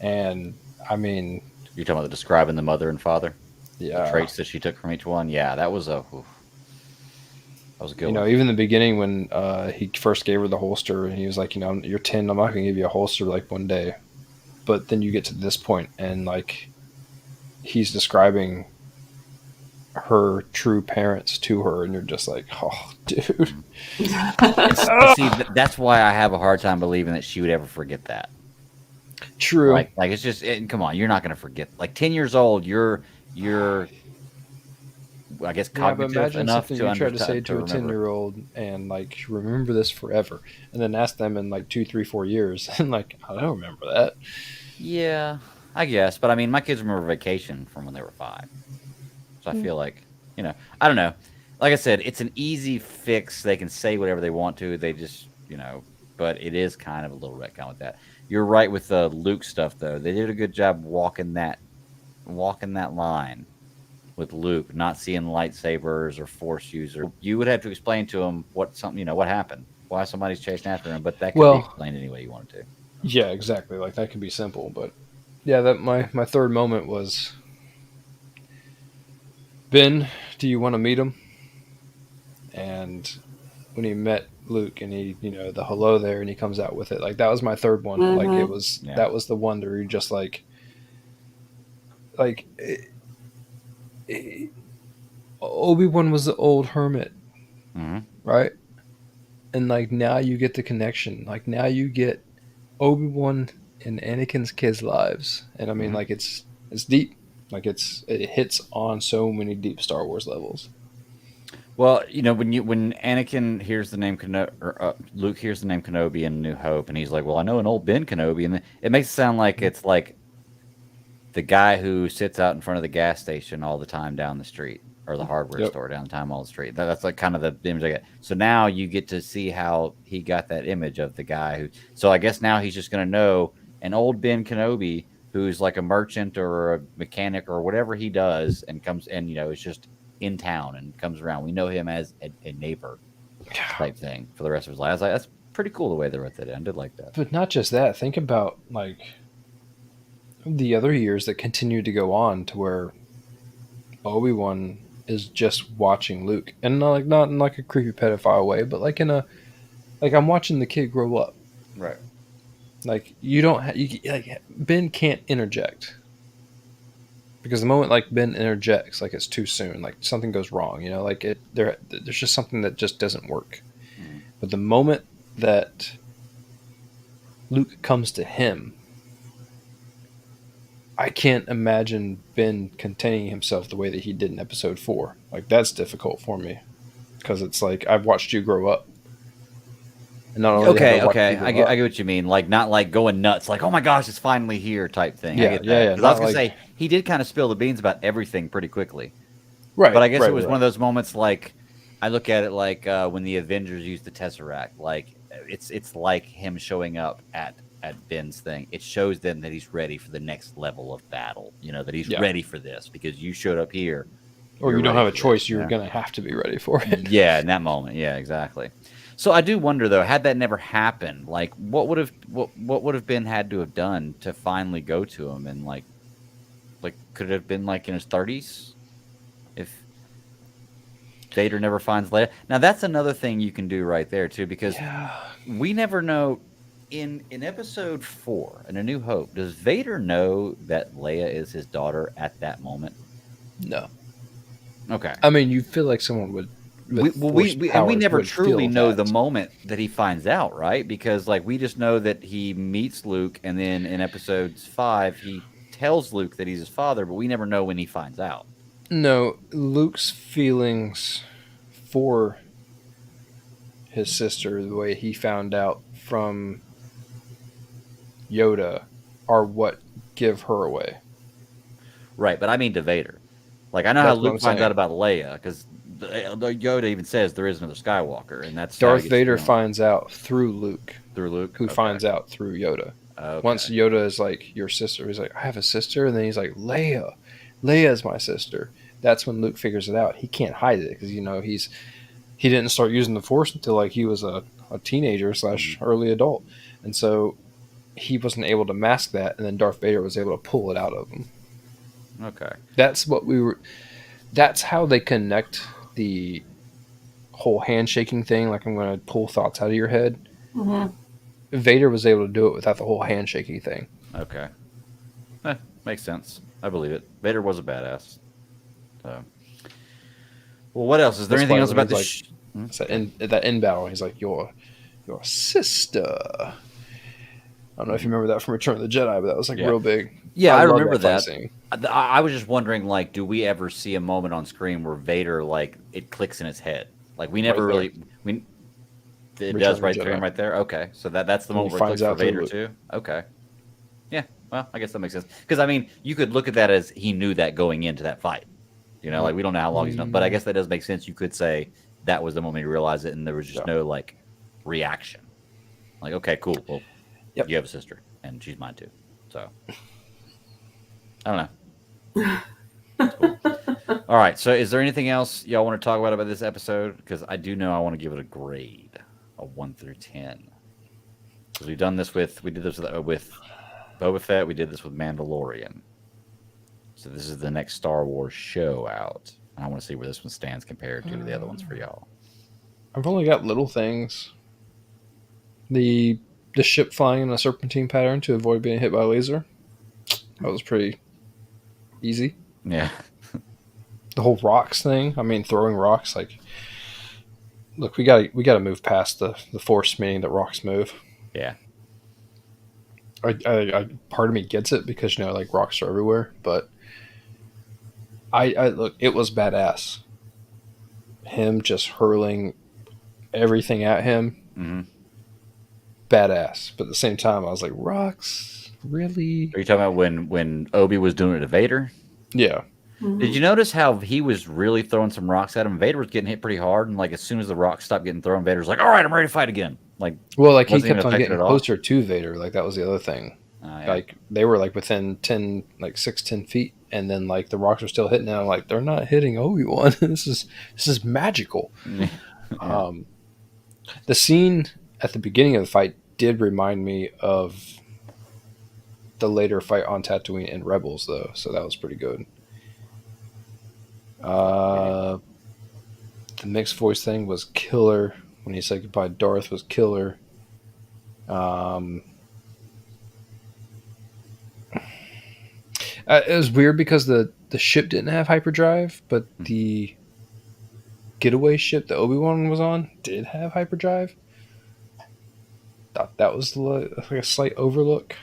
And I mean, You're talking about describing the mother and father? The yeah, traits that she took from each one? Yeah, that was a good one. even the beginning when he first gave her the holster, and he was like, you're 10, I'm not going to give you a holster like one day. But then you get to this point, and like he's describing her true parents to her, and you're just like, oh, dude. See, that's why I have a hard time believing that she would ever forget that. True. Like it's just, come on, you're not going to forget. Like 10 years old, you're, I guess, Yeah, but cognitive imagine enough something to you try to understand say to a remember. 10-year-old and like remember this forever, and then ask them in like 2, 3, 4 years, and like I don't remember that. Yeah, I guess. But I mean, my kids remember vacation from when they were 5. So I feel like, I don't know. Like I said, it's an easy fix. They can say whatever they want to. They just, but it is kind of a little retcon with that. You're right with the Luke stuff, though. They did a good job walking that line with Luke, not seeing lightsabers or Force user. You would have to explain to him what happened, why somebody's chasing after him. But that could be explained any way you wanted to. Yeah, exactly. Like that could be simple, but yeah, that my third moment was, Ben, do you want to meet him? And when he met Luke and he, the hello there, and he comes out with it, like that was my third one. Like it was that was the one where you just like Obi-Wan was the old hermit, right? And like now you get the connection. Like now you get Obi-Wan and Anakin's kids' lives, and I mean like it's deep. Like it hits on so many deep Star Wars levels. Well, when Anakin hears the name Luke hears the name Kenobi in New Hope, and he's like, "Well, I know an old Ben Kenobi," and it makes it sound like it's like the guy who sits out in front of the gas station all the time down the street, or the hardware store down the time all the street. That's like kind of the image I get. So now you get to see how he got that image of the guy who. So I guess now he's just going to know an old Ben Kenobi who's like a merchant or a mechanic or whatever he does, and comes and is just in town and comes around. We know him as a neighbor type thing for the rest of his life. I was like, that's pretty cool the way they wrote that in. I did like that. But not just that. Think about like the other years that continue to go on to where Obi-Wan is just watching Luke, and not in like a creepy pedophile way, but like in a Like I'm watching the kid grow up. Right. Like you don't like Ben can't interject because the moment like Ben interjects, like it's too soon. Like something goes wrong. You know, like there's just something that just doesn't work. Mm. But the moment that Luke comes to him, I can't imagine Ben containing himself the way that he did in episode 4. Like that's difficult for me because it's like I've watched you grow up, and not only have I Okay, watched okay, you grow I get up, what you mean. Like not like going nuts, like oh my gosh, it's finally here type thing. I yeah, get yeah, that. yeah, 'Cause I was not gonna like say he did kind of spill the beans about everything pretty quickly. right, But I guess right, it was right, one of those moments like I look at it like when the Avengers used the Tesseract. Like it's like him showing up at Ben's thing. It shows them that he's ready for the next level of battle. You know that he's yeah. ready for this because you showed up here. Or You're you don't ready have a for this. choice; You you're know? gonna have to be ready for it. Yeah, in that moment. Yeah, exactly. So I do wonder though, had that never happened, like what would have been had to have done to finally go to him and like could it have been like in his 30s if Vader never finds Leia. Now that's another thing you can do right there too, because Yeah, we never know. In episode 4, in A New Hope, does Vader know that Leia is his daughter at that moment? no. Okay. I mean, you feel like someone would with force We powers never would truly feel know the that. moment that he finds out, right? Because like we just know that he meets Luke, and then in episodes 5 he tells Luke that he's his father, but we never know when he finds out. No, Luke's feelings for his sister, the way he found out from Yoda, are what give her away. Right, but I mean to Vader. Like I know how That's what Luke I'm finds saying. out about Leia because Yoda even says there is another Skywalker, and that's how he Darth gets to Vader know him. finds out through Luke, Through Luke. who Okay. finds out through Yoda. Once Okay. Yoda is like, your sister, he's like, I have a sister. And then he's like, Leia. Leia's my sister. That's when Luke figures it out. He can't hide it because, he didn't start using the Force until like he was a teenager / early adult. And so he wasn't able to mask that. And then Darth Vader was able to pull it out of him. Okay. That's how they connect the whole handshaking thing. Like, I'm going to pull thoughts out of your head. Mm-hmm. Vader was able to do it without the whole handshaking thing. Okay. Makes sense. I believe it. Vader was a badass. So. Well, what else? Is there That's anything why else when about he's this? like, that end battle, he's like, your sister. I don't know if you remember that from Return of the Jedi, but that was like Yeah. real big. Yeah, I love remember fight that. scene. I was just wondering, like, do we ever see a moment on screen where Vader, like, it clicks in his head? Like, we never Right really. It Return does of right the through him Jedi. right there. Okay, so that's the And he moment where it finds clicks for out through Vader Luke. too. Okay. Yeah. Well, I guess that makes sense. Because I mean, you could look at that as he knew that going into that fight. You know, like we don't know how long he's known, but I guess that does make sense. You could say that was the moment he realized it, and there was just no like reaction. Like, okay, cool. Well, Yep. you have a sister, and she's mine too. So I don't know. Cool. All right. So, is there anything else y'all want to talk about this episode? Because I do know I want to give it a grade, a 1 through 10. Because we did this with Boba Fett. We did this with Mandalorian. So this is the next Star Wars show out. I want to see where this one stands compared to the other ones for y'all. I've only got little things. The ship flying in a serpentine pattern to avoid being hit by a laser. That was pretty easy. Yeah. The whole rocks thing. I mean, throwing rocks. Like, look, we gotta move past the force, meaning that rocks move. Yeah. I part of me gets it because like rocks are everywhere, but I look, it was badass. Him just hurling everything at him, badass. But at the same time, I was like, rocks, really? Are you talking about when Obi was doing it to Vader? Yeah. Mm-hmm. Did you notice how he was really throwing some rocks at him? Vader was getting hit pretty hard, and like as soon as the rocks stopped getting thrown, Vader's like, "All right, I'm ready to fight again." Like, well, like he wasn't even kept on affected getting at all? closer to Vader. Like that was the other thing. Yeah. Like they were like within 10 feet, and then like the rocks were still hitting. And I'm like, they're not hitting Obi-Wan. This is magical. Yeah. The scene at the beginning of the fight did remind me of the later fight on Tatooine in Rebels, though, so that was pretty good. The mixed voice thing was killer. when he said goodbye to Darth was killer. It was weird because the ship didn't have hyperdrive, but the getaway ship that Obi-Wan was on did have hyperdrive. Thought that was like a slight overlook.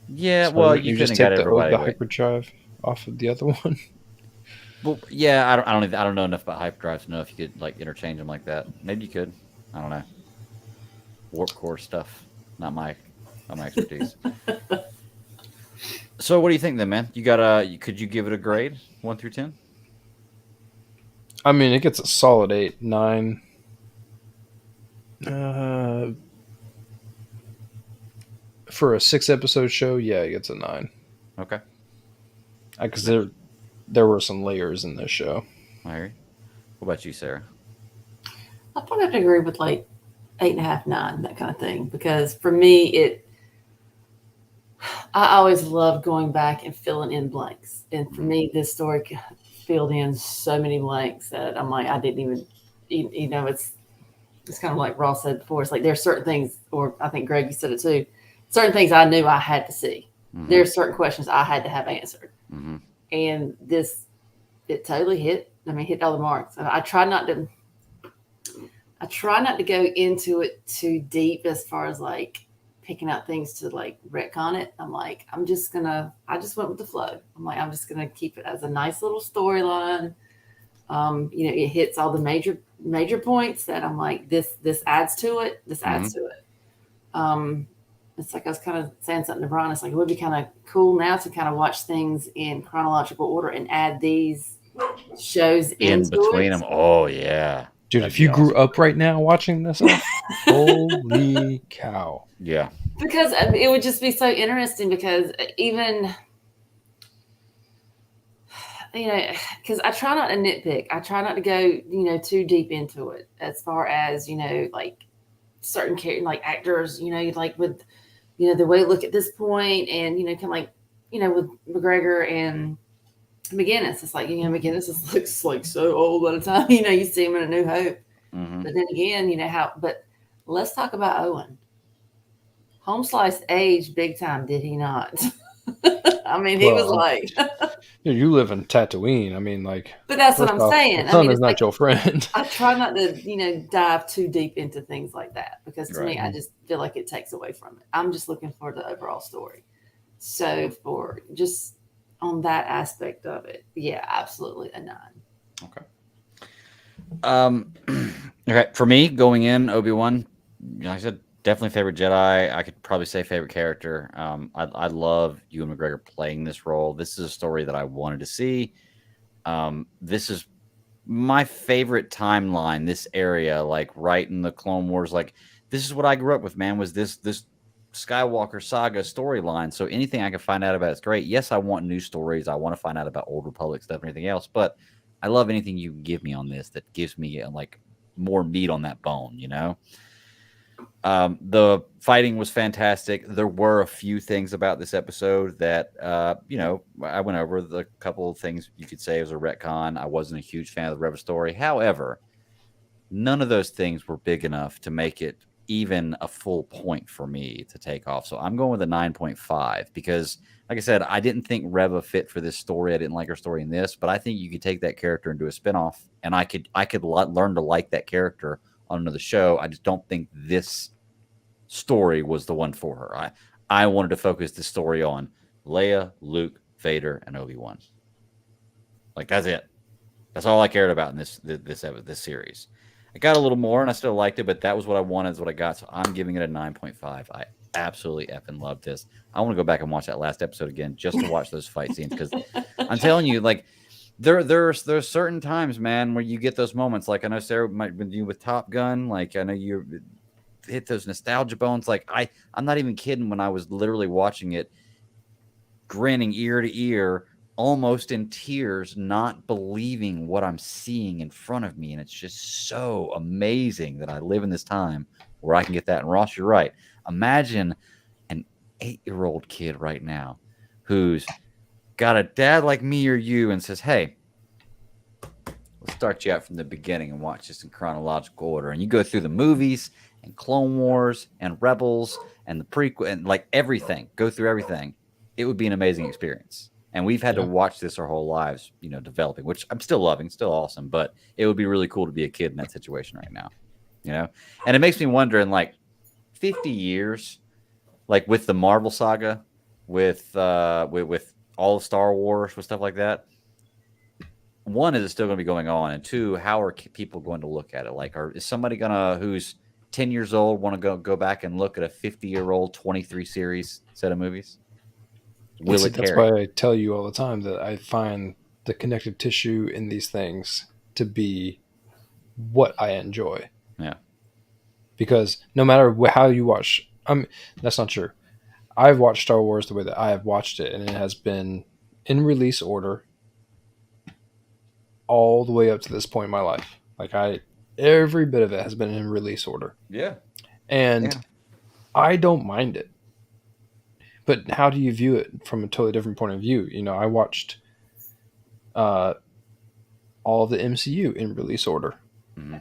Yeah, So well, wouldn't you you just couldn't have got take everybody the away. hyperdrive off of the other one? Well, yeah, I don't know enough about hyperdrive to know if you could like interchange them like that. Maybe you could. I don't know. Warp core stuff, not my expertise. So, what do you think then, man? You got could you give it a grade 1 through 10? I mean, it gets a solid 8, 9. Uh, for a 6-episode show, yeah, it gets a 9. Okay, Because there were some layers in this show. I hear you. What about you, Sarah? I probably have to agree with like 8.5, 9, that kind of thing. Because for me, I always love going back and filling in blanks. And for me, this story filled in so many blanks that I'm like, I didn't even, it's kind of like Ross said before. It's like there's certain things, or I think Greg, you said it too, certain things I knew I had to see. Mm-hmm. There's certain questions I had to have answered. Mm-hmm. And it totally hit. I mean, hit all the marks. I try not to go into it too deep as far as like picking out things to like retcon it. I'm like, I just went with the flow. I'm like, I'm just going to keep it as a nice little storyline. It hits all the major points that I'm like, this adds to it. This adds to it. It's like I was kind of saying something to Brian. It's like, it would be kind of cool now to kind of watch things in chronological order and add these shows In between them. Oh, yeah. Dude, That'd if you be grew awesome. up right now watching this stuff, holy cow. Yeah. Because it would just be so interesting because even, because I try not to nitpick. I try not to go, too deep into it as far as, like certain like actors, like with, the way they look at this point and, kind of like, with McGregor and McGinnis. It's like, McGinnis looks like so old by the time, you see him in A New Hope. Mm-hmm. But then again, but let's talk about Owen. Home Slice aged big time, did he not? I mean, he was like... Dude, you live in Tatooine. I mean, like... But that's what I'm saying. The sun is not your friend. I try not to, dive too deep into things like that. Because to me, I just feel like it takes away from it. I'm just looking for the overall story. So for just on that aspect of it, yeah, absolutely a 9. Okay. Okay. For me, going in, Obi-Wan, like I said, definitely favorite Jedi. I could probably say favorite character. I love Ewan McGregor playing this role. This is a story that I wanted to see. This is my favorite timeline, this area, like right in the Clone Wars. Like, this is what I grew up with, man, was this Skywalker saga storyline. So anything I can find out about it's great. Yes, I want new stories. I want to find out about Old Republic stuff and everything else, but I love anything you can give me on this that gives me like more meat on that bone, The fighting was fantastic. There were a few things about this episode that, I went over the couple of things you could say was a retcon. I wasn't a huge fan of the Reva story. However, none of those things were big enough to make it even a full point for me to take off. So I'm going with a 9.5 because, like I said, I didn't think Reva fit for this story. I didn't like her story in this, but I think you could take that character and do a spinoff, and I could learn to like that character on another show. I just don't think this story was the one for her. I wanted to focus the story on Leia, Luke, Vader, and Obi-Wan. Like, that's it. That's all I cared about in this series. I got a little more, and I still liked it, but that was what I wanted. Is what I got. So I'm giving it a 9.5. I absolutely effing love this. I want to go back and watch that last episode again just to watch those fight scenes because I'm telling you, like, there's certain times, man, where you get those moments. Like, I know Sarah might be with Top Gun. Like, I know you hit those nostalgia bones. Like, I'm not even kidding when I was literally watching it, grinning ear to ear, almost in tears, not believing what I'm seeing in front of me. And it's just so amazing that I live in this time where I can get that. And Ross, you're right. Imagine an 8-year-old kid right now who's got a dad like me or you and says, hey, we'll start you out from the beginning and watch this in chronological order. And you go through the movies and Clone Wars and Rebels and the prequel and like everything. Go through everything. It would be an amazing experience. And we've had to watch this our whole lives, developing, which I'm still loving, still awesome. But it would be really cool to be a kid in that situation right now, And it makes me wonder in like 50 years, like with the Marvel saga, with all of Star Wars, with stuff like that. One, is it still going to be going on? And two, how are people going to look at it? Like, is somebody who's 10 years old want to go back and look at a 50-year-old 23 series set of movies? That's why I tell you all the time that I find the connective tissue in these things to be what I enjoy. Yeah. Because no matter how you watch, that's not true. I've watched Star Wars the way that I have watched it, and it has been in release order all the way up to this point in my life. Like every bit of it has been in release order. Yeah. And I don't mind it. But how do you view it from a totally different point of view? I watched all of the MCU in release order. Mm-hmm.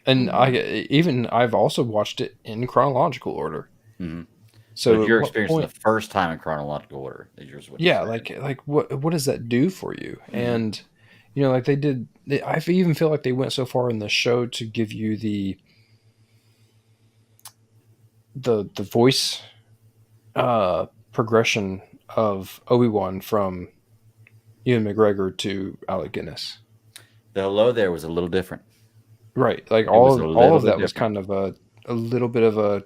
And I've also watched it in chronological order. Mm-hmm. So your experience the first time in chronological order is yours. Like what does that do for you? Mm-hmm. And like I even feel like they went so far in the show to give you the voice progression of Obi-Wan from Ewan McGregor to Alec Guinness. The hello there was a little different. Right. Like all of that was kind of a little bit of a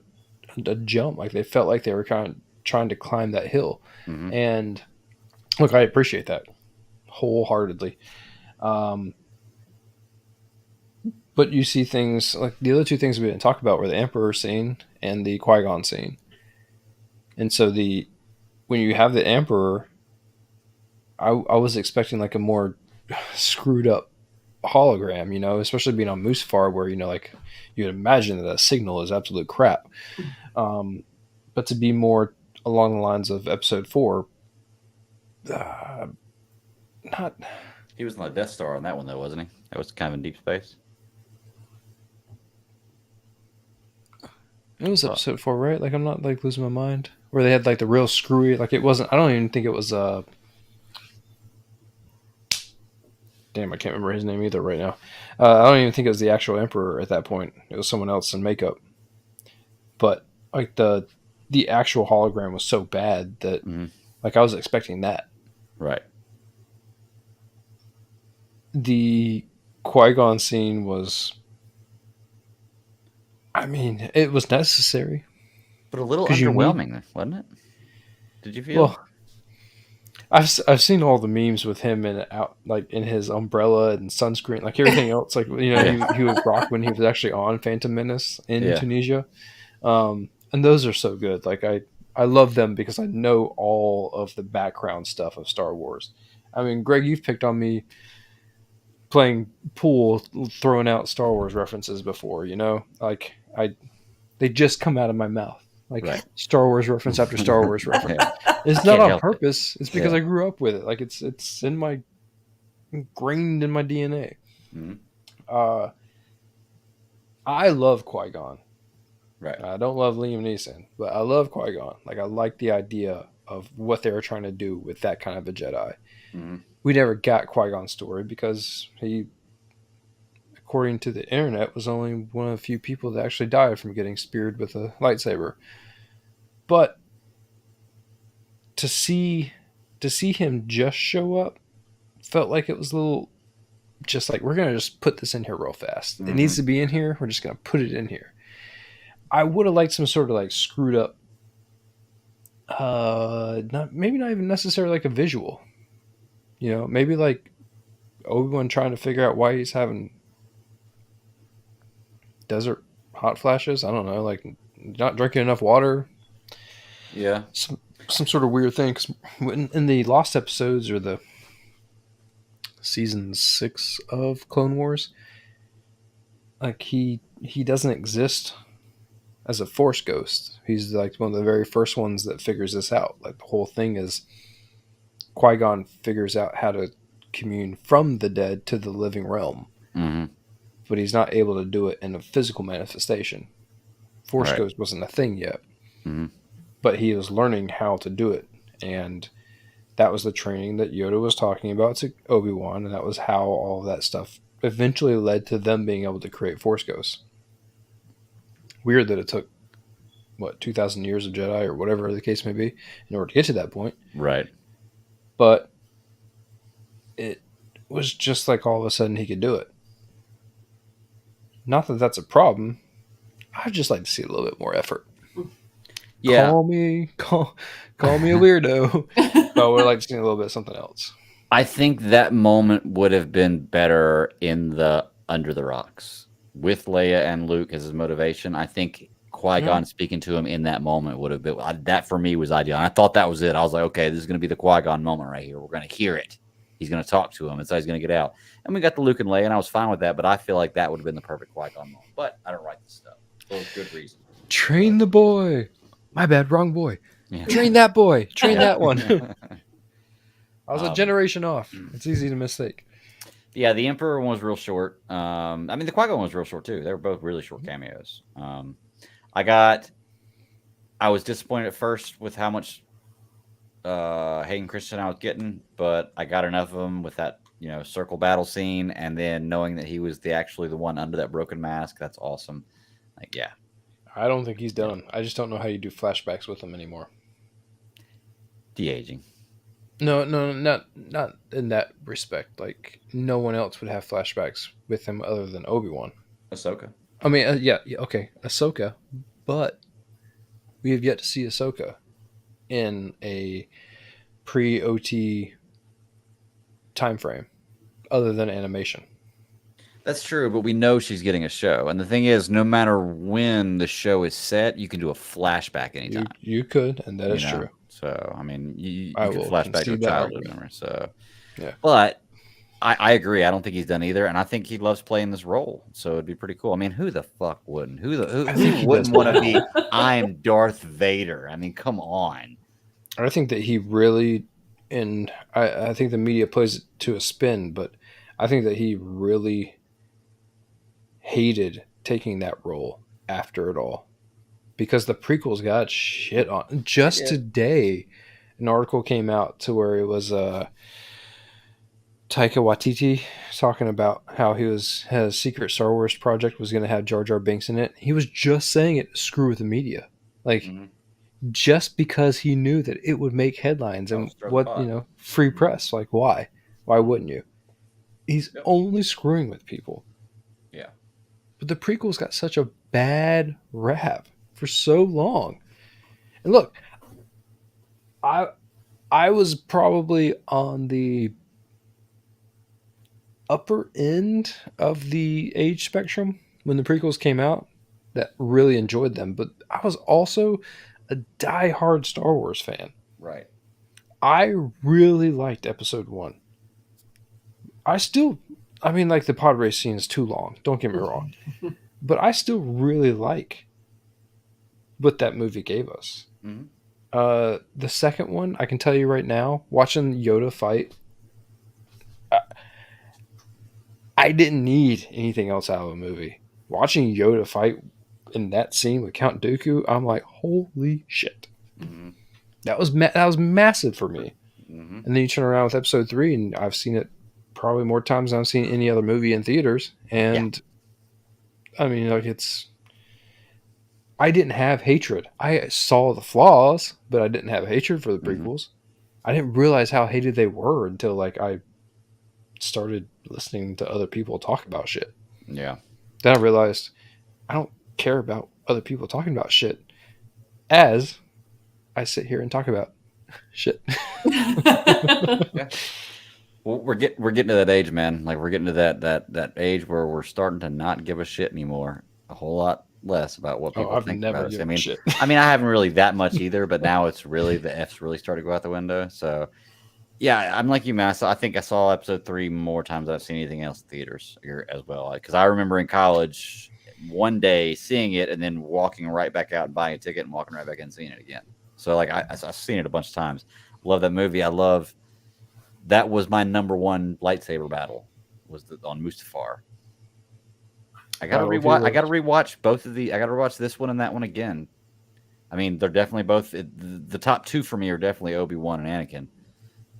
jump. Like they felt like they were kind of trying to climb that hill. Mm-hmm. And look, I appreciate that wholeheartedly. But you see things like the other two things we didn't talk about were the Emperor scene and the Qui-Gon scene. And so when you have the Emperor, I was expecting like a more screwed up hologram, especially being on Mustafar where, like you would imagine that a signal is absolute crap. But to be more along the lines of episode 4, not... He was on the Death Star on that one though, wasn't he? That was kind of in deep space. It was episode 4, right? Like I'm not like losing my mind. Where they had like the real screwy, like it wasn't. I don't even think it was. Damn, I can't remember his name either right now. I don't even think it was the actual Emperor at that point. It was someone else in makeup. But like the actual hologram was so bad that like I was expecting that. Right. The Qui-Gon scene was. I mean, it was necessary. But a little underwhelming, wasn't it? Did you feel? Well, I've seen all the memes with him in his umbrella and sunscreen, like everything else. Like he would rock when he was actually on Phantom Menace in Tunisia, and those are so good. Like I love them because I know all of the background stuff of Star Wars. I mean, Greg, you've picked on me playing pool, throwing out Star Wars references before. Like they just come out of my mouth. Like Star Wars reference after Star Wars reference. It's not on purpose. It's because I grew up with it. Like it's ingrained in my DNA. Mm-hmm. I love Qui-Gon. Right. I don't love Liam Neeson, but I love Qui-Gon. Like I like the idea of what they were trying to do with that kind of a Jedi. Mm-hmm. We never got Qui-Gon's story because he, according to the internet, was only one of the few people that actually died from getting speared with a lightsaber. But to see him just show up felt like it was a little just like, we're going to just put this in here real fast. It needs to be in here. We're just going to put it in here. I would have liked some sort of like screwed up, maybe not even necessarily like a visual, maybe like Obi-Wan trying to figure out why he's having desert hot flashes. I don't know, like not drinking enough water. Yeah. Some sort of weird thing. Because in the Lost episodes or the season 6 of Clone Wars, like he doesn't exist as a Force ghost. He's like one of the very first ones that figures this out. Like the whole thing is Qui-Gon figures out how to commune from the dead to the living realm, but he's not able to do it in a physical manifestation. Force Ghost wasn't a thing yet, but he was learning how to do it, and that was the training that Yoda was talking about to Obi-Wan, and that was how all of that stuff eventually led to them being able to create Force Ghosts. Weird that it took, 2,000 years of Jedi or whatever the case may be in order to get to that point. Right. But it was just like all of a sudden he could do it. Not that that's a problem. I'd just like to see a little bit more effort. Yeah. Call me a weirdo. But we'd like to see a little bit of something else. I think that moment would have been better in the Under the Rocks with Leia and Luke as his motivation. I think Qui-Gon speaking to him in that moment would have been that for me was ideal. And I thought that was it. I was like, okay, this is going to be the Qui-Gon moment right here. We're going to hear it. He's going to talk to him. That's how he's going to get out. And we got the Luke and Leia, and I was fine with that. But I feel like that would have been the perfect Qui-Gon moment. But I don't write this stuff for good reason. Train the boy. My bad, wrong boy. Yeah. Train that boy. Train that one. I was a generation off. It's easy to mistake. Yeah, the Emperor one was real short. I mean, the Qui-Gon one was real short too. They were both really short cameos. I was disappointed at first with how much Hayden Christensen I was getting, but I got enough of him with that, circle battle scene, and then knowing that he was actually the one under that broken mask. That's awesome. Like, yeah. I don't think he's done. I just don't know how you do flashbacks with him anymore. De-aging. No, not in that respect. Like, no one else would have flashbacks with him other than Obi-Wan. Ahsoka. I mean, okay, Ahsoka, but we have yet to see Ahsoka in a pre-OT time frame other than animation. That's true, but we know she's getting a show. And the thing is, no matter when the show is set, you can do a flashback anytime. You could, and that is true. So, I mean, you can flashback to a childhood memory. So, yeah. But I agree. I don't think he's done either, and I think he loves playing this role. So it'd be pretty cool. I mean, who the fuck wouldn't? Who wouldn't want to be? I'm Darth Vader. I mean, come on. I think that he really, and I think the media plays it to a spin, but I think that he really hated taking that role after it all, because the prequels got shit on. Just today, an article came out to where it was Taika Waititi talking about how his secret Star Wars project was going to have Jar Jar Binks in it. He was just saying it to screw with the media, just because he knew that it would make headlines and free press. Like, why wouldn't you? He's only screwing with people. Yeah. But the prequels got such a bad rap for so long. And look, I was probably on the upper end of the age spectrum when the prequels came out that really enjoyed them, but I was also a diehard Star Wars fan. Right. I really liked Episode 1. The pod race scene is too long. Don't get me wrong. But I still really like what that movie gave us. Mm-hmm. The second one, I can tell you right now, watching Yoda fight, I didn't need anything else out of a movie. Watching Yoda fight in that scene with Count Dooku, I'm like, holy shit. Mm-hmm. That was massive for me. Mm-hmm. And then you turn around with Episode 3, and I've seen it probably more times than I've seen any other movie in theaters. And I mean, I didn't have hatred. I saw the flaws, but I didn't have hatred for the prequels. Mm-hmm. I didn't realize how hated they were until I started listening to other people talk about shit. Yeah. Then I realized I don't care about other people talking about shit as I sit here and talk about shit. Yeah. Well, we're getting to that age, man. Like, we're getting to that age where we're starting to not give a shit anymore. A whole lot less about what people think about us. I mean, I haven't really that much either, but now it's really the F's really started to go out the window. So, yeah, I'm like you, man. I think I saw Episode 3 more times than I've seen anything else in theaters here as well. Because I remember in college one day seeing it and then walking right back out and buying a ticket and walking right back in and seeing it again. So, I've seen it a bunch of times. Love that movie. I love that was my number one lightsaber battle was on Mustafar. I gotta rewatch. I gotta rewatch both of the. I gotta rewatch this one and that one again. I mean, they're definitely both the top two for me are definitely Obi-Wan and Anakin.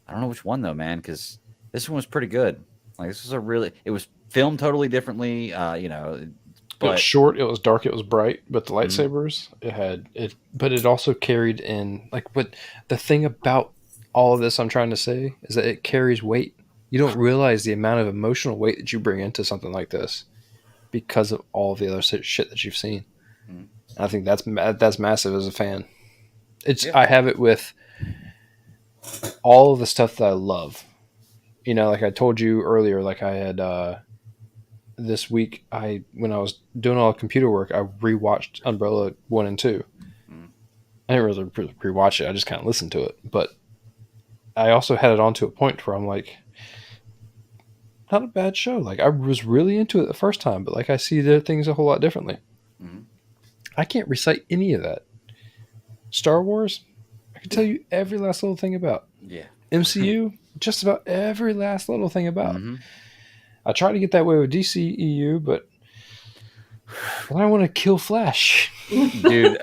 I don't know which one though, man, because this one was pretty good. Like this was it was filmed totally differently. It was but short, it was dark, it was bright, but the Mhm. lightsabers, it had it, but it also carried in like. But the thing about all of this, I'm trying to say, is that it carries weight. You don't realize the amount of emotional weight that you bring into something like this because of all the other shit that you've seen. Mhm. And I think that's massive as a fan. It's Yeah. I have it with all of the stuff that I love. You know, like I told you earlier, like I had this week, when I was doing all the computer work, I rewatched Umbrella 1 and 2. Mhm. I didn't really rewatch it. I just kind of listened to it. But I also had it on to a point where I'm like, not a bad show. Like I was really into it the first time, but like I see the things a whole lot differently. Mhm. I can't recite any of that. Star Wars, I can tell you every last little thing about. Yeah. MCU, just about every last little thing about. Mhm. I try to get that way with DCEU, but I want to kill Flash. Dude,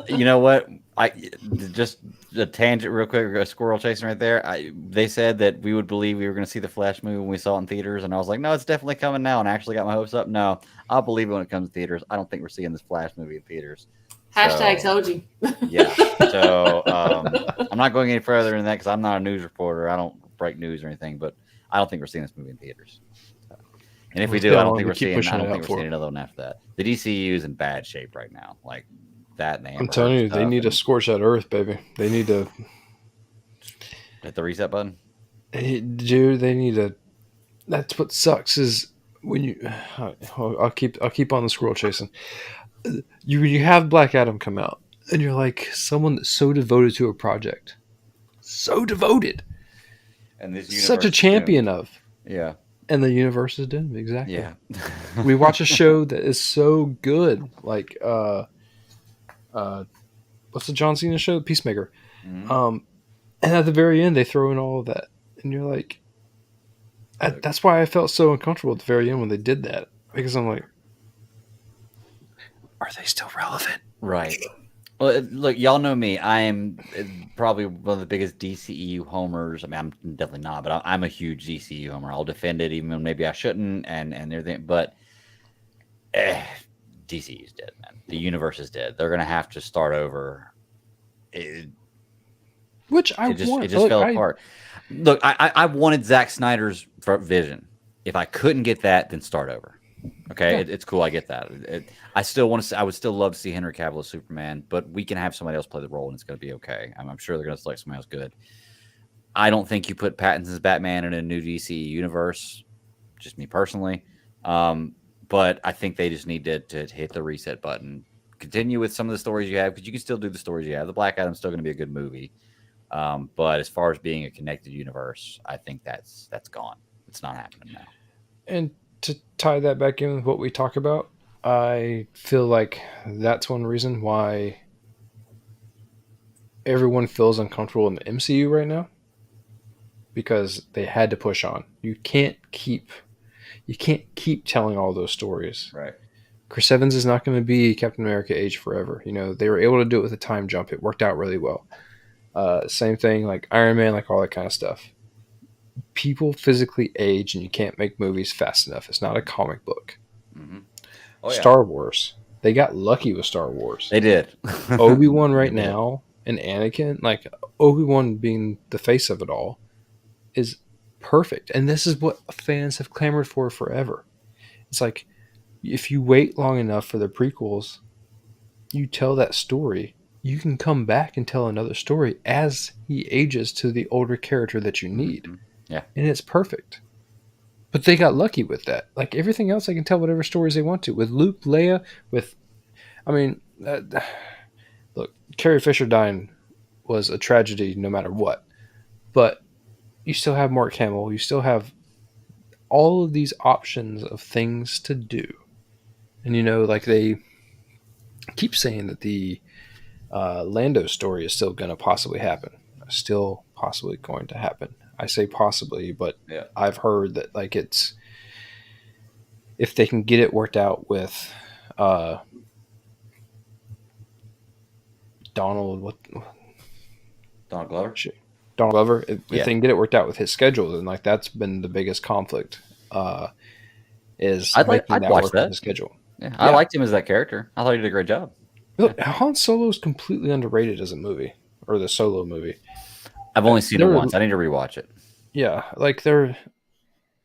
you know what? I just a tangent real quick, a squirrel chasing right there. They said that we would believe we were going to see the Flash movie when we saw it in theaters, and I was like, no, it's definitely coming now, and I actually got my hopes up. No, I'll believe it when it comes to theaters. I don't think we're seeing this Flash movie in theaters. Hashtag told you. Yeah. So I'm not going any further than that because I'm not a news reporter. I don't break news or anything, but I don't think we're seeing this movie in theaters. And if we do, I don't think we're seeing another one after that. The DCU is in bad shape right now. Like that and the I'm telling you, they need to scorch that earth, baby. They need to hit the reset button. Dude, they need to. That's what sucks is when you. I'll keep on the squirrel chasing. You have Black Adam come out, and you're like someone that's so devoted to a project, so devoted, and this such a champion of. Yeah. And the universe is doomed. Exactly. Yeah. We watch a show that is so good, like what's the John Cena show, Peacemaker. Mm-hmm. And at the very end, they throw in all of that, and you're like, that's why I felt so uncomfortable at the very end when they did that, because I'm like, are they still relevant? Right. Well, look, y'all know me. I am probably one of the biggest DCEU homers. I mean, I'm definitely not, but I'm a huge DCEU homer. I'll defend it, even when maybe I shouldn't, and everything. But DCEU's dead, man. The universe is dead. They're gonna have to start over. It just fell apart. Look, I wanted Zack Snyder's vision. If I couldn't get that, then start over. Okay, yeah. It's cool. I get that. I still want to see. I would still love to see Henry Cavill as Superman, but we can have somebody else play the role, and it's going to be okay. I'm sure they're going to select somebody else good. I don't think you put Pattinson's Batman in a new DC universe. Just me personally, but I think they just need to hit the reset button. Continue with some of the stories you have, because you can still do the stories you have. The Black Adam's still going to be a good movie, but as far as being a connected universe, I think that's gone. It's not happening now. And to tie that back in with what we talk about, I feel like that's one reason why everyone feels uncomfortable in the MCU right now, because they had to push on. You can't keep telling all those stories. Right. Chris Evans is not going to be Captain America age forever. You know, they were able to do it with a time jump. It worked out really well. Same thing like Iron Man, like all that kind of stuff. People physically age, and you can't make movies fast enough. It's not a comic book. Mm-hmm. Star Wars, they got lucky with Star Wars. They did. Obi-Wan right now and Anakin, like Obi-Wan being the face of it all, is perfect. And this is what fans have clamored for forever. It's like, if you wait long enough for the prequels, you tell that story, you can come back and tell another story as he ages to the older character that you need. Mm-hmm. Yeah. And it's perfect. But they got lucky with that. Like everything else, they can tell whatever stories they want to. With Luke, Leia, look, Carrie Fisher dying was a tragedy no matter what. But you still have Mark Hamill. You still have all of these options of things to do. And, you know, like they keep saying that the Lando story is still going to possibly happen. I still possibly going to happen. I say possibly, but Yeah. I've heard that like it's if they can get it worked out with Donald what Donald Glover. shit, Donald Glover, if Yeah. they can get it worked out with his schedule, then like that's been the biggest conflict. Is making I'd that watch work with that. his schedule. Yeah, I liked him as that character. I thought he did a great job. Look, Han Solo is completely underrated as a movie, or the Solo movie. I've only seen it They're- once. I need to rewatch it. Yeah, like they're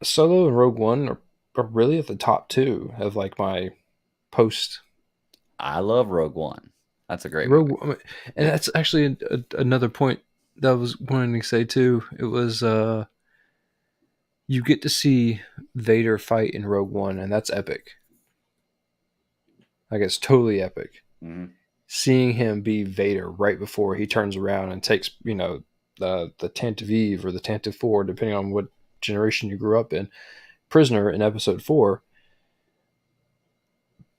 Solo and Rogue One are really at the top two of like my post I love Rogue One. That's a great Rogue, movie. and that's actually another point that I was wanting to say too. It was you get to see Vader fight in Rogue One, and that's epic. Like it's totally epic. Mm-hmm. Seeing him be Vader right before he turns around and takes, the Tantive Eve or the Tantive 4, depending on what generation you grew up in, prisoner in Episode 4.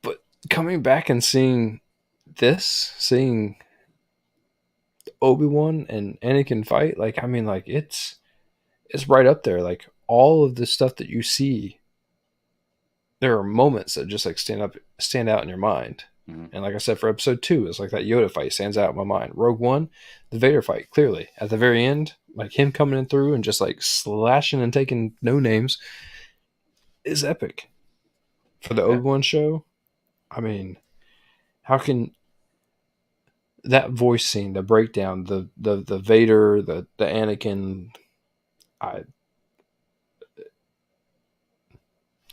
But coming back and seeing Obi-Wan and Anakin fight, like, I mean, like, it's right up there. Like, all of the stuff that you see, there are moments that just, like, stand out in your mind. Mm-hmm. And like I said, for Episode 2, it's like that Yoda fight stands out in my mind. Rogue One, the Vader fight, clearly. At the very end, like him coming in through and just like slashing and taking no names is epic. For the Obi-Wan show, I mean, how can that voice scene, the breakdown, the Vader, the Anakin,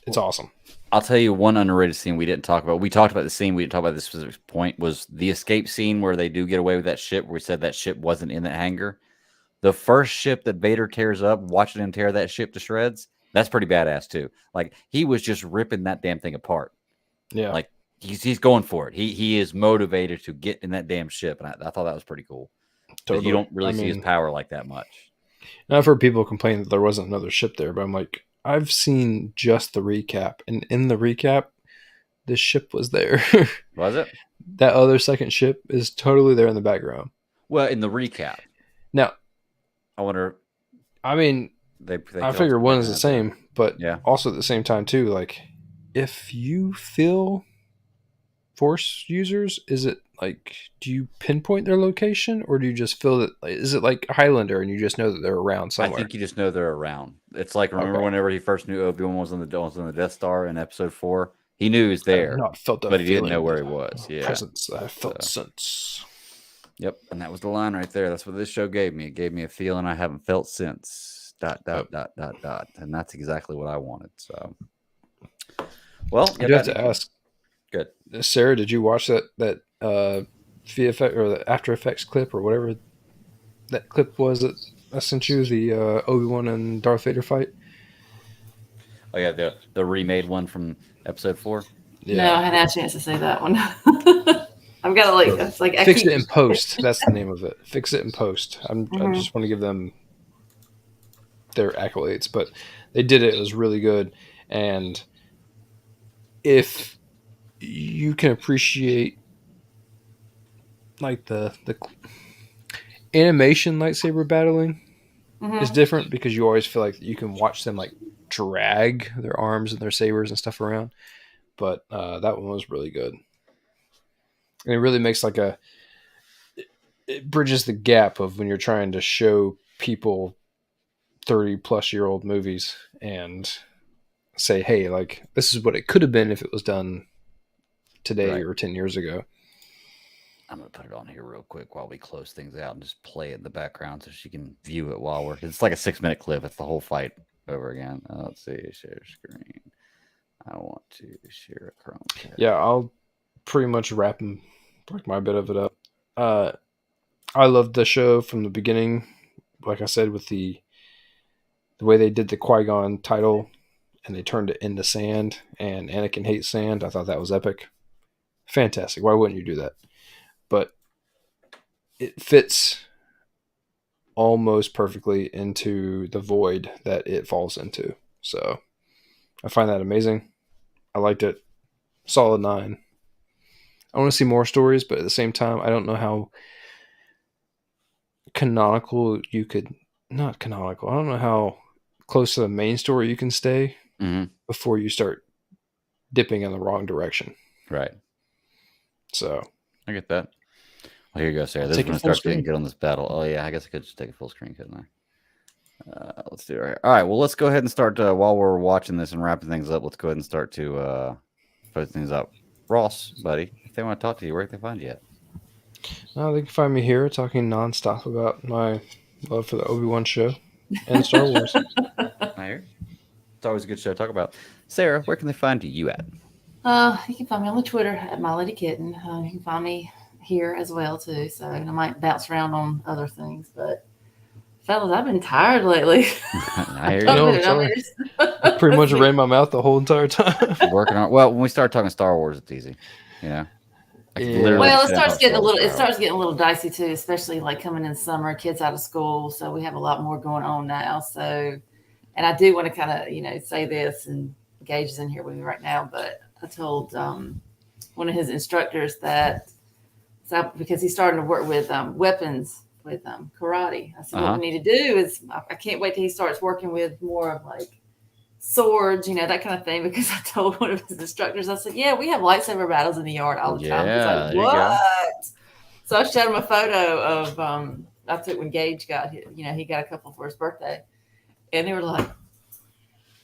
it's awesome. I'll tell you one underrated scene we didn't talk about. We talked about the scene. We didn't talk about this specific point. Was the escape scene where they do get away with that ship? Where we said that ship wasn't in that hangar. The first ship that Vader tears up, watching him tear that ship to shreds. That's pretty badass too. Like he was just ripping that damn thing apart. Yeah, Like he's going for it. He is motivated to get in that damn ship, and I thought that was pretty cool. totally. You don't really see his power like that much. And I've heard people complain that there wasn't another ship there, but I'm like, I've seen just the recap, and in the recap, this ship was there. Was it? That other second ship is totally there in the background. Well, in the recap. Now, I wonder. I mean, They I figure one is the same, but yeah. Also at the same time too, like if you feel Force users, is it like do you pinpoint their location, or do you just feel that? Is it like Highlander and you just know that they're around somewhere? I think you just know they're around. It's like remember whenever he first knew Obi-Wan was on the Death Star in Episode 4, he knew he was there, but he didn't know where he was. Yeah, presence. I felt sense. Yep, and that was the line right there. That's what this show gave me. It gave me a feeling I haven't felt since. ... And that's exactly what I wanted. So, well, I do have to ask. Good, Sarah, did you watch that VFX or the After Effects clip or whatever that clip was that I sent you, the Obi-Wan and Darth Vader fight? Oh yeah, the remade one from Episode 4. Yeah. No, I hadn't had a chance to see that one. I've got to like it's like Fix It in Post. That's the name of it. Fix It in Post. I just want to give them their accolades, but they did it. It was really good, and if you can appreciate like the animation lightsaber battling is different because you always feel like you can watch them like drag their arms and their sabers and stuff around, but that one was really good, and it really makes like it bridges the gap of when you're trying to show people 30-plus-year-old movies and say, hey, like this is what it could have been if it was done today or 10 years ago. I'm going to put it on here real quick while we close things out and just play it in the background so she can view it while it's like a 6-minute clip. It's the whole fight over again. Let's see, share screen. I want to share a Chromecast. Yeah, I'll pretty much wrap my bit of it up. I loved the show from the beginning. Like I said, with the way they did the Qui-Gon title and they turned it into sand and Anakin hates sand. I thought that was epic. Fantastic. Why wouldn't you do that? But it fits almost perfectly into the void that it falls into. So I find that amazing. I liked it. Solid 9. I want to see more stories, but at the same time, I don't know how canonical you could not canonical. I don't know how close to the main story you can stay before you start dipping in the wrong direction. Right. So I get that. Well, here you go, Sarah. This is Take when a it full starts getting screen. good on this battle. Oh yeah, I guess I could just take a full screen, couldn't I? Let's do it right here. All right. Well, let's go ahead and start while we're watching this and wrapping things up. Let's go ahead and start to put things up. Ross, buddy, if they want to talk to you, where can they find you at? They can find me here talking nonstop about my love for the Obi-Wan show and Star Wars. I hear. It's always a good show to talk about. Sarah, where can they find you at? You can find me on the Twitter at My Lady Kitten. You can find me here as well too. So I might bounce around on other things, but fellas, I've been tired lately. I hear No, you. sorry. I pretty much ran my mouth the whole entire time. Working on. Well, when we start talking Star Wars, it's easy. You know. I could literally Well, it sit down and starts getting a talk little. Star It starts getting a little dicey too, especially like coming in summer, kids out of school. So we have a lot more going on now. So, and I do want to kind of say this, and Gage is in here with me right now, but I told one of his instructors that because he's starting to work with weapons with karate. I said, what we need to do is I can't wait till he starts working with more of like swords, that kind of thing. Because I told one of his instructors, I said, yeah, we have lightsaber battles in the yard all the time. He's like, what? So I showed him a photo of I took when Gage got he got a couple for his birthday, and they were like,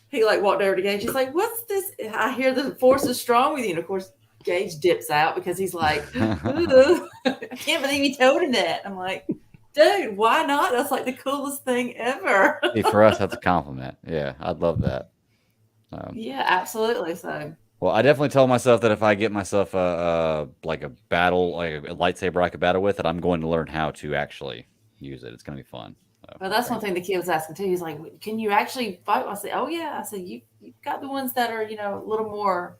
he like walked over to Gage. He's like, what's this? I hear the force is strong with you. And of course, Gage dips out because he's like, I can't believe you told him that. I'm like, dude, why not? That's like the coolest thing ever. Hey, for us, that's a compliment. Yeah, I'd love that. Yeah, absolutely. So. Well, I definitely told myself that if I get myself a battle, like a lightsaber I could battle with, that I'm going to learn how to actually use it. It's going to be fun. So, well, that's one thing the kid was asking too. He's like, "Can you actually fight?" I said, "Oh yeah." I said, "You've got the ones that are a little more,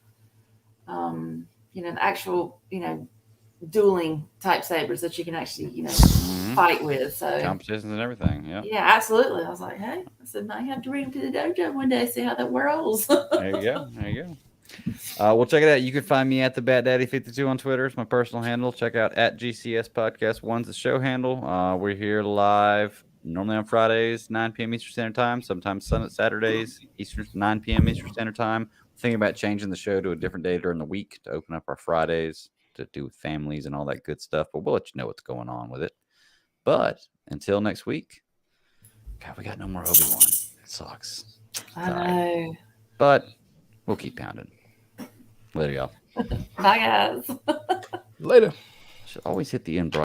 the actual dueling type sabers that you can actually fight with." So competitions and everything. Yeah. Yeah, absolutely. I was like, "Hey," I said, "I have to bring him to the dojo one day, see how that rolls." There you go. There you go. Well, check it out. You can find me at the Bat Daddy 52 on Twitter. It's my personal handle. Check out at GCS Podcast 1's the show handle. We're here live normally on Fridays, 9 p.m. Eastern Standard Time. Sometimes Saturdays, 9 p.m. Eastern Standard Time. Thinking about changing the show to a different day during the week to open up our Fridays to do with families and all that good stuff. But we'll let you know what's going on with it. But until next week, God, we got no more Obi-Wan. It sucks. I know. But we'll keep pounding. Later, y'all. Bye, guys. Later. Should always hit the end.